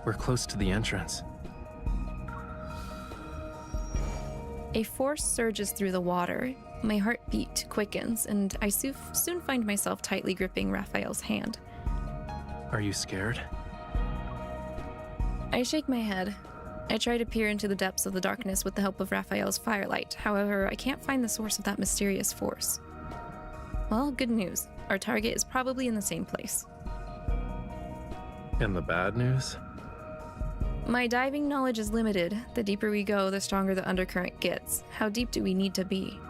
We're close to the entrance. A force surges through the water. My heartbeat quickens, and I soon find myself tightly gripping Raphael's hand. Are you scared? I shake my head. I try to peer into the depths of the darkness with the help of Raphael's firelight. However, I can't find the source of that mysterious force. Well, good news. Our target is probably in the same place. And the bad news? My diving knowledge is limited. The deeper we go, the stronger the undercurrent gets. How deep do we need to be?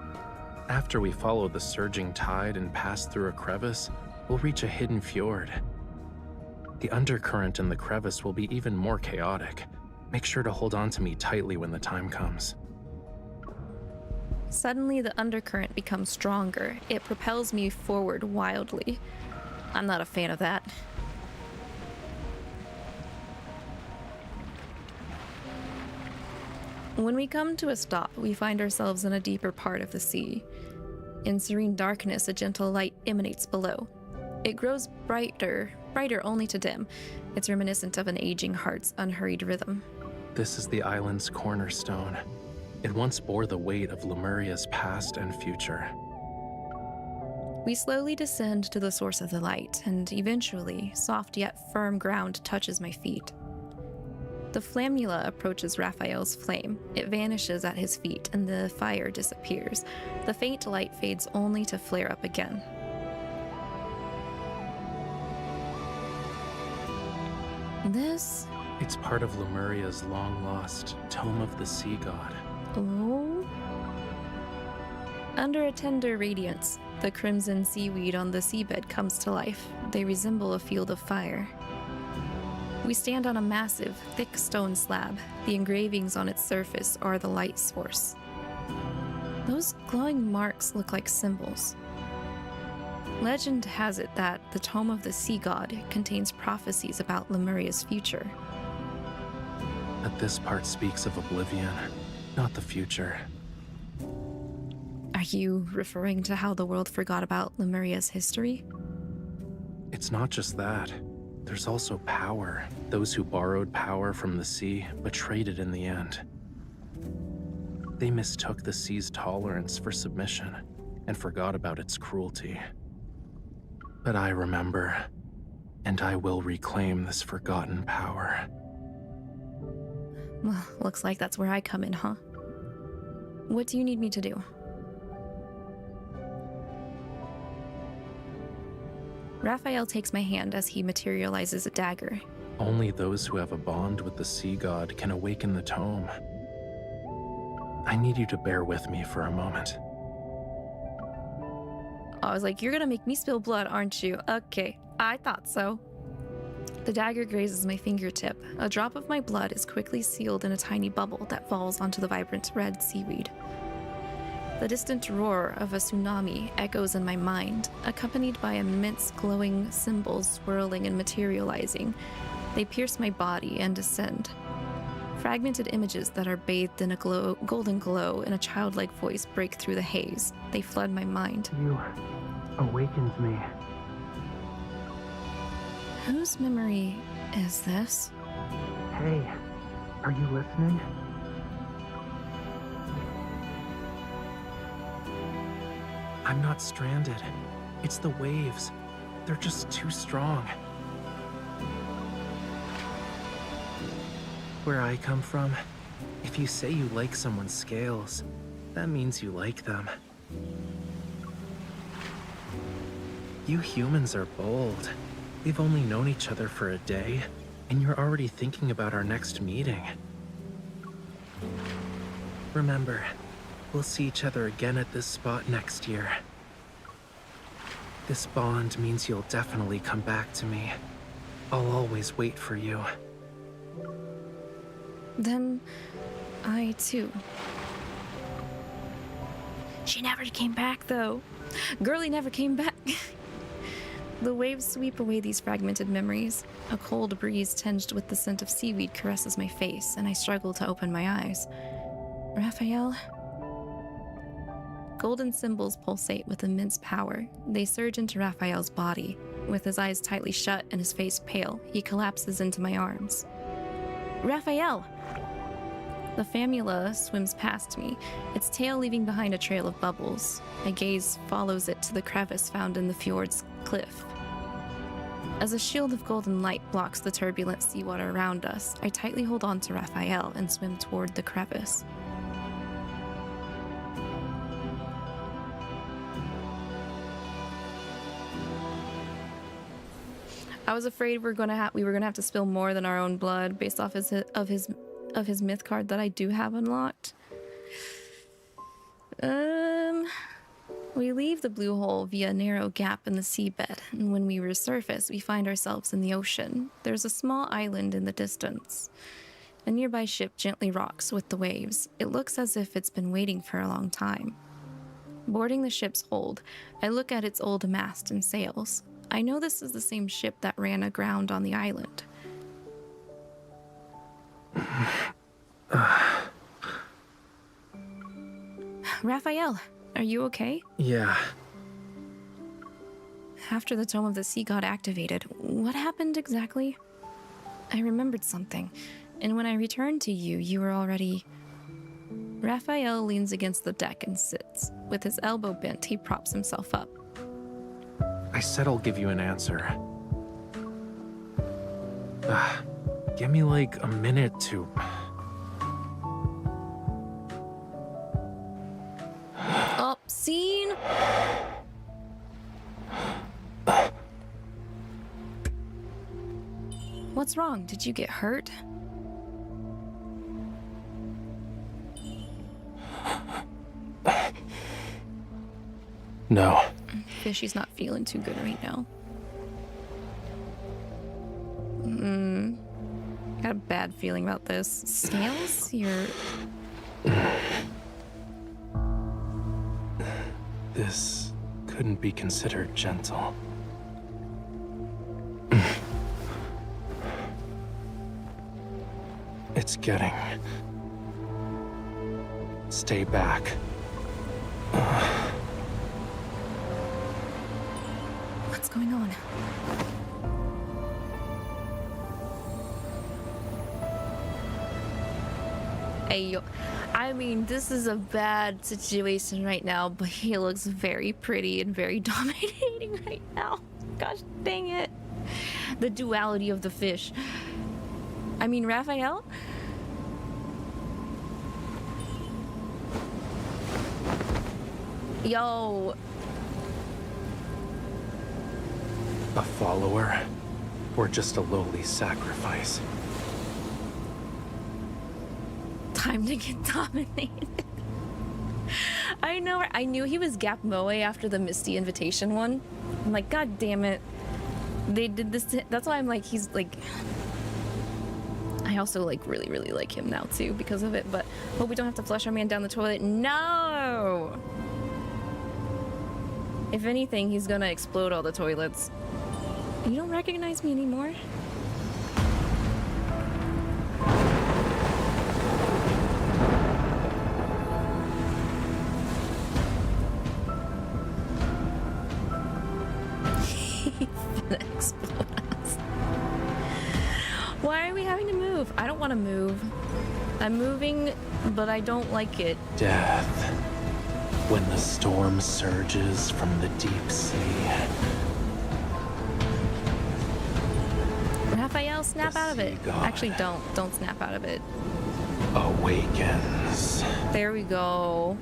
After we follow the surging tide and pass through a crevice, we'll reach a hidden fjord. The undercurrent in the crevice will be even more chaotic. Make sure to hold on to me tightly when the time comes. Suddenly, the undercurrent becomes stronger. It propels me forward wildly. I'm not a fan of that. When we come to a stop, we find ourselves in a deeper part of the sea. In serene darkness, a gentle light emanates below. It grows brighter only to dim. It's reminiscent of an aging heart's unhurried rhythm. This is the island's cornerstone. It once bore the weight of Lemuria's past and future. We slowly descend to the source of the light, and eventually, soft yet firm ground touches my feet. The flammula approaches Raphael's flame. It vanishes at his feet, and the fire disappears. The faint light fades only to flare up again. This? It's part of Lemuria's long-lost Tome of the Sea God. Oh? Under a tender radiance, the crimson seaweed on the seabed comes to life. They resemble a field of fire. We stand on a massive, thick stone slab. The engravings on its surface are the light source. Those glowing marks look like symbols. Legend has it that the Tome of the Sea God contains prophecies about Lemuria's future. But this part speaks of oblivion, not the future. Are you referring to how the world forgot about Lemuria's history? It's not just that. There's also power. Those who borrowed power from the sea but traded in the end. They mistook the sea's tolerance for submission and forgot about its cruelty. But I remember, and I will reclaim this forgotten power. Well, looks like that's where I come in, huh? What do you need me to do? Raphael takes my hand as he materializes a dagger. Only those who have a bond with the sea god can awaken the tome. I need you to bear with me for a moment. I was like, you're gonna make me spill blood, aren't you? Okay, I thought so. The dagger grazes my fingertip. A drop of my blood is quickly sealed in a tiny bubble that falls onto the vibrant red seaweed. The distant roar of a tsunami echoes in my mind, accompanied by immense glowing symbols swirling and materializing. They pierce my body and descend. Fragmented images that are bathed in a golden glow and a childlike voice break through the haze. They flood my mind. You awakens me. Whose memory is this? Hey, are you listening? I'm not stranded. It's the waves. They're just too strong. Where I come from, if you say you like someone's scales, that means you like them. You humans are bold. We've only known each other for a day, and you're already thinking about our next meeting. Remember, we'll see each other again at this spot next year. This bond means you'll definitely come back to me. I'll always wait for you. Then, I too. She never came back, though. Girlie never came back. The waves sweep away these fragmented memories. A cold breeze tinged with the scent of seaweed caresses my face, and I struggle to open my eyes. Rafayel? Golden symbols pulsate with immense power. They surge into Rafayel's body. With his eyes tightly shut and his face pale, he collapses into my arms. Rafayel! The famula swims past me, its tail leaving behind a trail of bubbles. My gaze follows it to the crevice found in the fjord's cliff. As a shield of golden light blocks the turbulent seawater around us, I tightly hold on to Rafayel and swim toward the crevice. I was afraid we were gonna have to spill more than our own blood based off his myth card that I do have unlocked. We leave the blue hole via a narrow gap in the seabed, and when we resurface, we find ourselves in the ocean. There's a small island in the distance. A nearby ship gently rocks with the waves. It looks as if it's been waiting for a long time. Boarding the ship's hold, I look at its old mast and sails. I know this is the same ship that ran aground on the island. Rafayel, are you okay? Yeah. After the Tome of the Sea got activated, what happened exactly? I remembered something, and when I returned to you, you were already... Rafayel leans against the deck and sits. With his elbow bent, he props himself up. I said I'll give you an answer. Give me like a minute to... Obscene? What's wrong? Did you get hurt? No. Fishie's not feeling too good right now. Got a bad feeling about this. Scales? You're... This couldn't be considered gentle. It's getting... Stay back. What's going on? Hey, yo. I mean, this is a bad situation right now, but he looks very pretty and very dominating right now. Gosh dang it. The duality of the fish. I mean, Rafayel? Yo. A follower? Or just a lowly sacrifice? Time to get dominated. I know. I knew he was Gap Moe after the Misty Invitation one. I'm like, God damn it. They did this. That's why I'm like, he's like... I also like really like him now too because of it, but hope we don't have to flush our man down the toilet. No! If anything, he's gonna explode all the toilets. You don't recognize me anymore? Explode us. Why are we having to move? I don't want to move. I'm moving, but I don't like it. Death. When the storm surges from the deep sea. Rafayel, snap out of it. Actually, don't snap out of it. Awakens. There we go.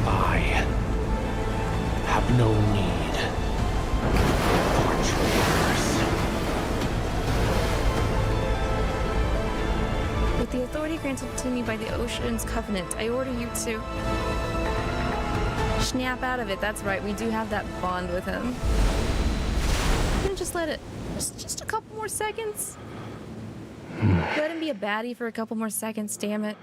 I have no need for traitors. With the authority granted to me by the Ocean's Covenant, I order you to snap out of it. That's right, we do have that bond with him. And just let it, just a couple more seconds. Let him be a baddie for a couple more seconds, damn it.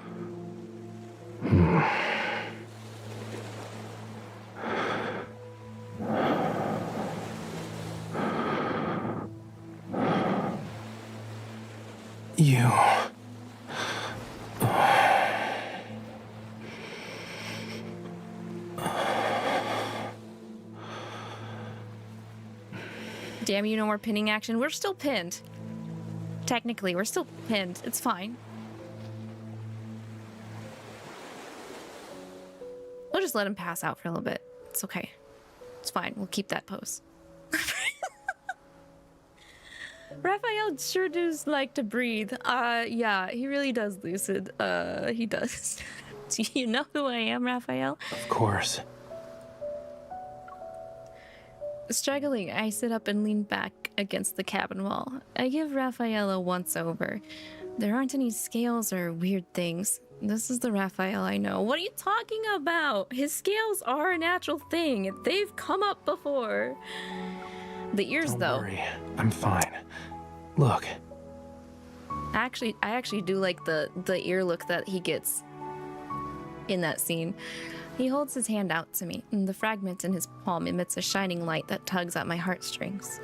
You. Damn you, no more pinning action. We're still pinned. Technically, we're still pinned. It's fine. We'll just let him pass out for a little bit. It's okay. It's fine. We'll keep that pose. Rafayel sure does like to breathe. Yeah, he really does, Lucid. He does. Do you know who I am, Rafayel? Of course. Struggling, I sit up and lean back against the cabin wall. I give Rafayel a once-over. There aren't any scales or weird things. This is the Rafayel I know. What are you talking about? His scales are a natural thing. They've come up before. The ears, though. Don't worry, I'm fine. Look. I actually do like the ear look that he gets in that scene. He holds his hand out to me, and the fragment in his palm emits a shining light that tugs at my heartstrings.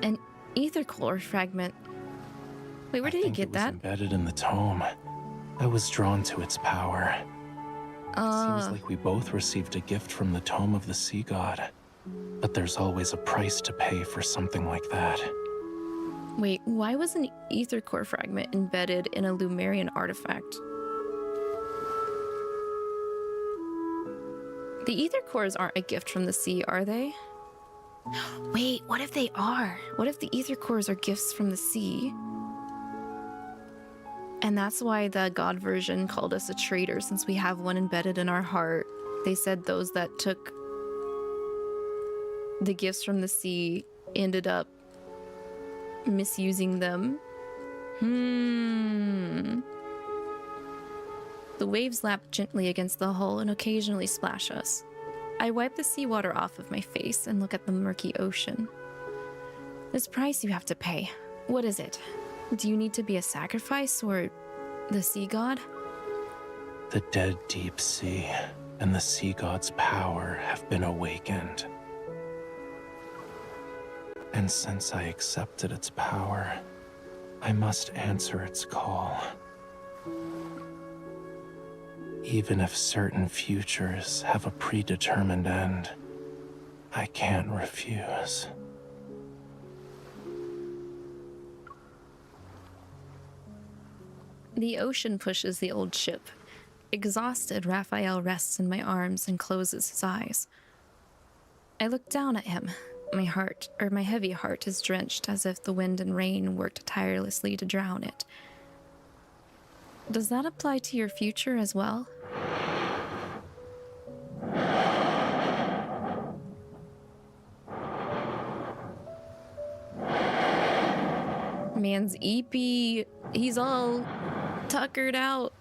An ether core fragment. Wait, where did he get that? Embedded in the tome. I was drawn to its power. It seems like we both received a gift from the tome of the sea god. But there's always a price to pay for something like that. Wait, why was an ether core fragment embedded in a Lumerian artifact? The ether cores aren't a gift from the sea, are they? Wait, what if they are? What if the ether cores are gifts from the sea? And that's why the god version called us a traitor, since we have one embedded in our heart. They said those that took the gifts from the sea ended up misusing them. The waves lap gently against the hull and occasionally splash us. I wipe the seawater off of my face and look at the murky ocean. This price you have to pay. What is it? Do you need to be a sacrifice or the sea god? The dead deep sea and the sea god's power have been awakened. And since I accepted its power, I must answer its call. Even if certain futures have a predetermined end, I can't refuse. The ocean pushes the old ship. Exhausted, Rafayel rests in my arms and closes his eyes. I look down at him. My heavy heart is drenched as if the wind and rain worked tirelessly to drown it. Does that apply to your future as well? Man's EP, he's all tuckered out.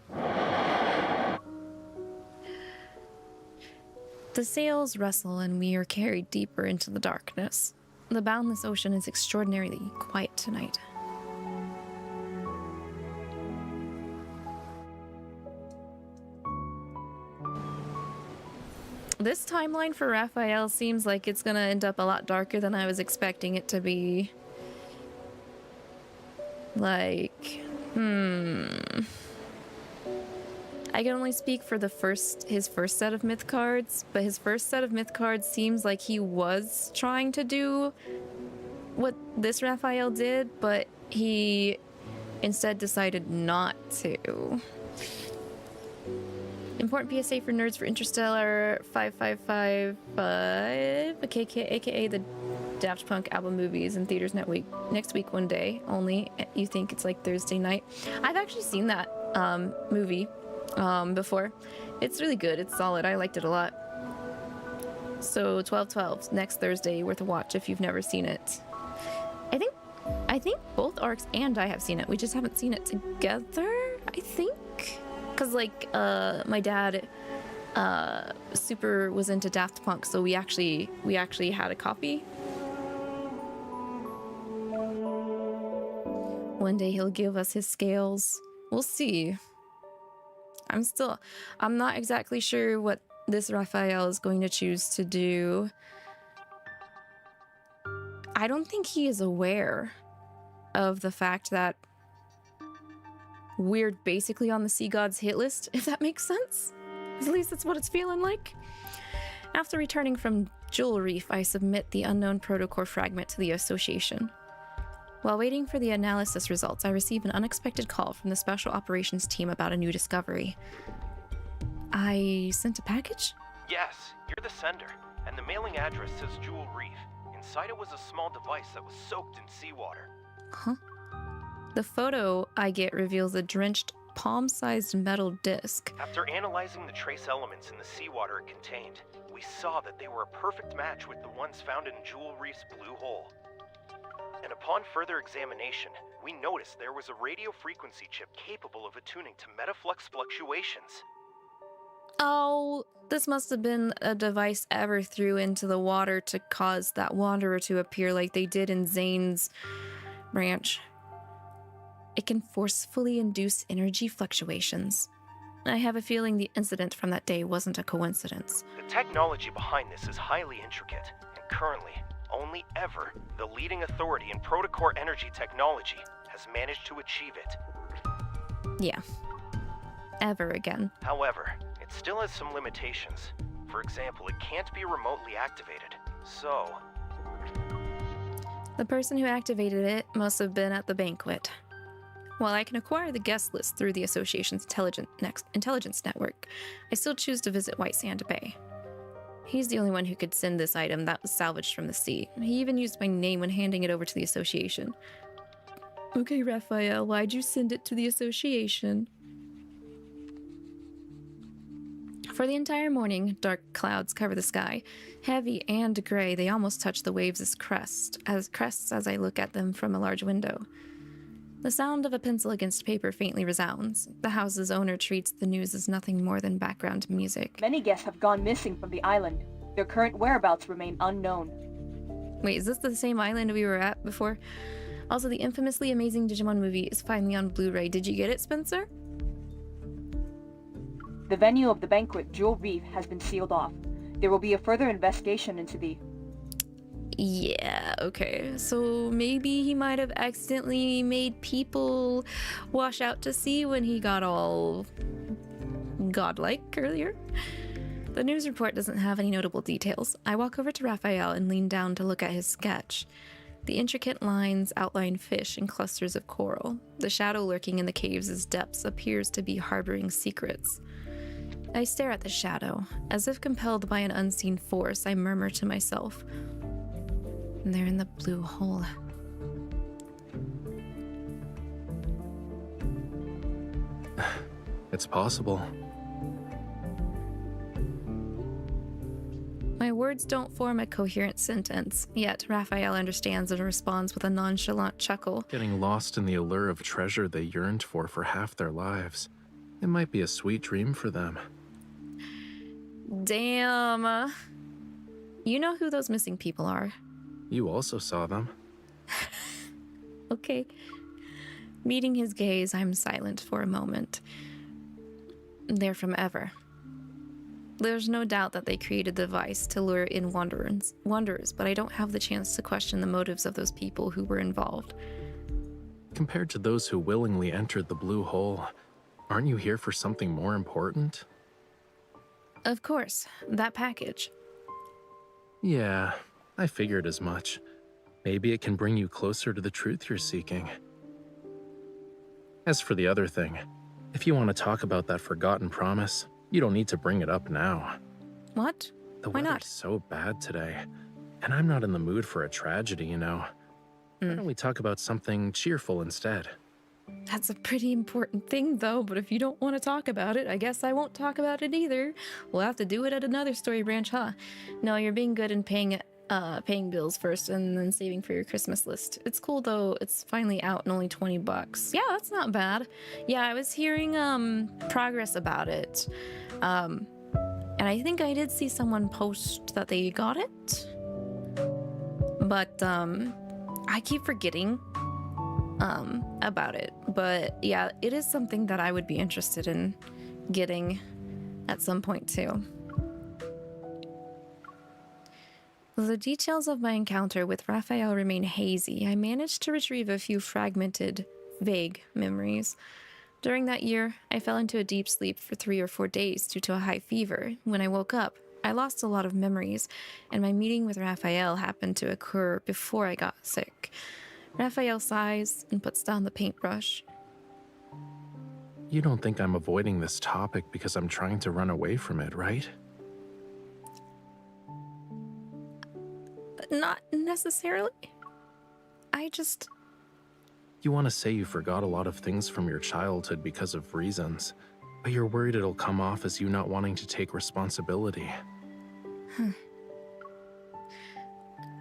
The sails rustle and we are carried deeper into the darkness. The boundless ocean is extraordinarily quiet tonight. This timeline for Rafayel seems like it's gonna end up a lot darker than I was expecting it to be. Like, I can only speak for his first set of myth cards, but his first set of myth cards seems like he was trying to do what this Rafayel did, but he instead decided not to. Important PSA for nerds for Interstellar 5555, aka the Daft Punk album movies in theaters next week one day only. You think it's like Thursday night. I've actually seen that movie before. It's really good. It's solid. I liked it a lot. So 12/12 next Thursday, worth a watch if you've never seen it. I think both Arcs and I have seen it. We just haven't seen it together, I think. Cause like my dad super was into Daft Punk, so we actually had a copy. One day he'll give us his scales. We'll see. I'm not exactly sure what this Rafayel is going to choose to do. I don't think he is aware of the fact that we're basically on the Sea God's hit list, if that makes sense. At least that's what it's feeling like. After returning from 𝐿 I submit the unknown protocore fragment to the association. While waiting for the analysis results, I receive an unexpected call from the Special Operations team about a new discovery. I sent a package? Yes, you're the sender, and the mailing address says 𝐿. Inside it was a small device that was soaked in seawater. Huh? The photo I get reveals a drenched, palm-sized metal disc. After analyzing the trace elements in the seawater it contained, we saw that they were a perfect match with the ones found in 𝐿's blue hole. And upon further examination, we noticed there was a radio frequency chip capable of attuning to metaflux fluctuations. Oh, this must have been a device Ever threw into the water to cause that wanderer to appear like they did in Zane's branch. It can forcefully induce energy fluctuations. I have a feeling the incident from that day wasn't a coincidence. The technology behind this is highly intricate, and currently, only Ever, the leading authority in protocore energy technology, has managed to achieve it. Yeah. Ever again. However, it still has some limitations. For example, it can't be remotely activated. So... the person who activated it must have been at the banquet. While I can acquire the guest list through the association's intelligence network, I still choose to visit White Sand Bay. He's the only one who could send this item that was salvaged from the sea. He even used my name when handing it over to the association. Okay, Rafayel, why'd you send it to the association? For the entire morning, dark clouds cover the sky. Heavy and gray, they almost touch the waves as crests as I look at them from a large window. The sound of a pencil against paper faintly resounds. The house's owner treats the news as nothing more than background music. Many guests have gone missing from the island. Their current whereabouts remain unknown. Wait, is this the same island we were at before? Also, the infamously amazing Digimon movie is finally on Blu-ray. Did you get it, Spencer? The venue of the banquet, 𝐿, has been sealed off. There will be a further investigation into the... Yeah, okay. So maybe he might have accidentally made people wash out to sea when he got all godlike earlier. The news report doesn't have any notable details. I walk over to Rafayel and lean down to look at his sketch. The intricate lines outline fish and clusters of coral. The shadow lurking in the caves' depths appears to be harboring secrets. I stare at the shadow. As if compelled by an unseen force, I murmur to myself, "They're in the blue hole." It's possible. My words don't form a coherent sentence, yet Rafayel understands and responds with a nonchalant chuckle. Getting lost in the allure of treasure they yearned for half their lives. It might be a sweet dream for them. Damn. You know who those missing people are. You also saw them. Okay. Meeting his gaze, I'm silent for a moment. They're from Ever. There's no doubt that they created the device to lure in wanderers, but I don't have the chance to question the motives of those people who were involved. Compared to those who willingly entered the blue hole, aren't you here for something more important? Of course, that package. Yeah, I figured as much. Maybe it can bring you closer to the truth you're seeking. As for the other thing, if you want to talk about that forgotten promise, you don't need to bring it up now. What? The Why not? weather's so bad today, and I'm not in the mood for a tragedy, you know. Why don't we talk about something cheerful instead? That's a pretty important thing, though, but if you don't want to talk about it, I guess I won't talk about it either. We'll have to do it at another story branch, huh? No, you're being good and paying bills first and then saving for your Christmas list. It's cool, though. It's finally out and only $20. Yeah, that's not bad. Yeah, I was hearing progress about it. And I think I did see someone post that they got it. But I keep forgetting about it. But yeah, it is something that I would be interested in getting at some point too. The details of my encounter with Rafayel remain hazy. I managed to retrieve a few fragmented, vague memories. During that year, I fell into a deep sleep for 3 or 4 days due to a high fever. When I woke up, I lost a lot of memories, and my meeting with Rafayel happened to occur before I got sick. Rafayel sighs and puts down the paintbrush. You don't think I'm avoiding this topic because I'm trying to run away from it, right? Not necessarily. I just... You want to say you forgot a lot of things from your childhood because of reasons, but you're worried it'll come off as you not wanting to take responsibility.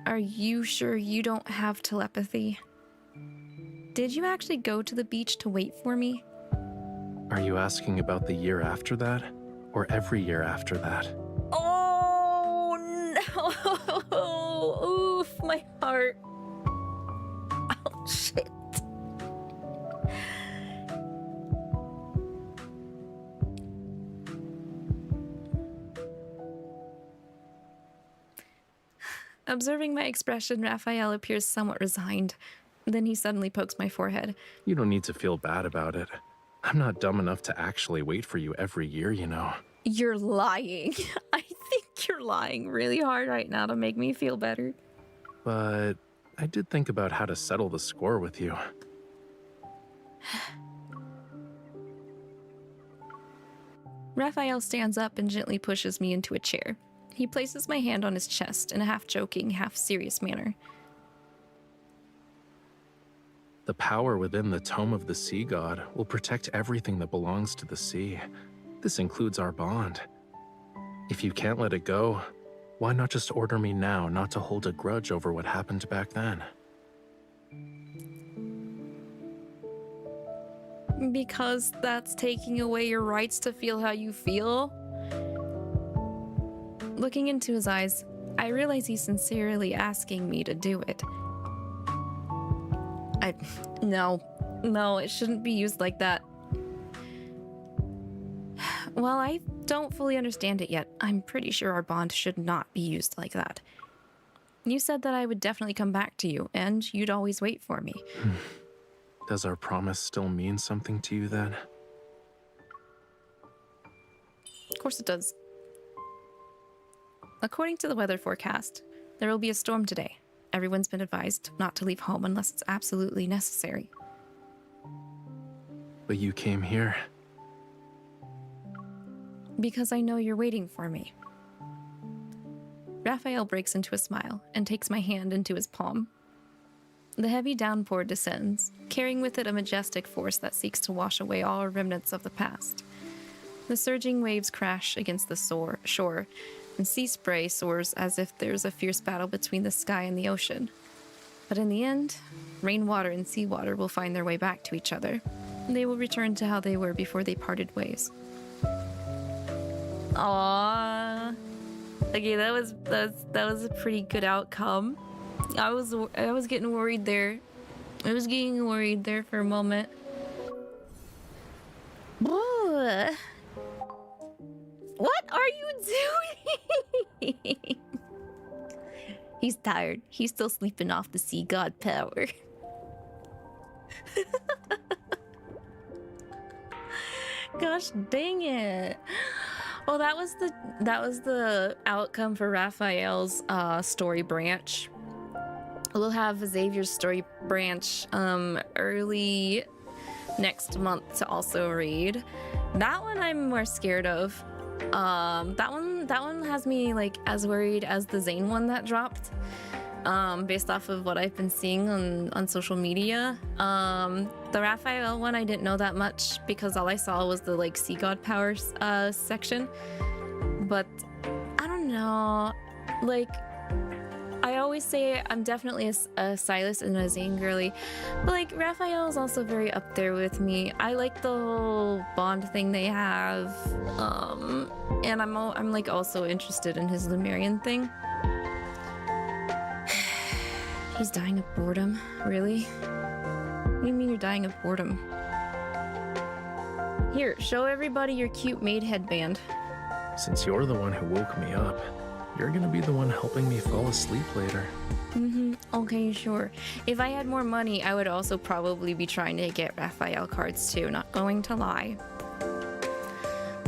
Are you sure you don't have telepathy? Did you actually go to the beach to wait for me? Are you asking about the year after that, or every year after that? Oh no! Oof, my heart. Oh shit. Observing my expression, Rafayel appears somewhat resigned. Then he suddenly pokes my forehead. You don't need to feel bad about it. I'm not dumb enough to actually wait for you every year, you know. You're lying. I think you're lying really hard right now to make me feel better. But I did think about how to settle the score with you. Rafayel stands up and gently pushes me into a chair. He places my hand on his chest in a half-joking, half-serious manner. The power within the Tome of the Sea God will protect everything that belongs to the sea. This includes our bond. If you can't let it go, why not just order me now not to hold a grudge over what happened back then? Because that's taking away your rights to feel how you feel? Looking into his eyes, I realize he's sincerely asking me to do it. No, it shouldn't be used like that. While I don't fully understand it yet, I'm pretty sure our bond should not be used like that. You said that I would definitely come back to you, and you'd always wait for me. Does our promise still mean something to you then? Of course it does. According to the weather forecast, there will be a storm today. Everyone's been advised not to leave home unless it's absolutely necessary. But you came here. Because I know you're waiting for me. Rafayel breaks into a smile and takes my hand into his palm. The heavy downpour descends, carrying with it a majestic force that seeks to wash away all remnants of the past. The surging waves crash against the shore, and sea spray soars as if there's a fierce battle between the sky and the ocean. But in the end, rainwater and seawater will find their way back to each other. They will return to how they were before they parted ways. Aww. Okay, that was a pretty good outcome. I was getting worried there. I was getting worried there for a moment. What? What are you doing? He's tired. He's still sleeping off the sea god power. Gosh dang it. Well, that was the outcome for Raphael's story branch. We'll have Xavier's story branch early next month to also read. That one I'm more scared of. That one has me like as worried as the Zane one that dropped. Based off of what I've been seeing on social media. The Rafayel one I didn't know that much because all I saw was the like sea god powers section. But I don't know, like I always say I'm definitely a Silas and a Zane girly, but like Rafayel is also very up there with me. I like the whole bond thing they have, and I'm like also interested in his Lemurian thing. He's dying of boredom, really? What do you mean you're dying of boredom? Here, show everybody your cute maid headband. Since you're the one who woke me up, you're gonna be the one helping me fall asleep later. Okay, sure. If I had more money, I would also probably be trying to get Rafayel cards too, not going to lie.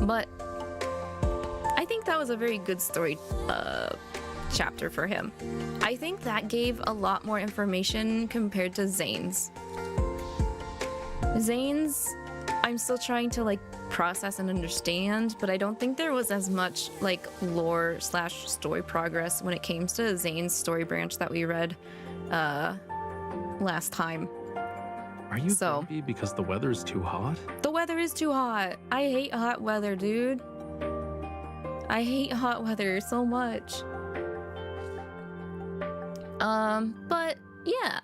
But I think that was a very good story chapter for him. I think that gave a lot more information compared to Zane's. Zane's, I'm still trying to like process and understand, but I don't think there was as much like lore / story progress when it came to Zane's story branch that we read last time. Are you grumpy because the weather's too hot? The weather is too hot. I hate hot weather, dude. I hate hot weather so much. But yeah,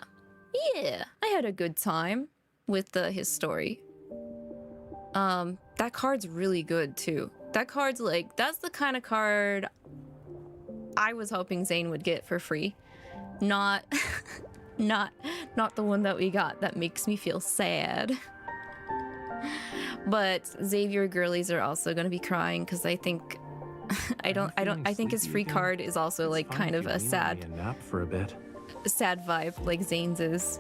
I had a good time with his story. That card's really good too. That card's like, that's the kind of card I was hoping Zane would get for free. Not the one that we got that makes me feel sad. But Xavier girlies are also gonna be crying because I think I think his free card is also like kind of a sad nap for a bit. Sad vibe like Zane's is.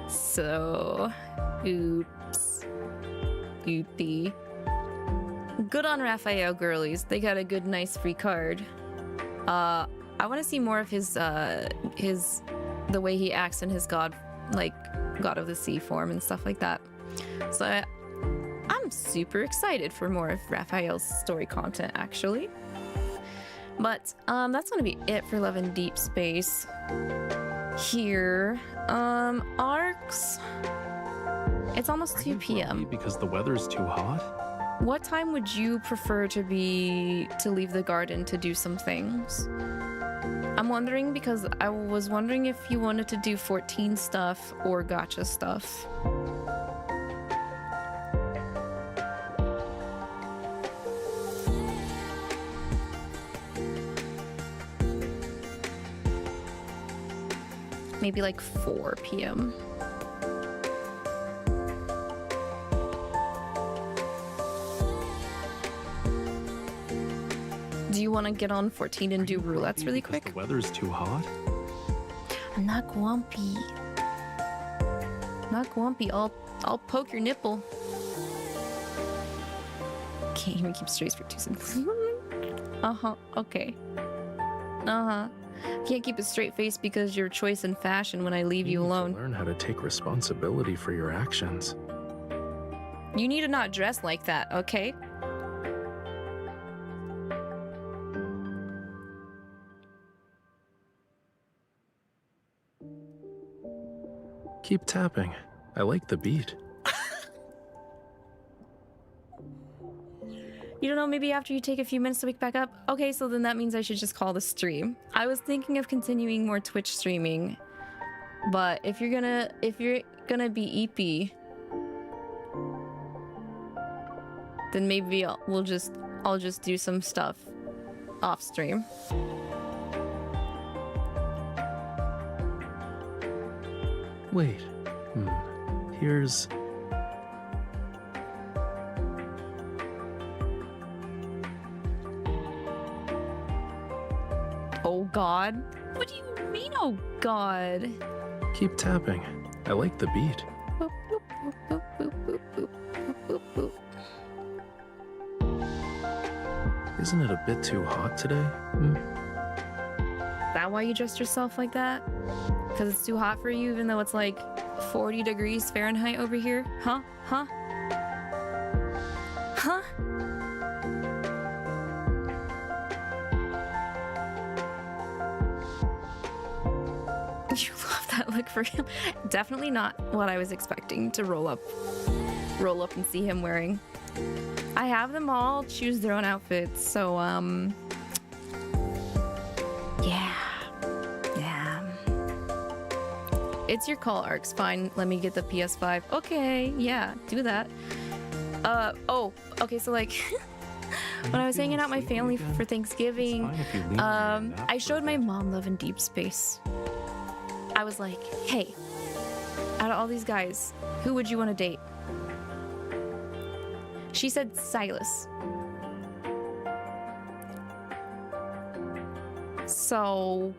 So oops. Oopie. Good on Rafayel girlies. They got a good nice free card. I want to see more of his the way he acts in his god of the sea form and stuff like that. So I'm super excited for more of Rafayel's story content actually. But that's gonna be it for Love and Deep Space here. Arcs. It's almost 2 p.m. Because the weather's too hot? What time would you prefer to leave the garden to do some things? I'm wondering because I was wondering if you wanted to do 14 stuff or gacha stuff. Maybe like 4 p.m. Do you want to get on 14 and do roulettes really quick? The weather's too hot? I'm not grumpy. Not grumpy. I'll poke your nipple. Can't even keep straight for 2 seconds. Okay. Can't keep a straight face because your choice in fashion when I leave you alone. Learn how to take responsibility for your actions. You need to not dress like that, okay? Keep tapping. I like the beat. You don't know, maybe after you take a few minutes to wake back up? Okay, so then that means I should just call the stream. I was thinking of continuing more Twitch streaming, but if you're gonna be EP, then maybe I'll just do some stuff off stream. Wait. Here's... God? What do you mean, oh God? Keep tapping. I like the beat. Boop, boop, boop, boop, boop, boop, boop, boop, boop. Isn't it a bit too hot today? Is that why you dressed yourself like that? Because it's too hot for you, even though it's like 40 degrees Fahrenheit over here? Huh? Huh? Huh? You love that look for him. Definitely not what I was expecting to roll up and see him wearing. I have them all choose their own outfits, so yeah. It's your call, Arcs. Fine, let me get the PS5. Okay, yeah, do that. Oh, okay, so like when I was hanging out with my family for Thanksgiving, I showed my mom Love in Deepspace. I was like, hey, out of all these guys, who would you want to date? She said Silas. So,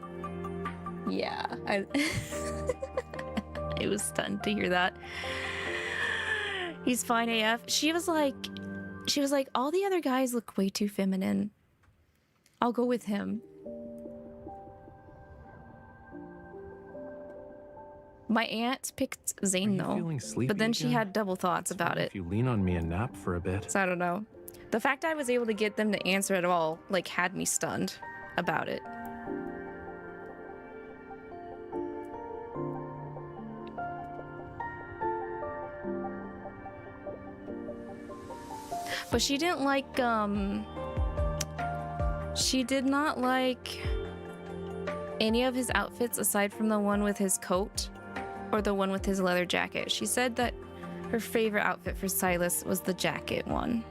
yeah, I was stunned to hear that. He's fine AF. She was like, all the other guys look way too feminine. I'll go with him. My aunt picked Zane though, but then she had double thoughts about it. If you lean on me and nap for a bit. So I don't know. The fact I was able to get them to answer at all, like, had me stunned about it. But she didn't like, she did not like any of his outfits aside from the one with his coat or the one with his leather jacket. She said that her favorite outfit for Silas was the jacket one.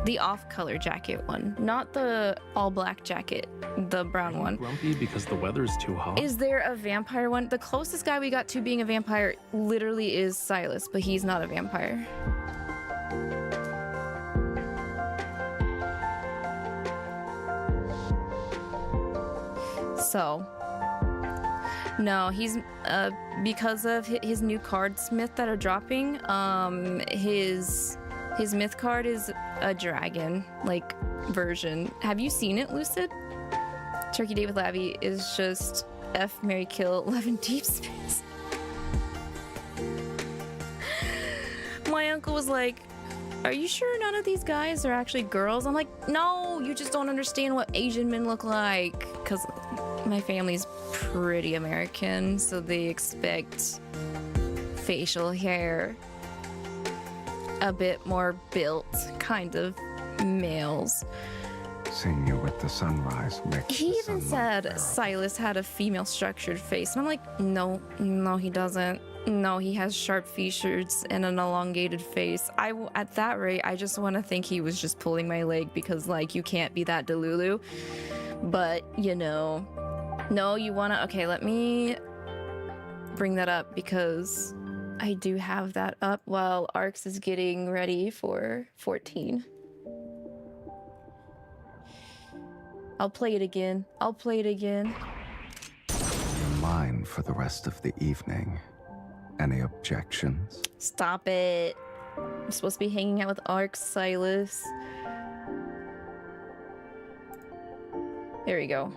The off-color jacket one, not the all-black jacket, the brown one. Grumpy because the weather's too hot? Is there a vampire one? The closest guy we got to being a vampire literally is Silas, but he's not a vampire. So, no, he's, because of his new cardsmith that are dropping, his myth card is a dragon, like, version. Have you seen it, Lucid? Turkey Date with Lavi is just F, marry, kill, love in Deepspace. My uncle was like, are you sure none of these guys are actually girls? I'm like, no, you just don't understand what Asian men look like. Because my family's pretty American, so they expect facial hair, a bit more built, kind of males. Seeing you with the sunrise makes He even said Silas had a female structured face, and I'm like, no, he doesn't. No, he has sharp features and an elongated face. At that rate, I just want to think he was just pulling my leg because, like, you can't be that delulu. But, you know, no, you want to... Okay, let me bring that up because I do have that up while Arcs is getting ready for 14. I'll play it again. Mine for the rest of the evening. Any objections? Stop it. I'm supposed to be hanging out with Arcs, Silas. There we go.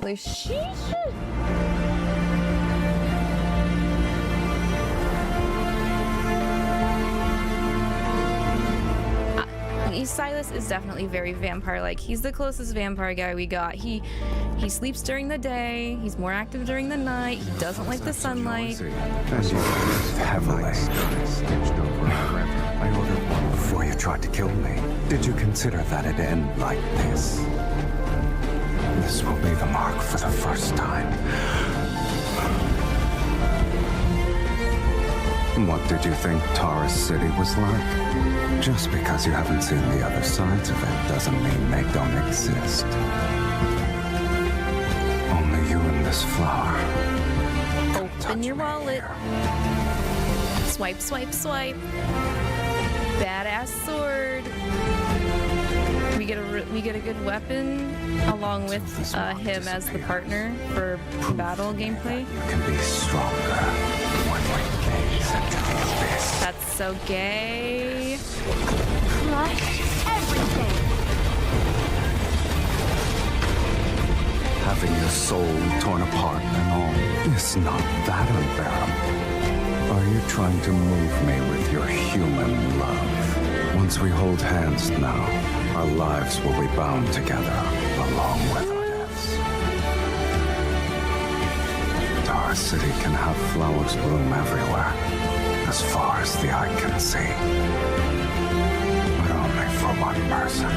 Like, sheesh. Silas is definitely very vampire-like. He's the closest vampire guy we got. He sleeps during the day. He's more active during the night. He doesn't like the sunlight. As you breathed heavily, stitched over forever. I ordered one before you tried to kill me. Did you consider that it'd end like this? This will be the mark for the first time. What did you think Taurus City was like? Just because you haven't seen the other sides of it doesn't mean they don't exist. Only you and this flower. Open your wallet. Swipe, swipe, swipe. Badass sword. get a good weapon along with him as the partner for battle gameplay. You can be stronger when we gaze into the abyss. That's so gay. Crush everything. Having your soul torn apart and all is not that unbearable. Are you trying to move me with your human love? Once we hold hands now, our lives will be bound together along with our deaths. And our city can have flowers bloom everywhere, as far as the eye can see. But only for one person.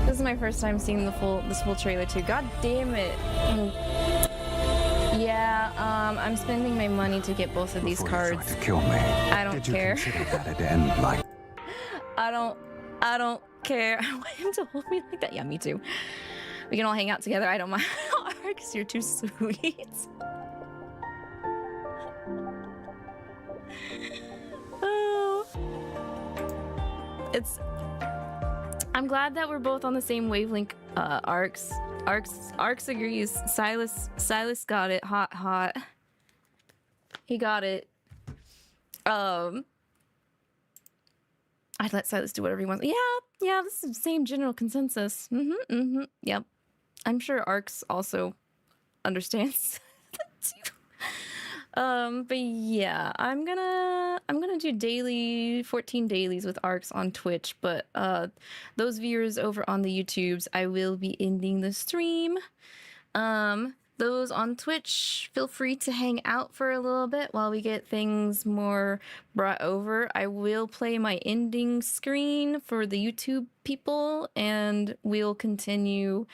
This is my first time seeing this full trailer too. God damn it. Yeah, I'm spending my money to get both of these cards. To kill me. I don't care. Did you consider that it'd end like I don't care. I want him to hold me like that. Yeah, me too. We can all hang out together. I don't mind. Arx, you're too sweet. Oh. I'm glad that we're both on the same wavelength, Arx agrees. Silas got it. Hot. He got it. I'd let Silas do whatever he wants. Yeah, this is the same general consensus. Yep. I'm sure Arx also understands that too. But yeah, I'm gonna do 14 dailies with Arx on Twitch, but those viewers over on the YouTubes, I will be ending the stream. Those on Twitch, feel free to hang out for a little bit while we get things more brought over. I will play my ending screen for the YouTube people, and we'll continue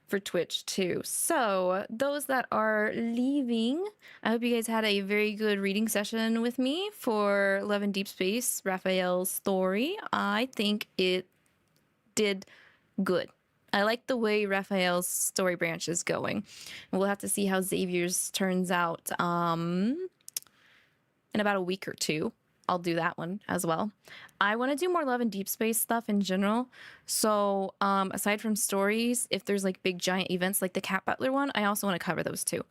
for Twitch too. So those that are leaving, I hope you guys had a very good reading session with me for Love and Deepspace, Rafayel's story. I think it did good. I like the way Rafayel's story branch is going. And we'll have to see how Xavier's turns out in about a week or two. I'll do that one as well. I want to do more Love and Deepspace stuff in general. So aside from stories, if there's like big giant events like the Cat Butler one, I also want to cover those too.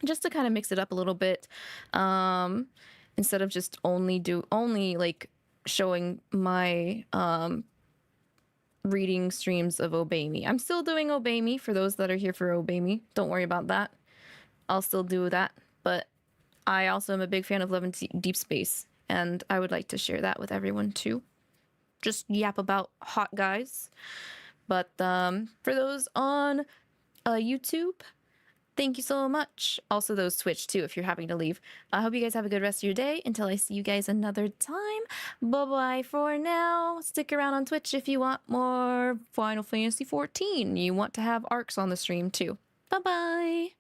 Just to kind of mix it up a little bit. Instead of just only like showing my reading streams of Obey Me. I'm still doing Obey Me for those that are here for Obey Me. Don't worry about that. I'll still do that. But I also am a big fan of Love and Deepspace, and I would like to share that with everyone too. Just yap about hot guys. But for those on YouTube, thank you so much. Also those Twitch too, if you're having to leave. I hope you guys have a good rest of your day until I see you guys another time. Bye-bye for now. Stick around on Twitch if you want more Final Fantasy XIV. You want to have Arx on the stream too. Bye-bye.